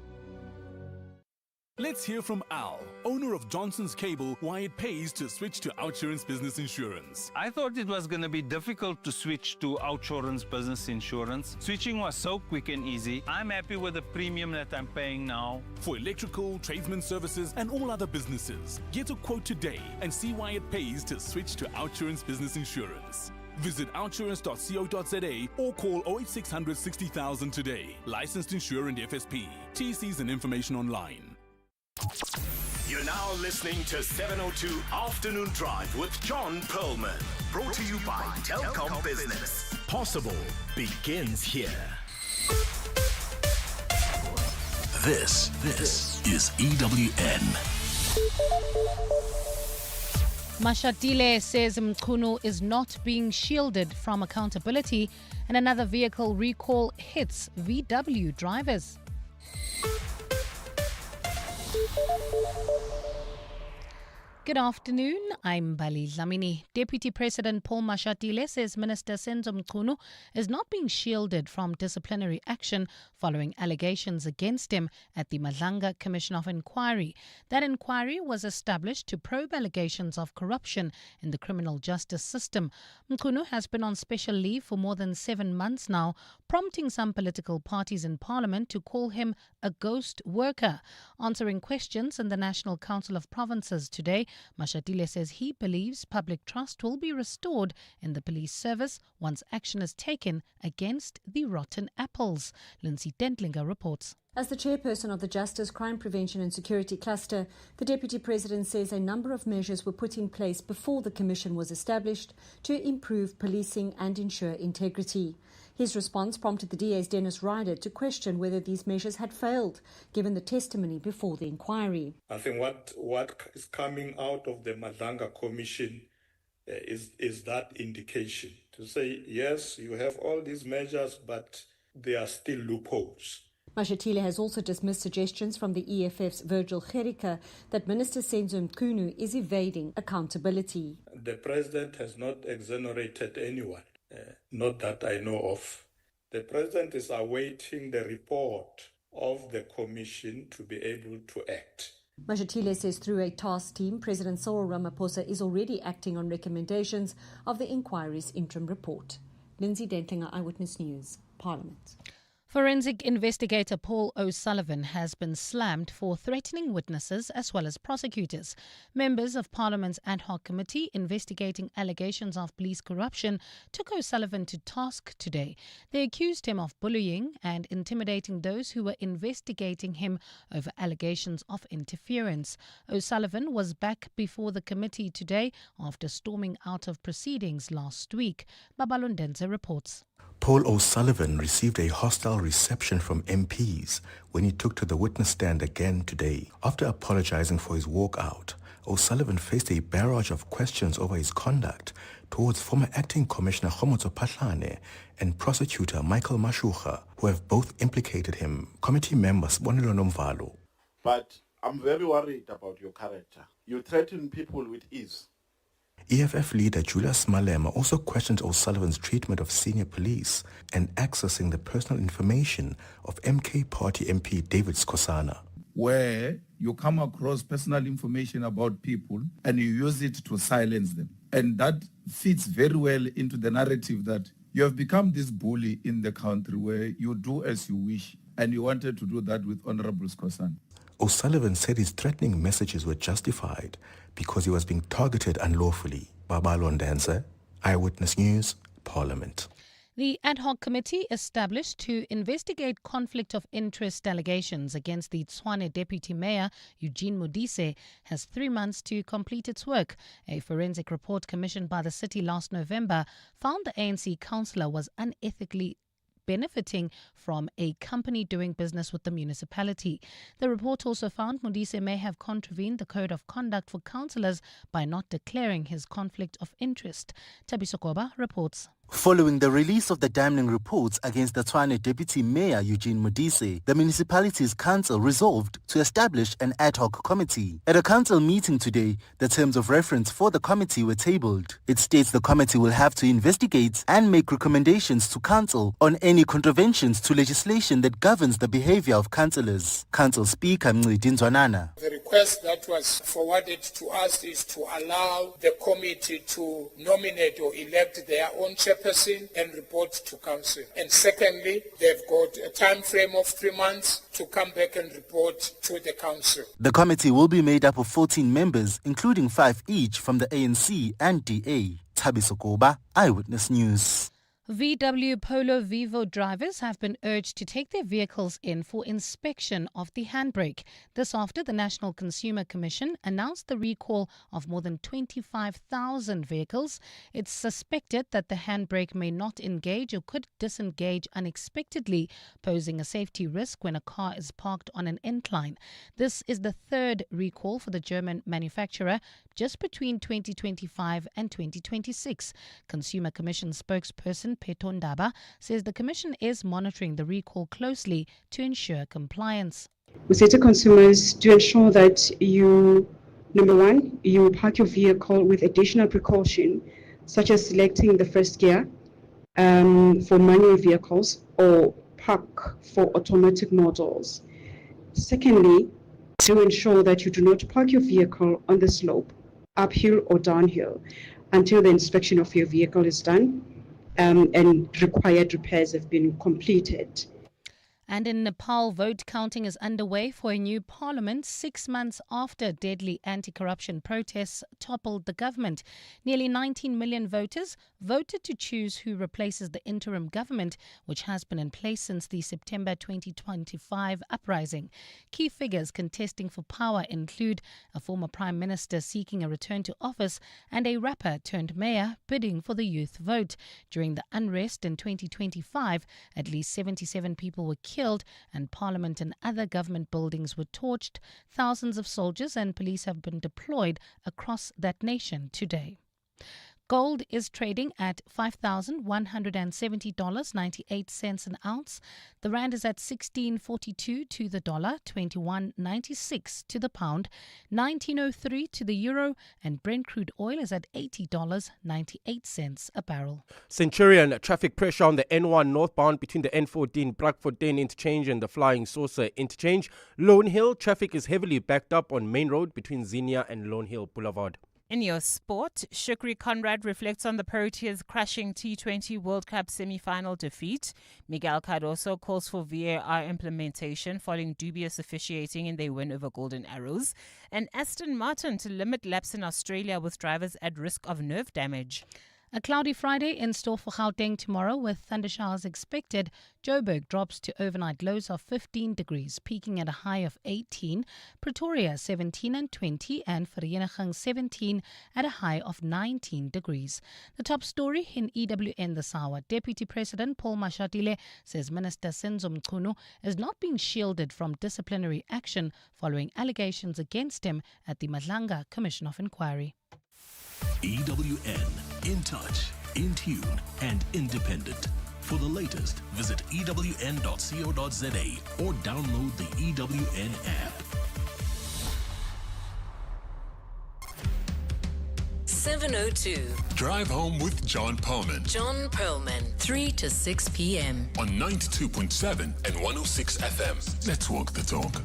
Let's hear from Al, owner of Johnson's Cable, why it pays to switch to OUTsurance Business Insurance. I thought it was going to be difficult to switch to OUTsurance Business Insurance. Switching was so quick and easy. I'm happy with the premium that I'm paying now. For electrical, tradesman services and all other businesses, get a quote today and see why it pays to switch to OUTsurance Business Insurance. Visit outsurance.co.za or call 08600 60,000 today. Licensed insurer and FSP. TCs and information online. You're now listening to 702 Afternoon Drive with John Perlman. Brought to you by Telkom Business. Possible begins here. This is EWN. Mashatile says Mchunu is not being shielded from accountability, and another vehicle recall hits VW drivers. Good afternoon, I'm Bali Dlamini. Deputy President Paul Mashatile says Minister Senzu Mchunu is not being shielded from disciplinary action following allegations against him at the Madlanga Commission of Inquiry. That inquiry was established to probe allegations of corruption in the criminal justice system. Mchunu has been on special leave for more than 7 months now, prompting some political parties in Parliament to call him a ghost worker. Answering questions in the National Council of Provinces today, Mashatile says he believes public trust will be restored in the police service once action is taken against the rotten apples. Lindsay Dentlinger reports. As the chairperson of the Justice, Crime Prevention and Security Cluster, the Deputy President says a number of measures were put in place before the Commission was established to improve policing and ensure integrity. His response prompted the DA's Dennis Ryder to question whether these measures had failed, given the testimony before the inquiry. I think what is coming out of the Madlanga Commission is that indication to say, yes, you have all these measures, but there are still loopholes. Mashatile has also dismissed suggestions from the EFF's Virgil Gericke that Minister Senzu Mchunu is evading accountability. The President has not exonerated anyone, not that I know of. The President is awaiting the report of the Commission to be able to act. Mashatile says through a task team, President Cyril Ramaphosa is already acting on recommendations of the inquiry's interim report. Lindsay Dentlinger, Eyewitness News, Parliament. Forensic investigator Paul O'Sullivan has been slammed for threatening witnesses as well as prosecutors. Members of Parliament's ad hoc committee investigating allegations of police corruption took O'Sullivan to task today. They accused him of bullying and intimidating those who were investigating him over allegations of interference. O'Sullivan was back before the committee today after storming out of proceedings last week. Babalundenze reports. Paul O'Sullivan received a hostile reception from MPs when he took to the witness stand again today. After apologizing for his walkout, O'Sullivan faced a barrage of questions over his conduct towards former Acting Commissioner Khomotso Phahlane and prosecutor Michael Mashucha, who have both implicated him. Committee member Sibonelo Nomvalo. But I'm very worried about your character. You threaten people with ease. EFF leader Julius Malema also questioned O'Sullivan's treatment of senior police and accessing the personal information of MK Party MP David Skosana. Where you come across personal information about people and you use it to silence them. And that fits very well into the narrative that you have become this bully in the country where you do as you wish, and you wanted to do that with Honorable Skosana. O'Sullivan said his threatening messages were justified because he was being targeted unlawfully. Babalo Ndanze, Eyewitness News, Parliament. The ad hoc committee established to investigate conflict of interest allegations against the Tshwane Deputy Mayor, Eugene Modise, has 3 months to complete its work. A forensic report commissioned by the city last November found the ANC councillor was unethically benefiting from a company doing business with the municipality. The report also found Modise may have contravened the code of conduct for councillors by not declaring his conflict of interest. Tabiso Koba reports. Following the release of the damning reports against the Tshwane Deputy Mayor Eugene Modise, the municipality's council resolved to establish an ad hoc committee. At a council meeting today, the terms of reference for the committee were tabled. It states the committee will have to investigate and make recommendations to council on any contraventions to legislation that governs the behavior of councillors. Council Speaker Mncidi Nzwanana. The request that was forwarded to us is to allow the committee to nominate or elect their own chairperson and report to council. And secondly, they've got a time frame of 3 months to come back and report to the council. The committee will be made up of 14 members, including 5 each from the ANC and DA. Tabiso Koba, Eyewitness News. VW Polo Vivo drivers have been urged to take their vehicles in for inspection of the handbrake. This after the National Consumer Commission announced the recall of more than 25,000 vehicles. It's suspected that the handbrake may not engage or could disengage unexpectedly, posing a safety risk when a car is parked on an incline. This is the third recall for the German manufacturer, just between 2025 and 2026. Consumer Commission spokesperson Peto Ndaba says the Commission is monitoring the recall closely to ensure compliance. We say to consumers to ensure that you, number one, you park your vehicle with additional precaution, such as selecting the first gear for manual vehicles or park for automatic models. Secondly, to ensure that you do not park your vehicle on the slope, uphill or downhill, until the inspection of your vehicle is done and required repairs have been completed. And in Nepal, vote counting is underway for a new parliament 6 months after deadly anti-corruption protests toppled the government. Nearly 19 million voters voted to choose who replaces the interim government, which has been in place since the September 2025 uprising. Key figures contesting for power include a former prime minister seeking a return to office and a rapper turned mayor bidding for the youth vote. During the unrest in 2025, at least 77 people were killed and Parliament and other government buildings were torched. Thousands of soldiers and police have been deployed across that nation today. Gold is trading at $5,170.98 an ounce. The rand is at 16.42 to the dollar, 21.96 to the pound, 19.03 to the euro, and Brent crude oil is at $80.98 a barrel. Centurion, traffic pressure on the N1 northbound between the N14 Brakfontein interchange and the Flying Saucer interchange. Lone Hill, traffic is heavily backed up on Main Road between Zinia and Lone Hill Boulevard. In your sport, Shukri Conrad reflects on the Proteas' crushing T20 World Cup semi-final defeat. Miguel Cardoso calls for VAR implementation following dubious officiating in their win over Golden Arrows. And Aston Martin to limit laps in Australia with drivers at risk of nerve damage. A cloudy Friday in store for Gauteng tomorrow with thundershowers expected. Joburg drops to overnight lows of 15 degrees, peaking at a high of 18. Pretoria 17 and 20 and Vereeniging 17 at a high of 19 degrees. The top story in EWN this hour. Deputy President Paul Mashatile says Minister Senzu Mchunu is not being shielded from disciplinary action following allegations against him at the Madlanga Commission of Inquiry. EWN, in touch, in tune, and independent. For the latest, visit ewn.co.za or download the EWN app. 702. Drive home with John Perlman John Perlman, 3 to 6 p.m. on 92.7 and 106 FM. Let's walk the talk.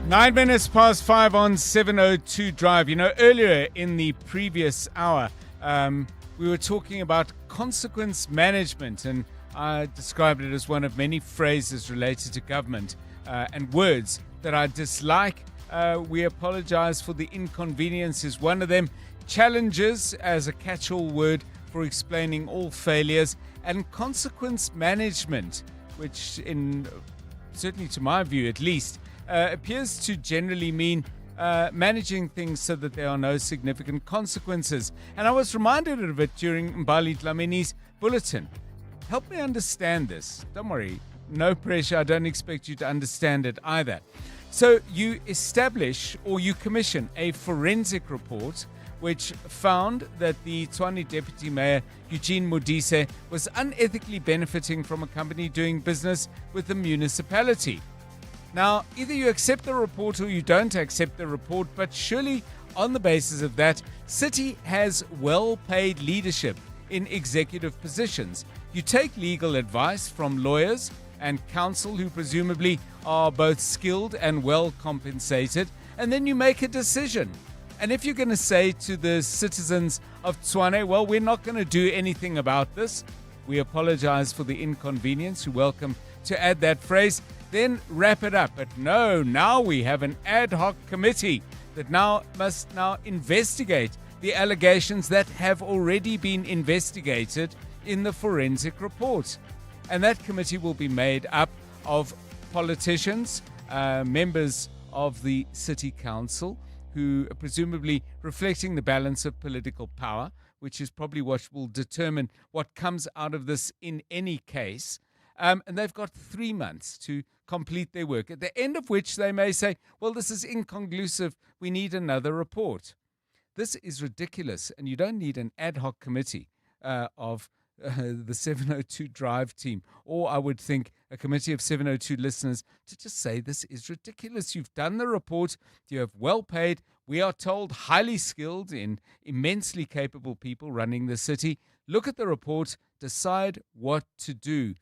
9 minutes past 5 on 702 Drive. You know, earlier in the previous hour, we were talking about consequence management, and I described it as one of many phrases related to government and words that I dislike. We apologize for the inconvenience is one of them. Challenges as a catch-all word for explaining all failures, and consequence management, which certainly to my view at least, appears to generally mean managing things so that there are no significant consequences. And I was reminded of it during Mbali Dlamini's bulletin. Help me understand this. Don't worry, no pressure. I don't expect you to understand it either. So you establish or you commission a forensic report which found that the Tshwane Deputy Mayor, Eugene Modise, was unethically benefiting from a company doing business with the municipality. Now, either you accept the report or you don't accept the report, but surely on the basis of that, City has well-paid leadership in executive positions. You take legal advice from lawyers and counsel who presumably are both skilled and well compensated, and then you make a decision. And if you're going to say to the citizens of Tshwane, well, we're not going to do anything about this, we apologize for the inconvenience, you're welcome to add that phrase, then wrap it up. But no, now we have an ad hoc committee that must investigate the allegations that have already been investigated in the forensic report. And that committee will be made up of politicians, members of the city council, who are presumably reflecting the balance of political power, which is probably what will determine what comes out of this in any case. And they've got 3 months to complete their work, at the end of which they may say, well, this is inconclusive, we need another report. This is ridiculous, and you don't need an ad hoc committee of the 702 Drive team, or I would think a committee of 702 listeners, to just say this is ridiculous. You've done the report, you have well paid, we are told highly skilled and immensely capable people running the city. Look at the report, decide what to do,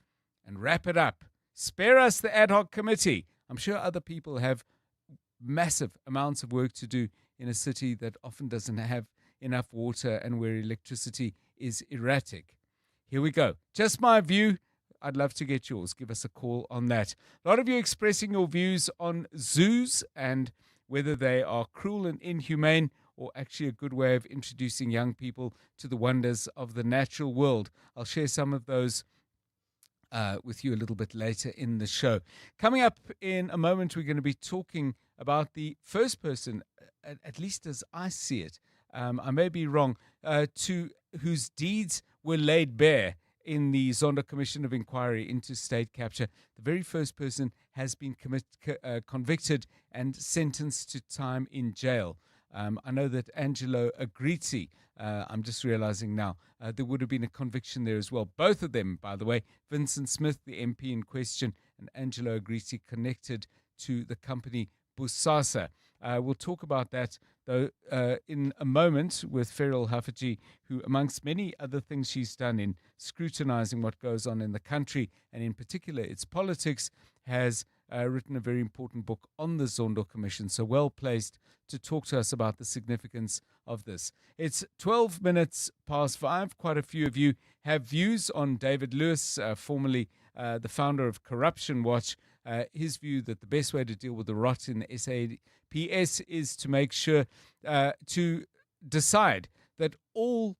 and wrap it up. Spare us the ad hoc committee. I'm sure other people have massive amounts of work to do in a city that often doesn't have enough water and where electricity is erratic. Here we go. Just my view. I'd love to get yours. Give us a call on that. A lot of you expressing your views on zoos and whether they are cruel and inhumane or actually a good way of introducing young people to the wonders of the natural world. I'll share some of those with you a little bit later in the show. Coming up in a moment, we're going to be talking about the first person, at least as I see it, I may be wrong, to whose deeds were laid bare in the Zondo Commission of Inquiry into State Capture. The very first person has been convicted and sentenced to time in jail. I know that Angelo Agriti, I'm just realizing now, there would have been a conviction there as well. Both of them, by the way, Vincent Smith, the MP in question, and Angelo Agriti, connected to the company Busasa. We'll talk about that, though, in a moment with Ferrell Haffajee, who, amongst many other things she's done in scrutinizing what goes on in the country, and in particular its politics, has written a very important book on the Zondo Commission, so well placed to talk to us about the significance of this. It's 12 minutes past 5. Quite a few of you have views on David Lewis, formerly the founder of Corruption Watch. His view that the best way to deal with the rot in the SAPS is to make sure to decide that all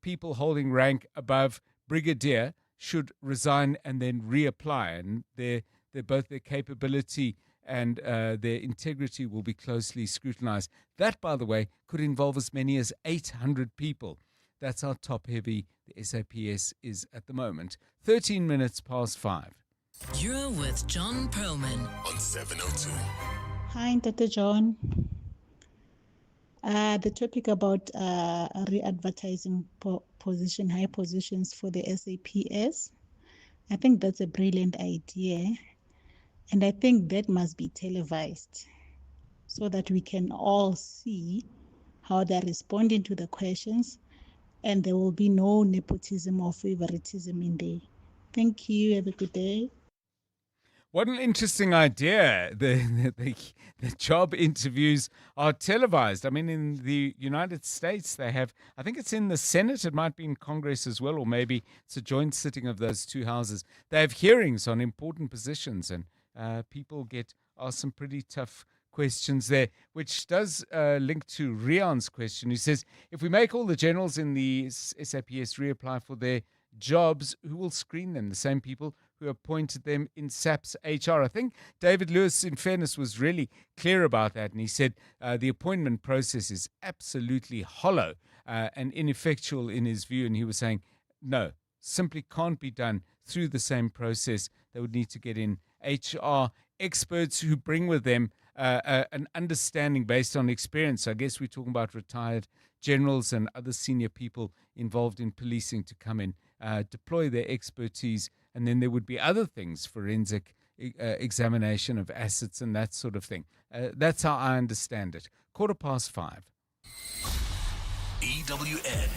people holding rank above brigadier should resign and then reapply, and both their capability and their integrity will be closely scrutinized. That, by the way, could involve as many as 800 people. That's how top-heavy the SAPS is at the moment. 13 minutes past 5. You're with John Perlman on 702. Hi, Dr. John. The topic about re-advertising high positions for the SAPS, I think that's a brilliant idea. And I think that must be televised so that we can all see how they're responding to the questions, and there will be no nepotism or favoritism in there. Thank you. Have a good day. What an interesting idea. The job interviews are televised. I mean, in the United States, they have, I think it's in the Senate, it might be in Congress as well, or maybe it's a joint sitting of those two houses. They have hearings on important positions, and people get asked some pretty tough questions there, which does link to Rian's question. He says, if we make all the generals in the SAPS reapply for their jobs, who will screen them? The same people who appointed them in SAPS HR. I think David Lewis, in fairness, was really clear about that. And he said the appointment process is absolutely hollow and ineffectual in his view. And he was saying, no, simply can't be done through the same process. They would need to get in HR experts who bring with them an understanding based on experience. I guess we're talking about retired generals and other senior people involved in policing to come in, deploy their expertise, and then there would be other things, forensic examination of assets and that sort of thing. That's how I understand it. 5:15. EWN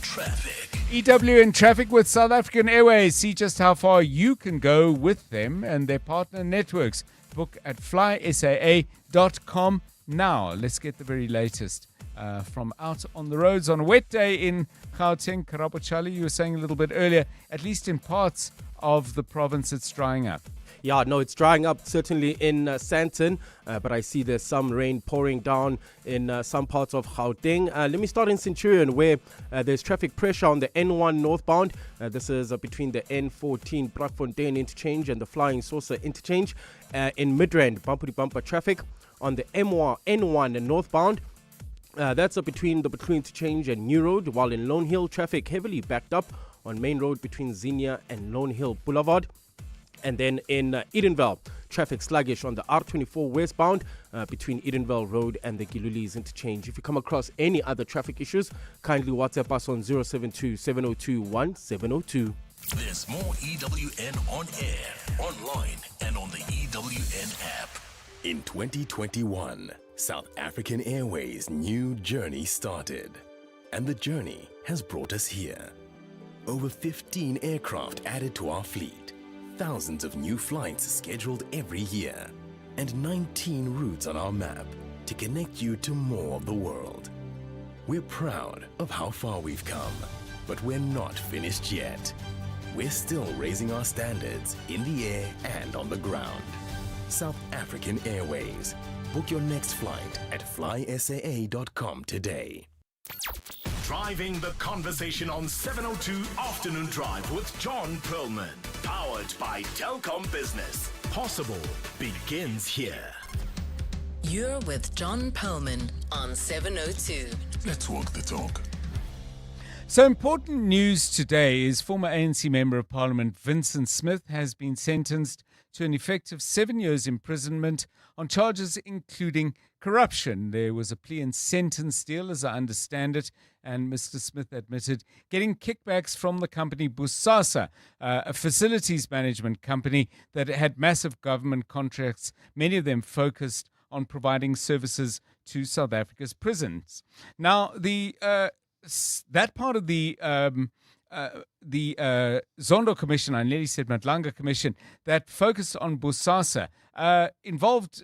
Traffic. EWN Traffic with South African Airways. See just how far you can go with them and their partner networks. Book at flysaa.com now. Let's get the very latest from out on the roads on a wet day in Gauteng. Karabo Charlie, you were saying a little bit earlier, at least in parts of the province, it's drying up. Yeah, no, it's drying up certainly in Sandton, but I see there's some rain pouring down in some parts of Gauteng. Let me start in Centurion, where there's traffic pressure on the N1 northbound. This is between the N14 Brakfontein interchange and the Flying Saucer interchange. In Midrand, bumper-to-bumper traffic on the N1 northbound. That's between the Between interchange and New Road, while in Lone Hill, traffic heavily backed up on Main Road between Xenia and Lone Hill Boulevard. And then in Edenvale, traffic sluggish on the R24 westbound between Edenvale Road and the Gilulis interchange. If you come across any other traffic issues, kindly WhatsApp us on 072-702-1702. There's more EWN on air, online, and on the EWN app. In 2021, South African Airways' new journey started. And the journey has brought us here. Over 15 aircraft added to our fleet. Thousands of new flights scheduled every year, and 19 routes on our map to connect you to more of the world. We're proud of how far we've come, but we're not finished yet. We're still raising our standards in the air and on the ground. South African Airways. Book your next flight at flysaa.com today. Driving the conversation on 702 Afternoon Drive with John Perlman. Powered by Telkom Business. Possible begins here. You're with John Perlman on 702. Let's walk the talk. So important news today is former ANC Member of Parliament Vincent Smith has been sentenced to an effective 7 years imprisonment on charges including corruption. There was a plea and sentence deal, as I understand it, and Mr. Smith admitted getting kickbacks from the company Busasa, a facilities management company that had massive government contracts, many of them focused on providing services to South Africa's prisons. Now, that part of the Zondo Commission, I nearly said Madlanga Commission, that focused on Busasa, involved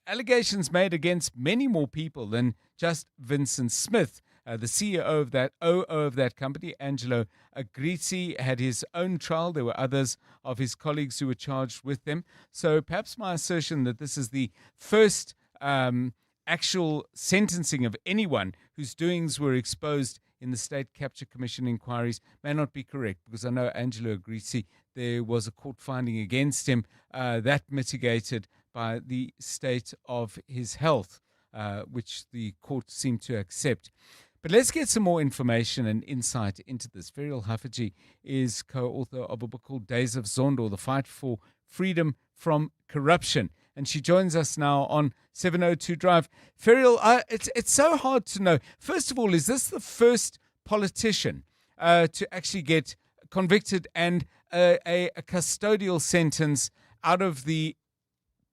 allegations made against many more people than just Vincent Smith. The CEO of that, OO of that company, Angelo Agrizzi, had his own trial. There were others of his colleagues who were charged with them. So perhaps my assertion that this is the first actual sentencing of anyone whose doings were exposed in the State Capture Commission inquiries may not be correct, because I know Angelo Agrizzi, there was a court finding against him that mitigated by the state of his health, which the court seemed to accept. But let's get some more information and insight into this. Ferial Haffajee is co-author of a book called Days of Zondo, The Fight for Freedom from Corruption. And she joins us now on 702 Drive. Ferial, it's so hard to know. First of all, is this the first politician to actually get convicted and a custodial sentence out of the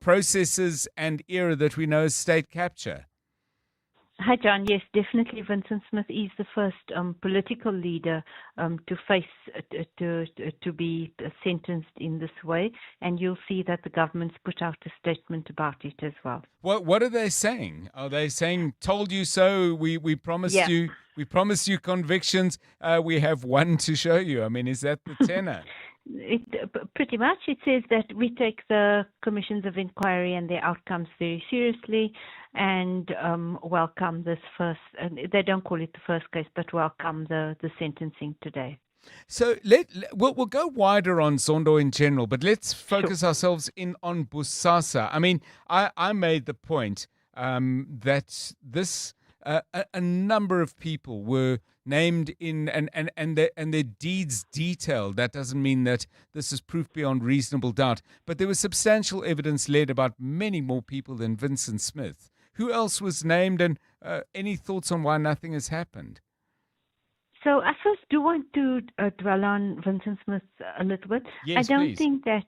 processes and era that we know as state capture? Hi, John. Yes, definitely. Vincent Smith is the first political leader to face to be sentenced in this way, and you'll see that the government's put out a statement about it as well. What are they saying? Are they saying "told you so"? We promised you. We promised you convictions. We have one to show you. I mean, is that the tenor? Pretty much. It says that we take the commissions of inquiry and their outcomes very seriously, and welcome this first. They don't call it the first case, but welcome the sentencing today. So we'll go wider on Zondo in general, but let's focus ourselves in on Bosasa. I mean, I made the point that this a number of people were named in and their deeds detailed. That doesn't mean that this is proof beyond reasonable doubt, but there was substantial evidence led about many more people than Vincent Smith. Who else was named, and any thoughts on why nothing has happened? So I first do want to dwell on Vincent Smith a little bit. Yes, I don't please. think that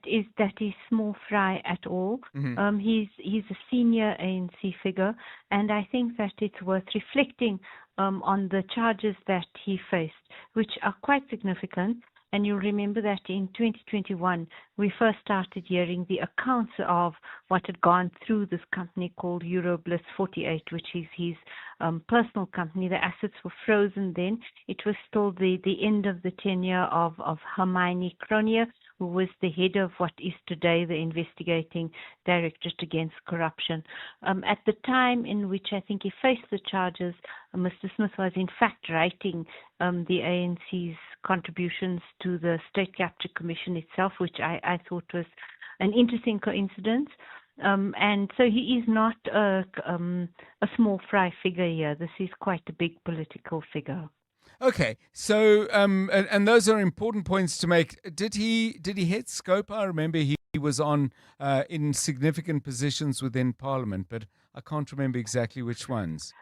is small fry at all. Mm-hmm. He's a senior ANC figure, and I think that it's worth reflecting on the charges that he faced, which are quite significant. And you'll remember that in 2021, we first started hearing the accounts of what had gone through this company called Eurobliss 48, which is his personal company. The assets were frozen then. It was still the end of the tenure of Hermione Cronje, who was the head of what is today the Investigating Directorate Against Corruption. At the time in which I think he faced the charges, Mr. Smith was in fact writing the ANC's contributions to the State Capture Commission itself, which I thought was an interesting coincidence. And so he is not a small fry figure here. This is quite a big political figure. Okay, so and those are important points to make. Did he hit scope? I remember he was on in significant positions within Parliament, but I can't remember exactly which ones.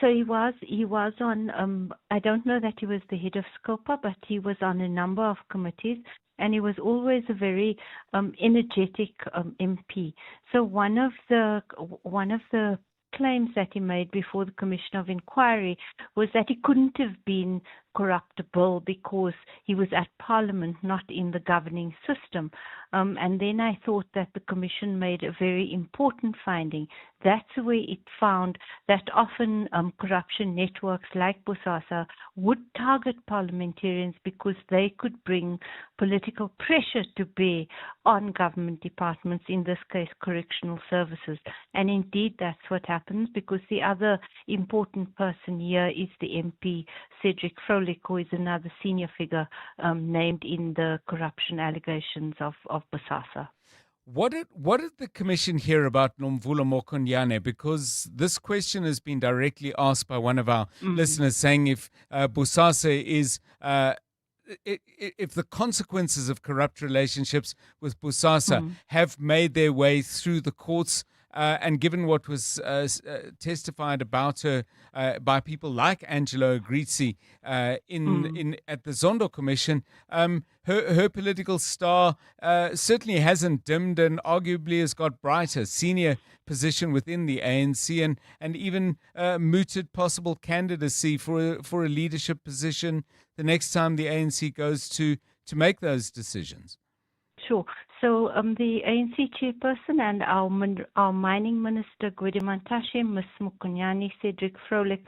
So he was on, I don't know that he was the head of SCOPA, but he was on a number of committees, and he was always a very energetic MP. So one of the claims that he made before the Commission of Inquiry was that he couldn't have been corruptible because he was at Parliament, not in the governing system. And then I thought that the Commission made a very important finding. That's where it found that often corruption networks like Bosasa would target parliamentarians because they could bring political pressure to bear on government departments, in this case correctional services. And indeed that's what happens, because the other important person here is the MP, Cedric Frolik, who is another senior figure named in the corruption allegations of Bosasa. What did the Commission hear about Nomvula Mokonyane? Because this question has been directly asked by one of our listeners, saying if Bosasa is if the consequences of corrupt relationships with Bosasa have made their way through the courts, and given what was testified about her by people like Angelo Agrizzi in at the Zondo Commission, her political star certainly hasn't dimmed and arguably has got brighter. Senior position within the ANC and even mooted possible candidacy for a leadership position the next time the ANC goes to make those decisions. Sure. So the ANC chairperson and our mining minister, Gwede Mantashe, Ms. Mokonyane, Cedric Frolik,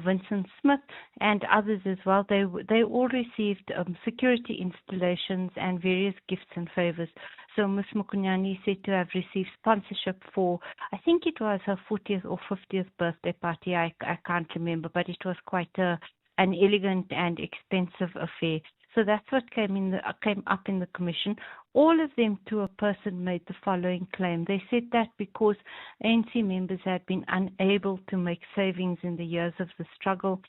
Vincent Smith, and others as well, they all received security installations and various gifts and favors. So Ms. Mokonyane is said to have received sponsorship for, I think it was her 40th or 50th birthday party. I can't remember, but it was quite an elegant and expensive affair. So that's what came up in the commission. All of them, to a person, made the following claim. They said that because ANC members had been unable to make savings in the years of the struggle,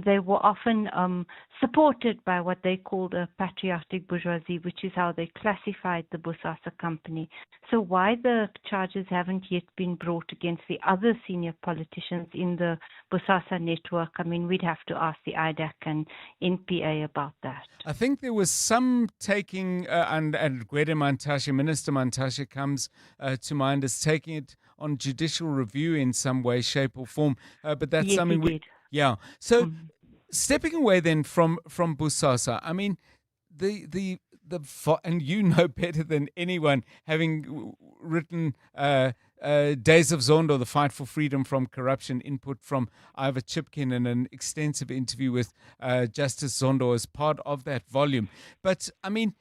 they were often supported by what they called a patriotic bourgeoisie, which is how they classified the Bosasa company. So why the charges haven't yet been brought against the other senior politicians in the Bosasa network, I mean, we'd have to ask the IDAC and NPA about that. I think there was some taking, and Gwede Mantashe, Minister Mantashe comes to mind as taking it on judicial review in some way, shape, or form. But that's Yes, something he did. Yeah. So stepping away then from Bosasa, I mean, and you know better than anyone, having written Days of Zondo, The Fight for Freedom from Corruption, input from Ivor Chipkin, and an extensive interview with Justice Zondo as part of that volume. But, I mean,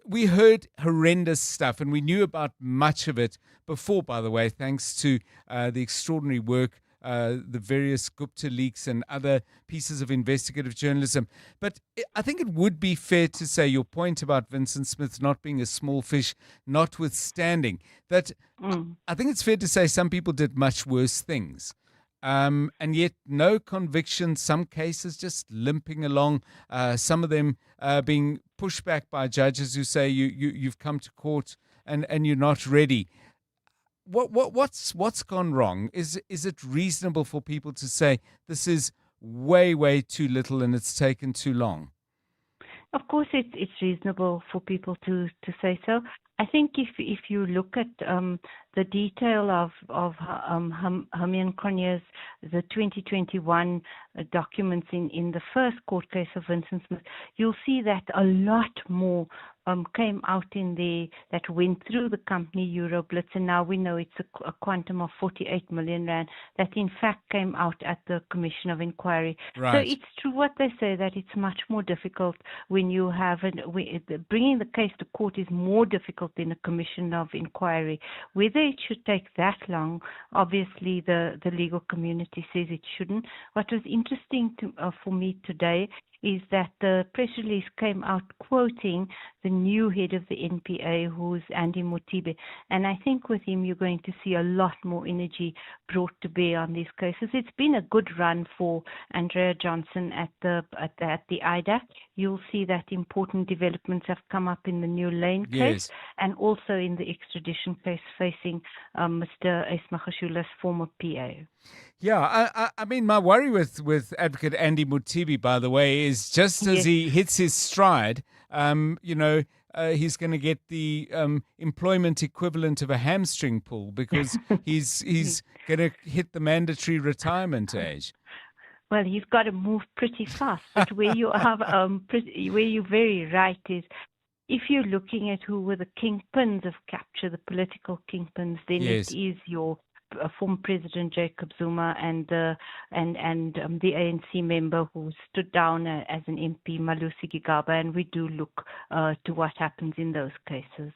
we heard horrendous stuff, and we knew about much of it before, by the way, thanks to the extraordinary work, the various Gupta leaks and other pieces of investigative journalism. But I think it would be fair to say your point about Vincent Smith not being a small fish, notwithstanding, that I think it's fair to say some people did much worse things. And yet no conviction, some cases just limping along, some of them being pushed back by judges who say you've come to court and you're not ready. What's gone wrong? Is it reasonable for people to say this is way too little and it's taken too long? Of course, it's reasonable for people to say so. I think if you look at the detail of Hermione Cronje's the 2021 documents in the first court case of Vincent Smith, you'll see that a lot more came out in there that went through the company Euroblitz, and now we know it's a quantum of 48 million rand that in fact came out at the Commission of Inquiry. Right. So it's true what they say, that it's much more difficult when you have bringing the case to court is more difficult than a Commission of Inquiry. Whether it should take that long, obviously the legal community says it shouldn't. What was interesting for me today is that the press release came out quoting the new head of the NPA, who's Andy Mothibe. And I think with him, you're going to see a lot more energy brought to bear on these cases. It's been a good run for Andrea Johnson at the IDAC. You'll see that important developments have come up in the New Lane case, and also in the extradition case facing Mr. Ismagashula's former PA. Yeah, I mean, my worry with Advocate Andy Mothibe, by the way, is just as he hits his stride, he's going to get the employment equivalent of a hamstring pull, because he's going to hit the mandatory retirement age. Well, he's got to move pretty fast. But where you have where you're very right is, if you're looking at who were the kingpins of capture, the political kingpins, then it is your former President Jacob Zuma and the ANC member who stood down as an MP, Malusi Gigaba, and we do look to what happens in those cases.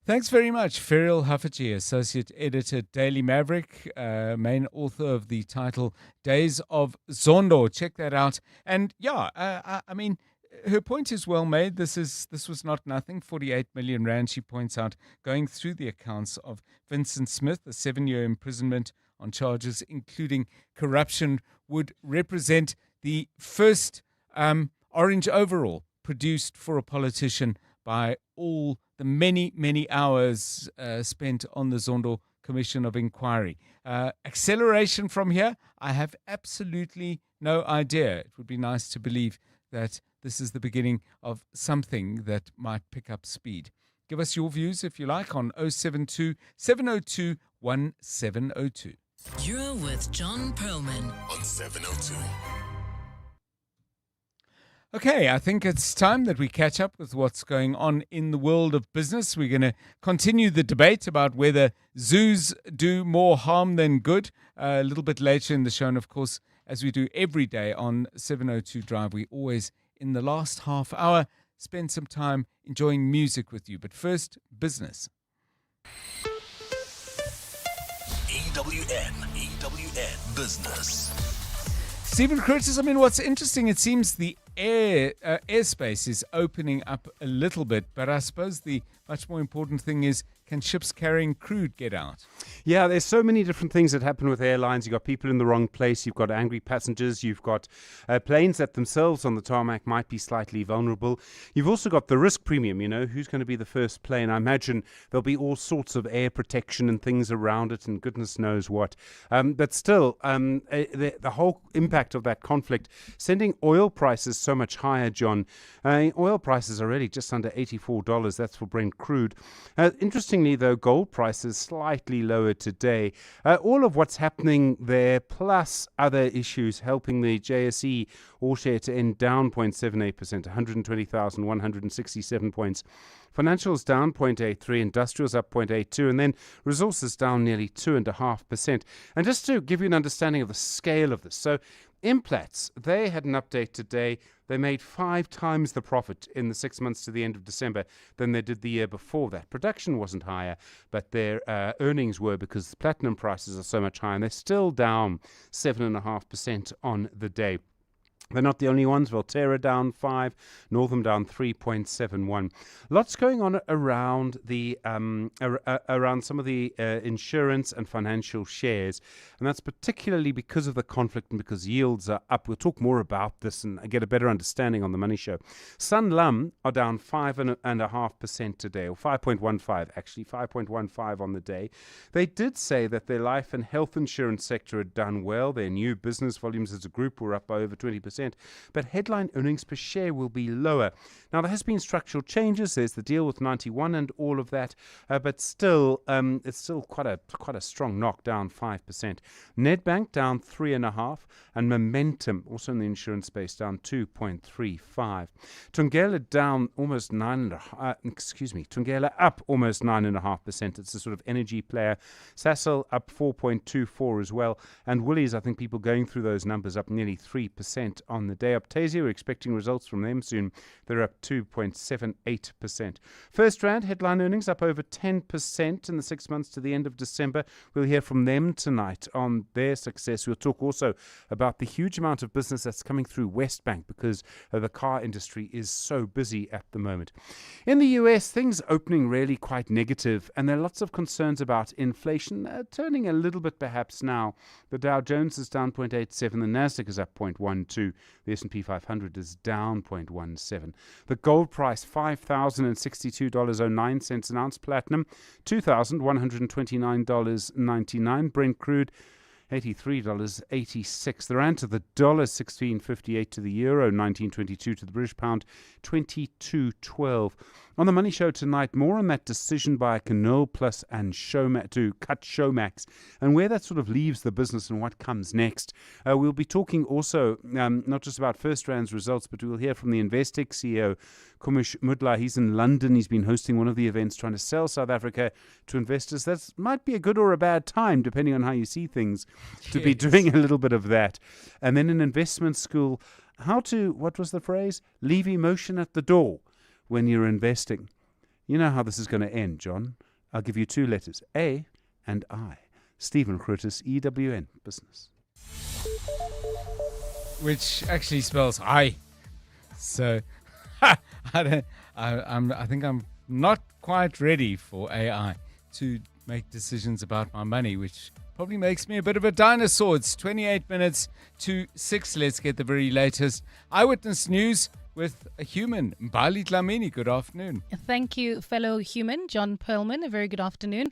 Thanks very much, Ferrell Haffaji, Associate Editor, Daily Maverick, main author of the title Days of Zondo. Check that out. And I mean, her point is well made. This was not nothing. 48 million rand, she points out, going through the accounts of Vincent Smith. A 7-year imprisonment on charges including corruption would represent the first orange overall produced for a politician by all the many hours spent on the Zondo Commission of Inquiry. Acceleration from here, I have absolutely no idea. It would be nice to believe that this is the beginning of something that might pick up speed. Give us your views, if you like, on 072 702 1702. You're with John Perlman on 702. Okay, I think it's time that we catch up with what's going on in the world of business. We're going to continue the debate about whether zoos do more harm than good a little bit later in the show. And of course, as we do every day on 702 Drive, we always, in the last half hour, spend some time enjoying music with you. But first, business. EWN Business. Stephen Curtis, I mean, what's interesting, it seems the airspace is opening up a little bit, but I suppose the much more important thing is, can ships carrying crude get out? Yeah, there's so many different things that happen with airlines. You've got people in the wrong place. You've got angry passengers. You've got planes that themselves on the tarmac might be slightly vulnerable. You've also got the risk premium, who's going to be the first plane. I imagine there'll be all sorts of air protection and things around it and goodness knows what. But still, the whole impact of that conflict, sending oil prices so much higher, John. Oil prices are really just under $84. That's for Brent crude. Interestingly, though, gold prices slightly lower today. All of what's happening there, plus other issues, helping the JSE all-share to end down 0.78%, 120,167 points. Financials down 0.83, industrials up 0.82, and then resources down nearly 2.5%. And just to give you an understanding of the scale of this, so Implats, they had an update today. They made 5 times the profit in the 6 months to the end of December than they did the year before that. Production wasn't higher, but their earnings were because platinum prices are so much higher, and they're still down 7.5% on the day. They're not the only ones. Volterra down 5, Northam down 3.71. Lots going on around the around some of the insurance and financial shares, and that's particularly because of the conflict and because yields are up. We'll talk more about this and get a better understanding on the Money Show. Sanlam are down 5.5% today, or 5.15 actually, 5.15 on the day. They did say that their life and health insurance sector had done well. Their new business volumes as a group were up by over 20%. But headline earnings per share will be lower. Now, there has been structural changes. There's the deal with 91 and all of that, but still, it's still quite a strong knock, down 5%. Nedbank down 3.5%, and Momentum, also in the insurance space, down 2.35%. Thungela down almost 9.5%. Thungela up almost 9.5%. It's a sort of energy player. Sasol up 4.24% as well, and Woolies, I think people going through those numbers, up nearly 3% on the day. Optasia, we're expecting results from them soon. They're up 2.78%. First Rand headline earnings up over 10% in the 6 months to the end of December. We'll hear from them tonight on their success. We'll talk also about the huge amount of business that's coming through Westbank because the car industry is so busy at the moment. In the US, things opening really quite negative, and there are lots of concerns about inflation turning a little bit perhaps now. The Dow Jones is down 0.87, the Nasdaq is up 0.12, the S&P 500 is down 0.17. The gold price, $5,062.09 an ounce. Platinum, $2,129.99. Brent crude, $83.86. The rand to the dollar, 16.58 to the euro, 19.22 to the British pound, 22.12. On the Money Show tonight, more on that decision by Canal Plus and Showmax to cut Showmax and where that sort of leaves the business and what comes next. We'll be talking also not just about First Rand's results, but we'll hear from the Investec CEO, Kumish Mudla. He's in London. He's been hosting one of the events trying to sell South Africa to investors. That might be a good or a bad time, depending on how you see things, to be doing a little bit of that. And then in investment school, how to, what was the phrase? Leave emotion at the door when you're investing. You know how this is going to end, John. I'll give you 2 letters, A and I. Stephen Krutis, EWN Business. Which actually spells I. So I think I'm not quite ready for AI to make decisions about my money, which probably makes me a bit of a dinosaur. It's 28 minutes to 6. Let's get the very latest Eyewitness News with a human, Mbali Dlamini. Good afternoon. Thank you, fellow human, John Perlman. A very good afternoon.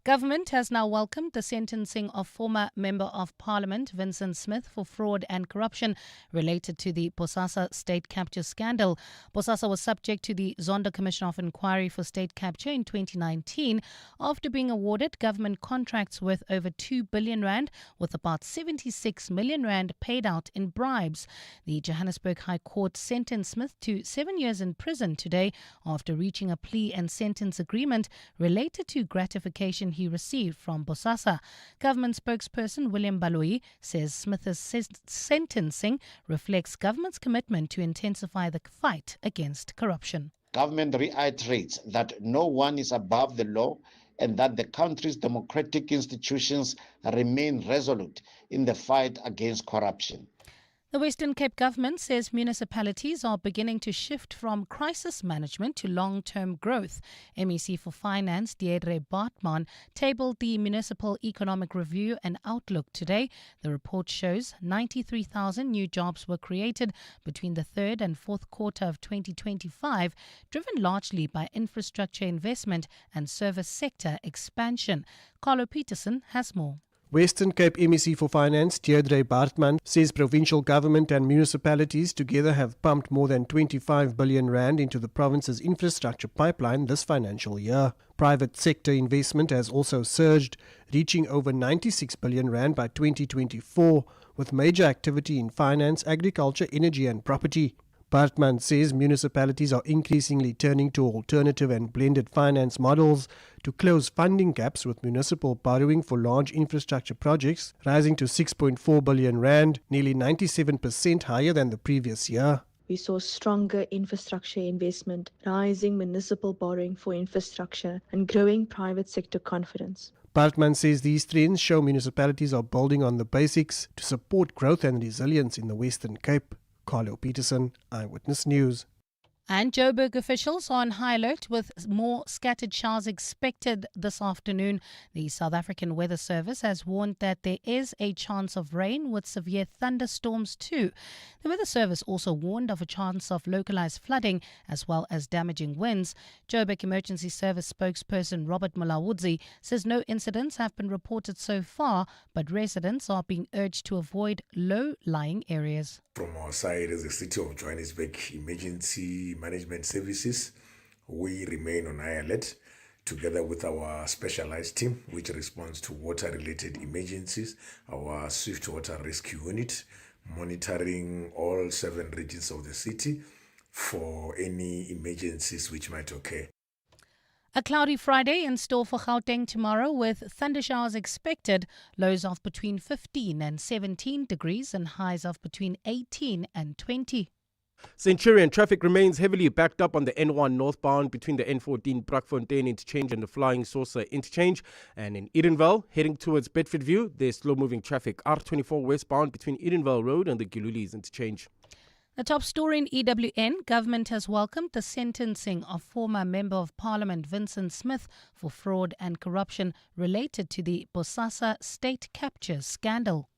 Government has now welcomed the sentencing of former Member of Parliament Vincent Smith for fraud and corruption related to the Bosasa State Capture scandal. Bosasa was subject to the Zondo Commission of Inquiry for State Capture in 2019 after being awarded government contracts worth over 2 billion rand, with about 76 million rand paid out in bribes. The Johannesburg High Court sentenced Smith to 7 years in prison today after reaching a plea and sentence agreement related to gratification he received from Bosasa. Government spokesperson William Baloyi says Smith's sentencing reflects government's commitment to intensify the fight against corruption. Government reiterates that no one is above the law and that the country's democratic institutions remain resolute in the fight against corruption. The Western Cape government says municipalities are beginning to shift from crisis management to long-term growth. MEC for Finance, Deirdre Bartman, tabled the Municipal Economic Review and Outlook today. The report shows 93,000 new jobs were created between the third and fourth quarter of 2025, driven largely by infrastructure investment and service sector expansion. Carlo Peterson has more. Western Cape MEC for Finance, Deirdre Bartman, says provincial government and municipalities together have pumped more than 25 billion rand into the province's infrastructure pipeline this financial year. Private sector investment has also surged, reaching over 96 billion rand by 2024, with major activity in finance, agriculture, energy and property. Bartman says municipalities are increasingly turning to alternative and blended finance models to close funding gaps, with municipal borrowing for large infrastructure projects rising to 6.4 billion rand, nearly 97% higher than the previous year. We saw stronger infrastructure investment, rising municipal borrowing for infrastructure, and growing private sector confidence. Bartman says these trends show municipalities are building on the basics to support growth and resilience in the Western Cape. Carlo Peterson, Eyewitness News. And Joburg officials are on high alert with more scattered showers expected this afternoon. The South African Weather Service has warned that there is a chance of rain with severe thunderstorms too. The Weather Service also warned of a chance of localized flooding as well as damaging winds. Joburg Emergency Service spokesperson Robert Mulawudzi says no incidents have been reported so far, but residents are being urged to avoid low-lying areas. From our side, as the City of Johannesburg Emergency Management Services, we remain on high alert together with our specialized team, which responds to water-related emergencies, our Swift Water Rescue Unit, monitoring all 7 regions of the city for any emergencies which might occur. A cloudy Friday in store for Gauteng tomorrow, with thunder showers expected, lows of between 15 and 17 degrees and highs of between 18 and 20. Centurion traffic remains heavily backed up on the N1 northbound between the N14 Brakfontein interchange and the Flying Saucer interchange. And in Edenvale, heading towards Bedfordview, there's slow-moving traffic. R24 westbound between Edenvale Road and the Gilulis interchange. The top story in EWN, government has welcomed the sentencing of former Member of Parliament Vincent Smith for fraud and corruption related to the Bosasa State Capture scandal.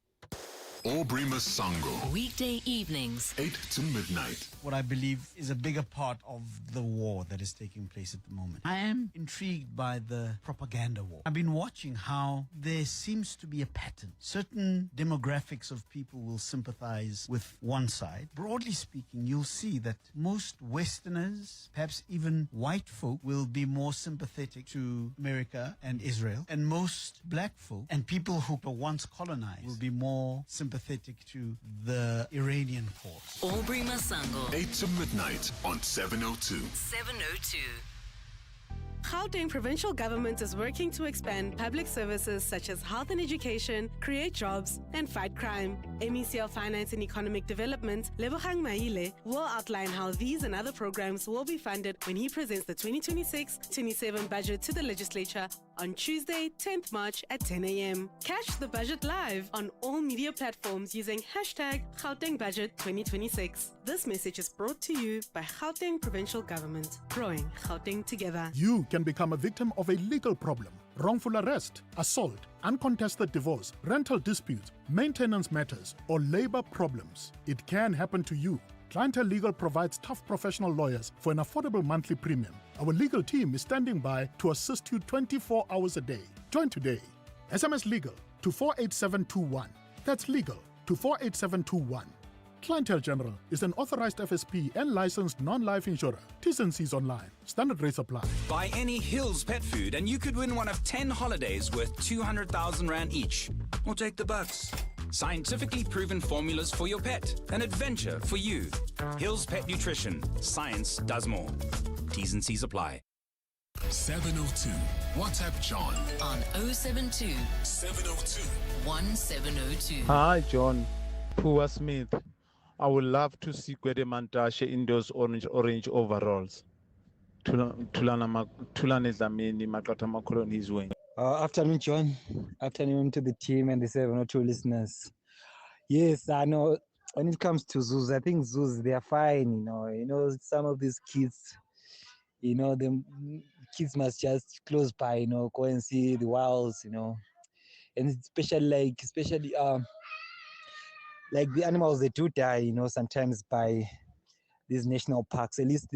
Aubrey Masango. Weekday evenings, 8 to midnight. What I believe is a bigger part of the war that is taking place at the moment. I am intrigued by the propaganda war. I've been watching how there seems to be a pattern. Certain demographics of people will sympathize with one side. Broadly speaking, you'll see that most Westerners, perhaps even white folk, will be more sympathetic to America and Israel. And most black folk and people who were once colonized will be more sympathetic to the Iranian cause. Aubrey Masango. 8 to midnight on 702. 702. Gauteng provincial government is working to expand public services such as health and education, create jobs, and fight crime. MEC of Finance and Economic Development, Lebogang Maile, will outline how these and other programs will be funded when he presents the 2026-27 budget to the legislature on Tuesday, 10th March at 10 a.m. Catch the budget live on all media platforms using hashtag GautengBudget2026. This message is brought to you by Gauteng Provincial Government, growing Gauteng together. You can become a victim of a legal problem: wrongful arrest, assault, uncontested divorce, rental dispute, maintenance matters, or labor problems. It can happen to you. Clientele Legal provides tough professional lawyers for an affordable monthly premium. Our legal team is standing by to assist you 24 hours a day. Join today. SMS Legal to 48721. That's legal to 48721. Clientele General is an authorized FSP and licensed non-life insurer. T's and C's online. Standard rates apply. Buy any Hills pet food and you could win one of 10 holidays worth 200,000 Rand each. Or take the bucks. Scientifically proven formulas for your pet. An adventure for you. Hills Pet Nutrition. Science does more. T's and C's apply. 702. WhatsApp John on 072 702 1702. Hi, John. Poor Smith. I would love to see Gwedemantashe in those orange overalls. Tulane Dlamini Makata Makolo on his wing. Afternoon, John. Afternoon to the team and the 702 listeners. Yes, I know when it comes to zoos, I think zoos, they are fine. You know, some of these kids, the kids must just close by, go and see the wilds, and especially like the animals, they do die, sometimes by these national parks. At least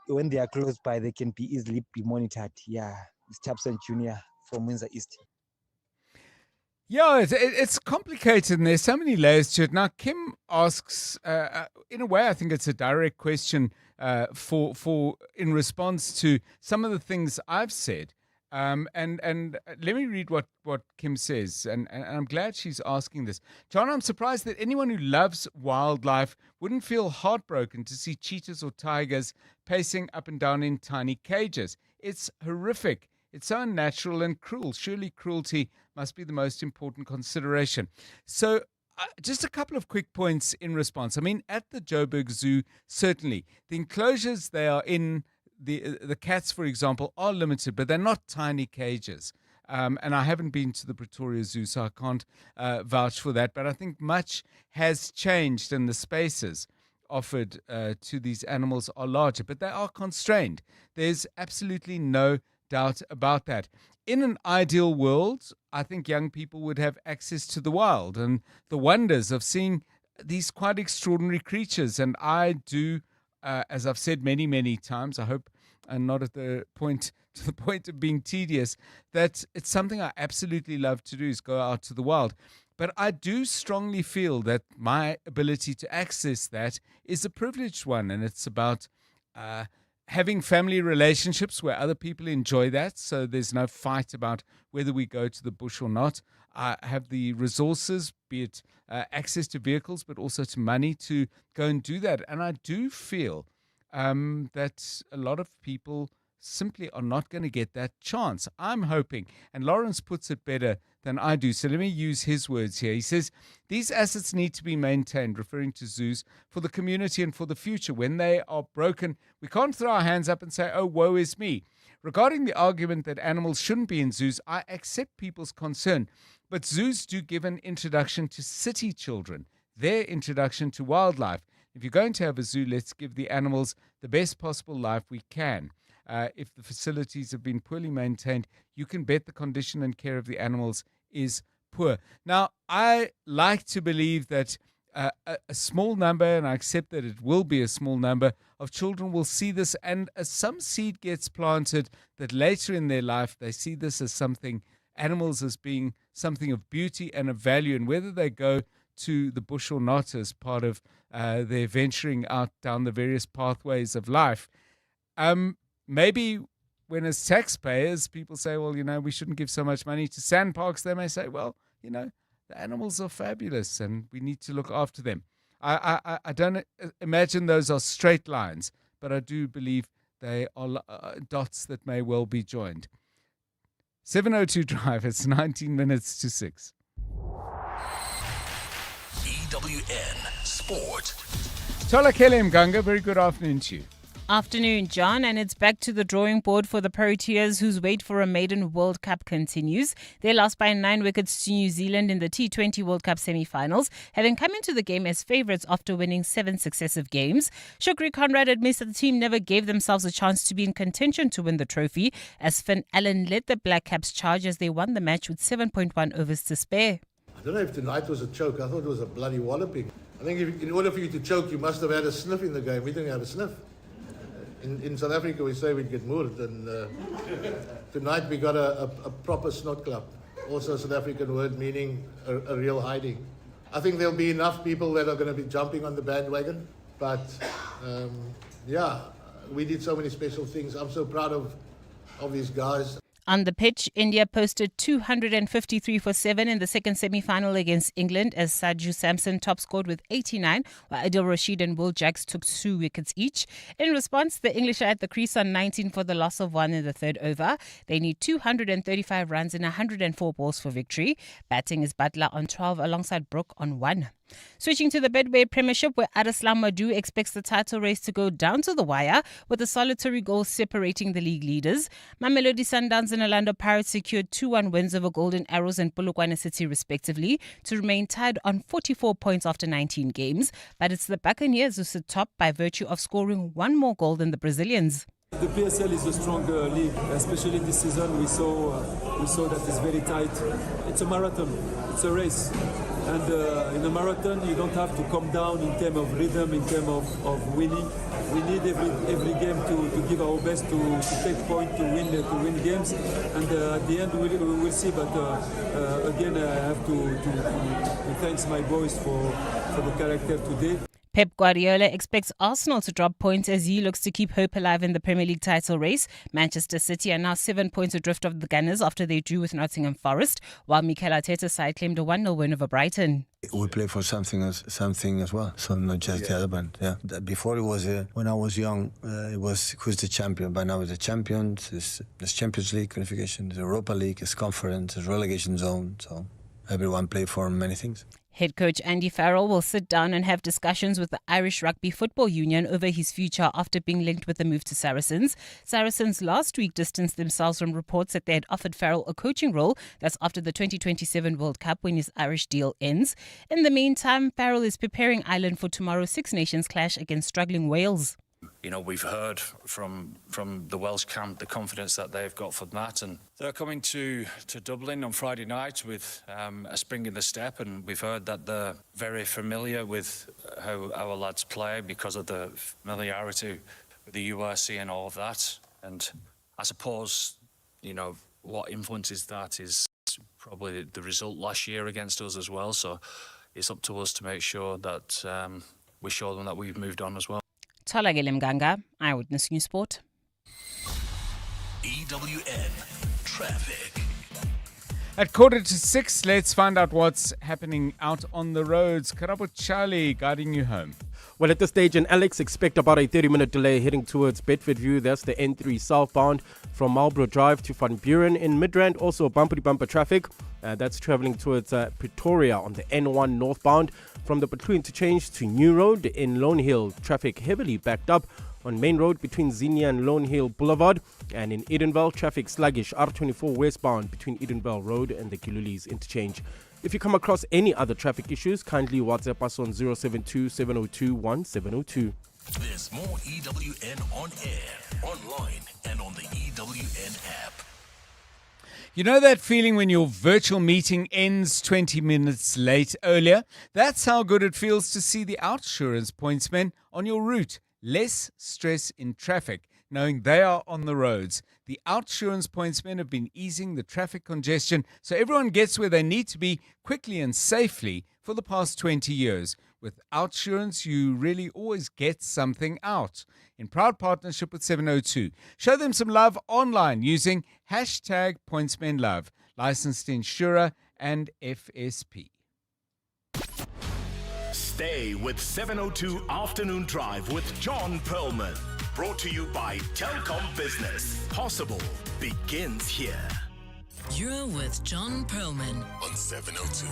when they are close by, they can be easily be monitored. Yeah, it's Tapson Jr. from Windsor East. Yeah, it's complicated and there's so many layers to it. Now, Kim asks, in a way, I think it's a direct question for in response to some of the things I've said. And let me read what Kim says, and I'm glad she's asking this. John, I'm surprised that anyone who loves wildlife wouldn't feel heartbroken to see cheetahs or tigers pacing up and down in tiny cages. It's horrific. It's so unnatural and cruel. Surely cruelty must be the most important consideration. So just a couple of quick points in response. I mean, at the Joburg Zoo, certainly, the enclosures they are in, the cats, for example, are limited, but they're not tiny cages. And I haven't been to the Pretoria Zoo, so I can't vouch for that. But I think much has changed, and the spaces offered to these animals are larger, but they are constrained. There's absolutely no doubt about that. In an ideal world, I think young people would have access to the wild and the wonders of seeing these quite extraordinary creatures. And I do, as I've said many, many times, I hope I'm not to the point of being tedious, that it's something I absolutely love to do, is go out to the wild. But I do strongly feel that my ability to access that is a privileged one, and it's about having family relationships where other people enjoy that, so there's no fight about whether we go to the bush or not. I have the resources, be it access to vehicles, but also to money to go and do that. And I do feel that a lot of people simply are not going to get that chance. I'm hoping, and Lawrence puts it better than I do, so let me use his words here. He says, these assets need to be maintained, referring to zoos, for the community and for the future. When they are broken, we can't throw our hands up and say, oh, woe is me. Regarding the argument that animals shouldn't be in zoos, I accept people's concern, but zoos do give an introduction to city children, their introduction to wildlife. If you're going to have a zoo, let's give the animals the best possible life we can. If the facilities have been poorly maintained, you can bet the condition and care of the animals is poor. Now, I like to believe that a small number, and I accept that it will be a small number, of children will see this, and as some seed gets planted, that later in their life they see this as something, animals as being something of beauty and of value, and whether they go to the bush or not as part of their venturing out down the various pathways of life. Maybe when as taxpayers people say, well, we shouldn't give so much money to sandparks, they may say, well, the animals are fabulous and we need to look after them. I don't imagine those are straight lines, but I do believe they are dots that may well be joined. 702 Drive, it's 19 minutes to 6. EWN Sport. Tola Kele Mganga, very good afternoon to you. Afternoon, John, and it's back to the drawing board for the Proteas, whose wait for a maiden World Cup continues. They lost by 9 wickets to New Zealand in the T20 World Cup semi-finals, having come into the game as favourites after winning 7 successive games. Shukri Conrad admits that the team never gave themselves a chance to be in contention to win the trophy, as Finn Allen led the Black Caps charge as they won the match with 7.1 overs to spare. I don't know if tonight was a choke. I thought it was a bloody walloping. I think in order for you to choke, you must have had a sniff in the game. We didn't have a sniff. In South Africa, we say we'd get moved, and tonight we got a proper snot club. Also a South African word meaning a real hiding. I think there'll be enough people that are going to be jumping on the bandwagon, but we did so many special things. I'm so proud of these guys. On the pitch, India posted 253 for 7 in the second semi-final against England as Sanju Samson top scored with 89, while Adil Rashid and Will Jacks took 2 wickets each. In response, the English are at the crease on 19 for the loss of 1 in the third over. They need 235 runs in 104 balls for victory. Batting is Butler on 12 alongside Brook on 1. Switching to the Betway Premiership, where Adeslam Madou expects the title race to go down to the wire with a solitary goal separating the league leaders. Mamelodi Sundowns and Orlando Pirates secured 2-1 wins over Golden Arrows and Polokwane City respectively to remain tied on 44 points after 19 games. But it's the Buccaneers who sit top by virtue of scoring 1 more goal than the Brazilians. The PSL is a strong league, especially this season. We saw that it's very tight. It's a marathon, it's a race. And in a marathon, you don't have to come down in terms of rhythm, in terms of winning. We need every game to give our best to take point to win games, and at the end we'll see. But again, I have to thank my boys for the character today. Pep Guardiola expects Arsenal to drop points as he looks to keep hope alive in the Premier League title race. Manchester City are now 7 points adrift of the Gunners after they drew with Nottingham Forest, while Mikel Arteta's side claimed a 1-0 win over Brighton. We play for something as well, so not just the other band. Yeah, before it was when I was young, it was who's the champion. But now it's the champions. There's Champions League qualification, there's Europa League, there's conference, there's relegation zone. So everyone play for many things. Head coach Andy Farrell will sit down and have discussions with the Irish Rugby Football Union over his future after being linked with the move to Saracens. Saracens last week distanced themselves from reports that they had offered Farrell a coaching role. That's after the 2027 World Cup when his Irish deal ends. In the meantime, Farrell is preparing Ireland for tomorrow's Six Nations clash against struggling Wales. You know, we've heard from the Welsh camp the confidence that they've got for that, and they're coming to Dublin on Friday night with a spring in the step, and we've heard that they're very familiar with how our lads play because of the familiarity with the URC and all of that. And I suppose, you know, what influences that is probably the result last year against us as well. So it's up to us to make sure that we show them that we've moved on as well. Tholakele Mganga, Eyewitness News Sport. EWN Traffic. At 5:45, let's find out what's happening out on the roads. Karabo Charlie guiding you home. Well, at this stage in Alex, expect about a 30-minute delay heading towards Bedfordview. That's the N3 southbound from Marlborough Drive to Van Buren. In Midrand, also bumper-to-bumper traffic. That's traveling towards Pretoria on the N1 northbound. From the Bethune interchange to New Road in Lone Hill, traffic heavily backed up on Main Road between Xenia and Lone Hill Boulevard. And in Edenvale, traffic sluggish R24 westbound between Edenvale Road and the Kilulis interchange. If you come across any other traffic issues, kindly WhatsApp us on 072 702 1702. There's more EWN on air, online, and on the EWN app. You know that feeling when your virtual meeting ends 20 minutes late earlier? That's how good it feels to see the Outsurance pointsmen on your route. Less stress in traffic, knowing they are on the roads. The Outsurance pointsmen have been easing the traffic congestion so everyone gets where they need to be quickly and safely for the past 20 years. With Outsurance, you really always get something out. In proud partnership with 702. Show them some love online using #PointsmenLove. Licensed insurer and FSP. Stay with 702 Afternoon Drive with John Perlman. Brought to you by Telkom Business. Possible begins here. You're with John Perlman on 702.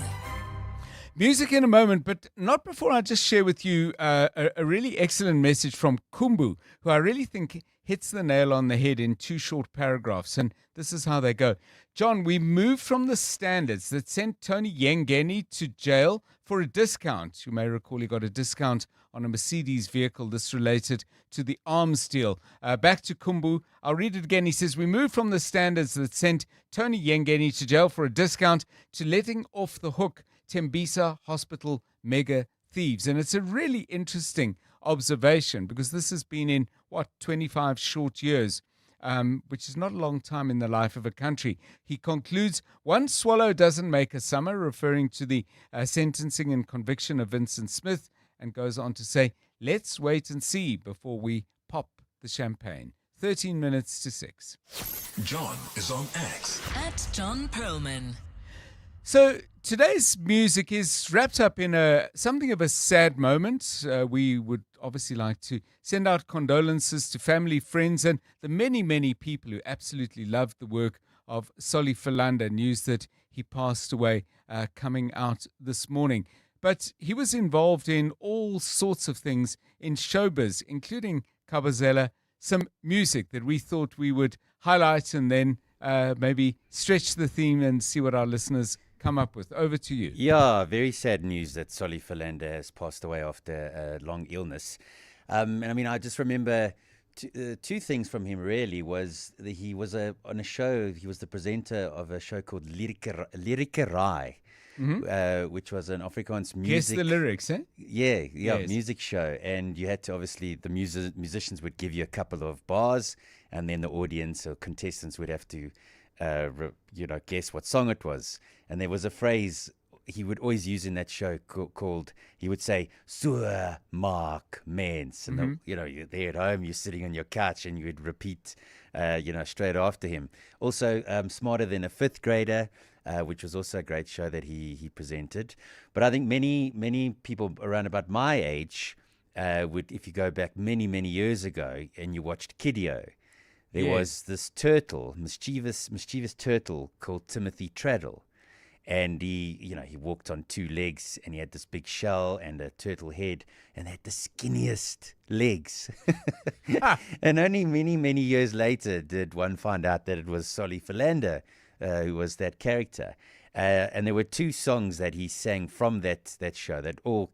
Music in a moment, but not before I just share with you a really excellent message from Kumbu, who I really think hits the nail on the head in 2 short paragraphs. And this is how they go. John, we moved from the standards that sent Tony Yengeni to jail for a discount. You may recall he got a discount on a Mercedes vehicle. This related to the arms deal. Back to Kumbu. I'll read it again. He says, we moved from the standards that sent Tony Yengeni to jail for a discount to letting off the hook Tembisa Hospital mega thieves. And it's a really interesting observation because this has been in, 25 short years, which is not a long time in the life of a country. He concludes, one swallow doesn't make a summer, referring to the sentencing and conviction of Vincent Smith, and goes on to say, let's wait and see before we pop the champagne. 13 minutes to 6. John is on X. At John Perlman. So today's music is wrapped up in something of a sad moment. We would obviously like to send out condolences to family, friends, and the many, many people who absolutely loved the work of Sullie Philander. News that he passed away coming out this morning. But he was involved in all sorts of things in showbiz, including Kabazela, some music that we thought we would highlight and then maybe stretch the theme and see what our listeners come up with. Over to you. Yeah, very sad news that Sullie Philander has passed away after a long illness. And I mean, I just remember two things from him really was he was on a show, he was the presenter of a show called Lirike Rai. which was an Afrikaans music. Guess the lyrics, eh? Yeah, Yes. music show. And you had to, obviously, the musicians would give you a couple of bars, and then the audience or contestants would have to, guess what song it was. And there was a phrase he would always use in that show called, he would say, "Soe maak mens." And you're there at home, you're sitting on your couch, and you would repeat, straight after him. Also, Smarter Than a Fifth Grader, which was also a great show that he presented. But I think many people around about my age would, if you go back many years ago and you watched Kidio, there was this turtle, mischievous turtle called Timothy Treadle. And he walked on two legs, and he had this big shell and a turtle head, and they had the skinniest legs. And only many years later did one find out that it was Sullie Philander who was that character. And there were two songs that he sang from that show that all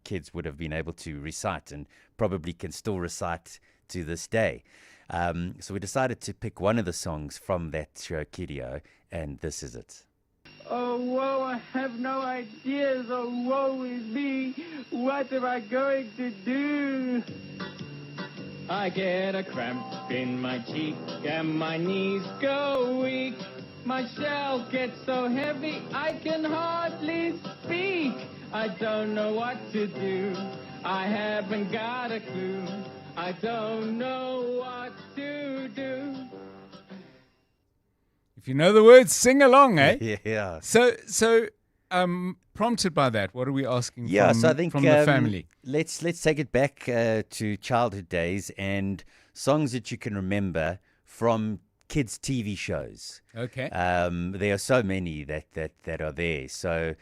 kids would have been able to recite, and probably can still recite to this day. So we decided to pick one of the songs from that show, Kidio, and this is it. Oh, woe, I have no ideas. Oh, woe is me. What am I going to do? I get a cramp in my cheek and my knees go weak. My shell gets so heavy I can hardly speak. I don't know what to do. I haven't got a clue. I don't know what to do. If you know the words, sing along, eh? Yeah. So, prompted by that, what are we asking so I think, from the family? Let's take it back to childhood days and songs that you can remember from kids' TV shows. Okay. There are so many that are there. So,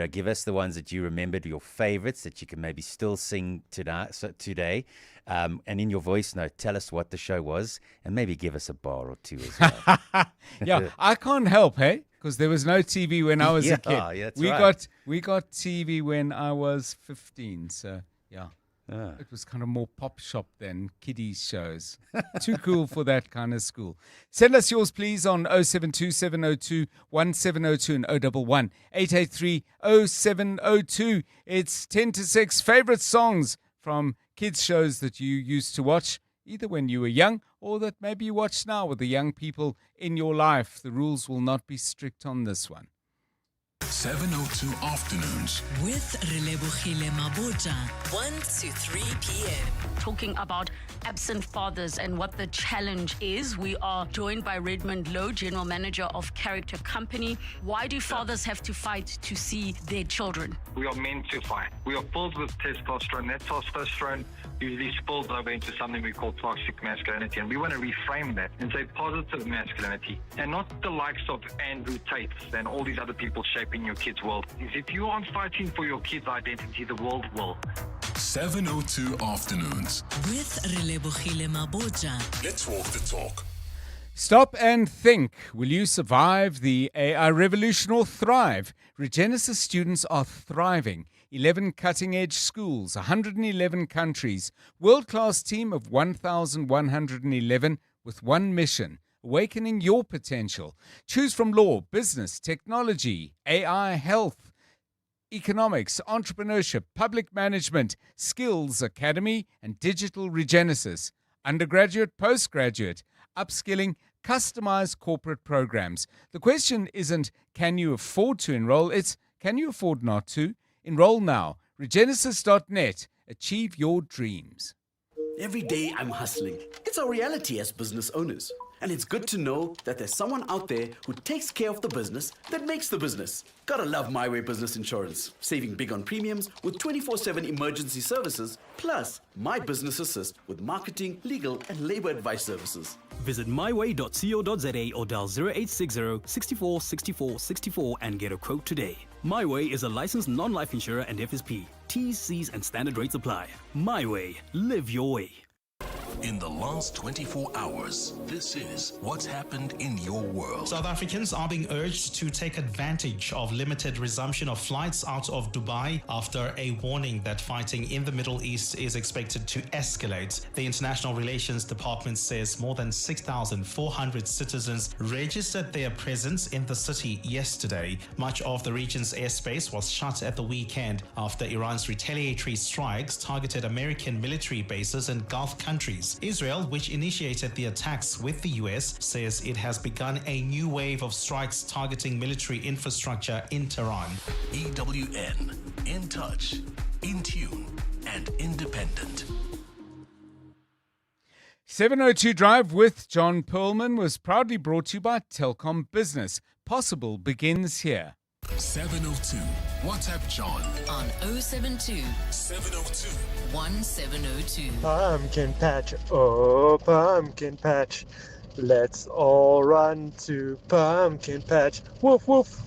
give us the ones that you remembered, your favorites that you can maybe still sing today. And in your voice note, tell us what the show was, and maybe give us a bar or two as well. Yeah, I can't help, hey? Because there was no TV when I was a kid. Yeah, that's we right. got TV when I was 15, so yeah. It was kind of more pop shop than kiddies shows. Too cool for that kind of school. Send us yours, please, on 072-702-1702 and 011-883-0702. It's 10 to 6 favorite songs from kids shows that you used to watch, either when you were young or that maybe you watch now with the young people in your life. The rules will not be strict on this one. 702 Afternoons. With Relebohile Maboja, 1 to 3 p.m. Talking about absent fathers and what the challenge is. We are joined by Redmond Lowe, General Manager of Character Company. Why do fathers have to fight to see their children? We are meant to fight. We are filled with testosterone. That testosterone usually spills over into something we call toxic masculinity. And we want to reframe that and say positive masculinity. And not the likes of Andrew Tate and all these other people shaping your kids' world. If you aren't fighting for your kids' identity, the world will. 702 Afternoons. With Relebohile Maboja. Let's walk the talk. Stop and think. Will you survive the AI revolution or thrive? Regenesis students are thriving. 11 cutting-edge schools, 111 countries. World-class team of 1,111 with one mission. Awakening your potential. Choose from law, business, technology, AI, health, economics, entrepreneurship, public management, skills academy, and digital Regenesis. Undergraduate, postgraduate, upskilling, customized corporate programs. The question isn't, can you afford to enroll? It's, can you afford not to? Enroll now. Regenesis.net. Achieve your dreams. Every day I'm hustling. It's our reality as business owners. And it's good to know that there's someone out there who takes care of the business that makes the business. Gotta love My Way Business Insurance. Saving big on premiums with 24/7 emergency services, plus My Business Assist with marketing, legal, and labor advice services. Visit myway.co.za or dial 0860 64 64 64 and get a quote today. My Way is a licensed non-life insurer and FSP. T's, C's, and standard rates apply. My Way. Live your way. in the last 24 hours. This is what's happened in your world. South Africans are being urged to take advantage of limited resumption of flights out of Dubai after a warning that fighting in the Middle East is expected to escalate. The International Relations Department says more than 6,400 citizens registered their presence in the city yesterday. Much of the region's airspace was shut at the weekend after Iran's retaliatory strikes targeted American military bases in Gulf countries. Israel, which initiated the attacks with the US, says it has begun a new wave of strikes targeting military infrastructure in Tehran. EWN, in touch, in tune, and independent. 702 Drive with John Perlman was proudly brought to you by Telkom Business. Possible begins here. 702. WhatsApp John on 072 702 1702. Pumpkin patch, oh pumpkin patch. Let's all run to pumpkin patch. Woof woof.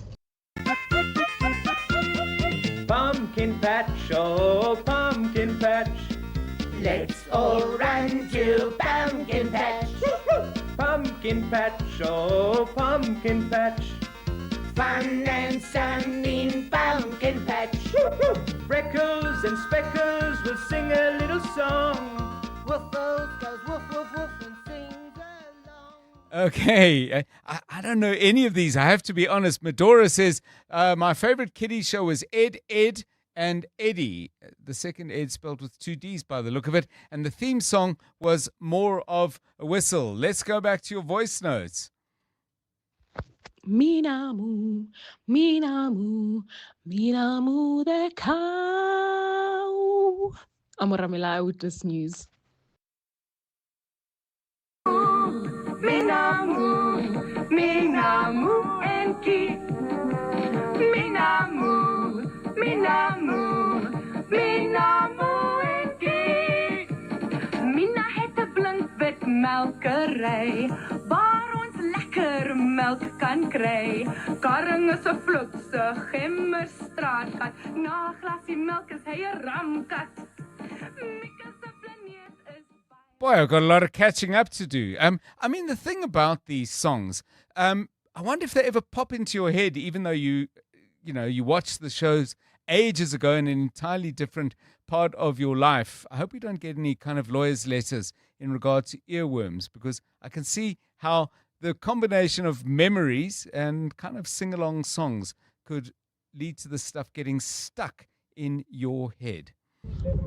Pumpkin patch, oh pumpkin patch. Let's all run to pumpkin patch. Pumpkin patch, oh pumpkin patch. Fun and sun in pumpkin patch. Freckles and speckles will sing a little song. Woof woof goes woof woof woof and sings along. Okay, I don't know any of these. I have to be honest. Medora says, my favorite kiddie show was Ed, and Eddie. The second Ed spelled with 2 Ds by the look of it. And the theme song was More of a Whistle. Let's go back to your voice notes. Minamu, Minamu, Minamu the cow. Amoramela Witness News. Minamu, Minamu and Ki. Minamu, Minamu, Minamu en Ki. Mina het 'n blink-wit melkery waar ons lekker melk kan kry. Karring is 'n vlugse gemmerstraatkat. Na 'n glasie melk is hy 'n ramkat. Mika se planeet is Boy, I've got a lot of catching up to do. I mean, the thing about these songs, I wonder if they ever pop into your head, even though you watched the shows ages ago in an entirely different part of your life. I hope we don't get any kind of lawyer's letters in regard to earworms, because I can see how the combination of memories and kind of sing-along songs could lead to this stuff getting stuck in your head.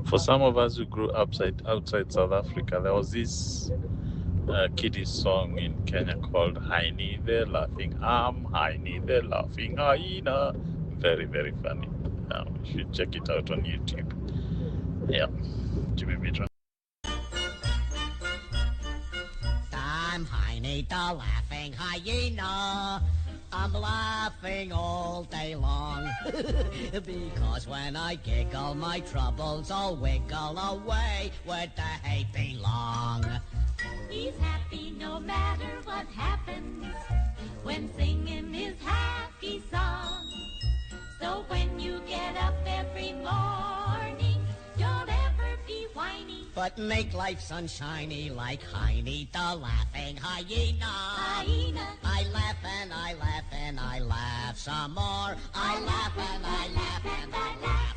For some of us who grew up outside South Africa, there was this kiddie song in Kenya called Heine the Laughing Heine the Laughing Hyena. Very, very funny. You should check it out on YouTube. Yeah, Jimmy Mitra. I'm Heine the Laughing Hyena. I'm laughing all day long because when I giggle, my troubles all wiggle away where they belong. He's happy no matter what happens when singing his happy song. So when you get up every morning, don't ever be whiny, but make life sunshiny like Heine the Laughing Hyena. Hyena. I laugh and I laugh and I laugh some more. I laugh and I laugh and I laugh.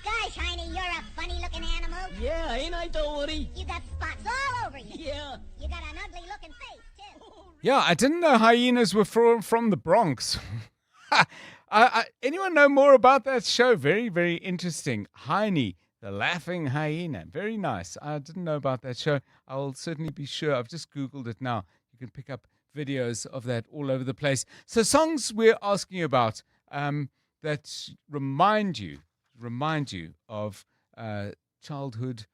Gosh, Heine, you're a funny-looking animal. Yeah, ain't I, Dory? You got spots all over you. Yeah. You got an ugly-looking face, too. Yeah, I didn't know hyenas were from the Bronx. Anyone know more about that show? Very, very interesting. Heine, the Laughing Hyena. Very nice. I didn't know about that show. I'll certainly be sure. I've just Googled it now. You can pick up videos of that all over the place. So songs we're asking you about that remind you of childhood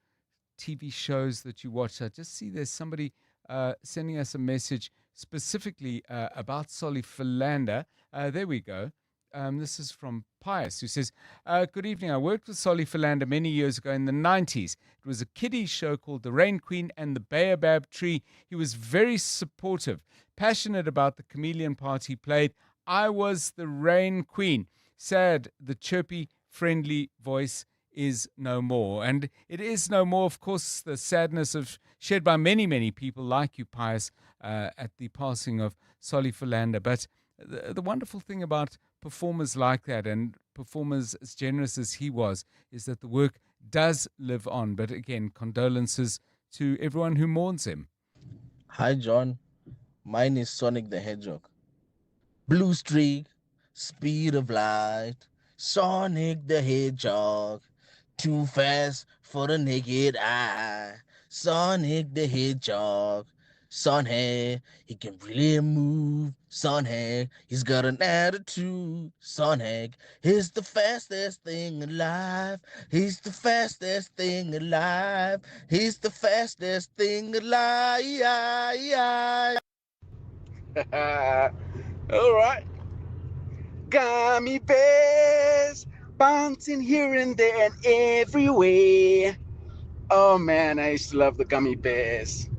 TV shows that you watched. I just see there's somebody sending us a message specifically about Sullie Philander. There we go. This is from Pius, who says, good evening. I worked with Sullie Philander many years ago in the 90s. It was a kiddie show called The Rain Queen and the Baobab Tree. He was very supportive, passionate about the chameleon part he played. I was the Rain Queen. Sad, the chirpy, friendly voice is no more. And it is no more, of course, the sadness shared by many, many people like you, Pius, at the passing of Sullie Philander. But the wonderful thing about performers like that, and performers as generous as he was, is that the work does live on. But again, condolences to everyone who mourns him. Hi, John. Mine is Sonic the Hedgehog. Blue streak, speed of light, Sonic the Hedgehog. Too fast for the naked eye. Sonic the Hedgehog. Sonic, he can really move. Sonic, he's got an attitude. Sonic, he's the fastest thing alive. He's the fastest thing alive. He's the fastest thing alive. All right. Gummy bears bouncing here and there and everywhere. Oh man, I used to love the gummy bears.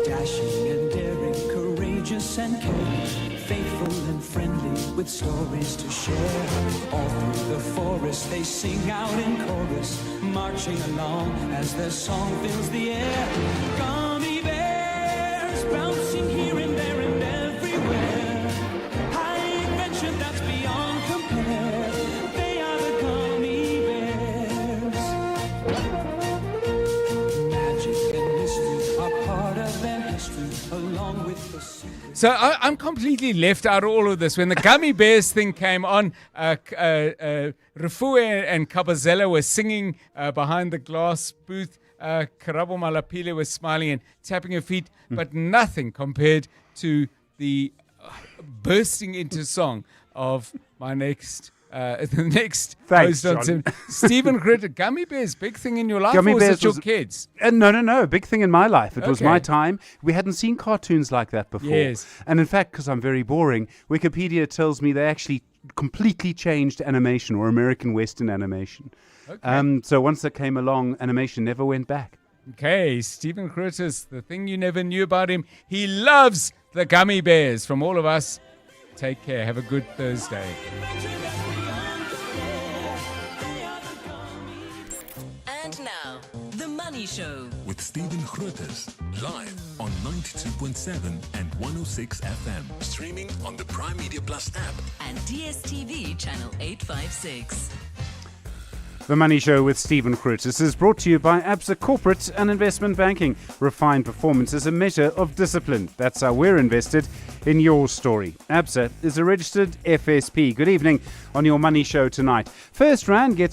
Dashing and daring, courageous and caring, faithful and friendly with stories to share. All through the forest they sing out in chorus, marching along as their song fills the air. Gummy bears bouncing here and there and everywhere. High adventure that's beyond compare. They are the gummy bears. Magic and mystery are part of their history, along with the sea. So I'm completely left out of all of this. When the Gummy Bears thing came on, Rufue and Kabazela were singing behind the glass booth. Karabo Malapile was smiling and tapping her feet, but nothing compared to the bursting into song of my next the next Thanks, host on John. Stephen Critter. Gummy Bears, big thing in your life, Gummy or was Bears it your was- kids? No. Big thing in my life. It was Okay. my time. We hadn't seen cartoons like that before. Yes. And in fact, because I'm very boring, Wikipedia tells me they actually completely changed animation, or American Western animation. Okay. So once they came along, animation never went back. Okay, Stephen Critters, the thing you never knew about him, he loves the Gummy Bears. From all of us, take care. Have a good Thursday. And now, The Money Show. With Stephen Grootes, live on 92.7 and 106 FM. Streaming on the Prime Media Plus app. And DSTV channel 856. The Money Show with Stephen Grootes is brought to you by Absa Corporate and Investment Banking. Refined performance is a measure of discipline. That's how we're invested in your story. Absa is a registered FSP. Good evening on your Money Show tonight. First round gets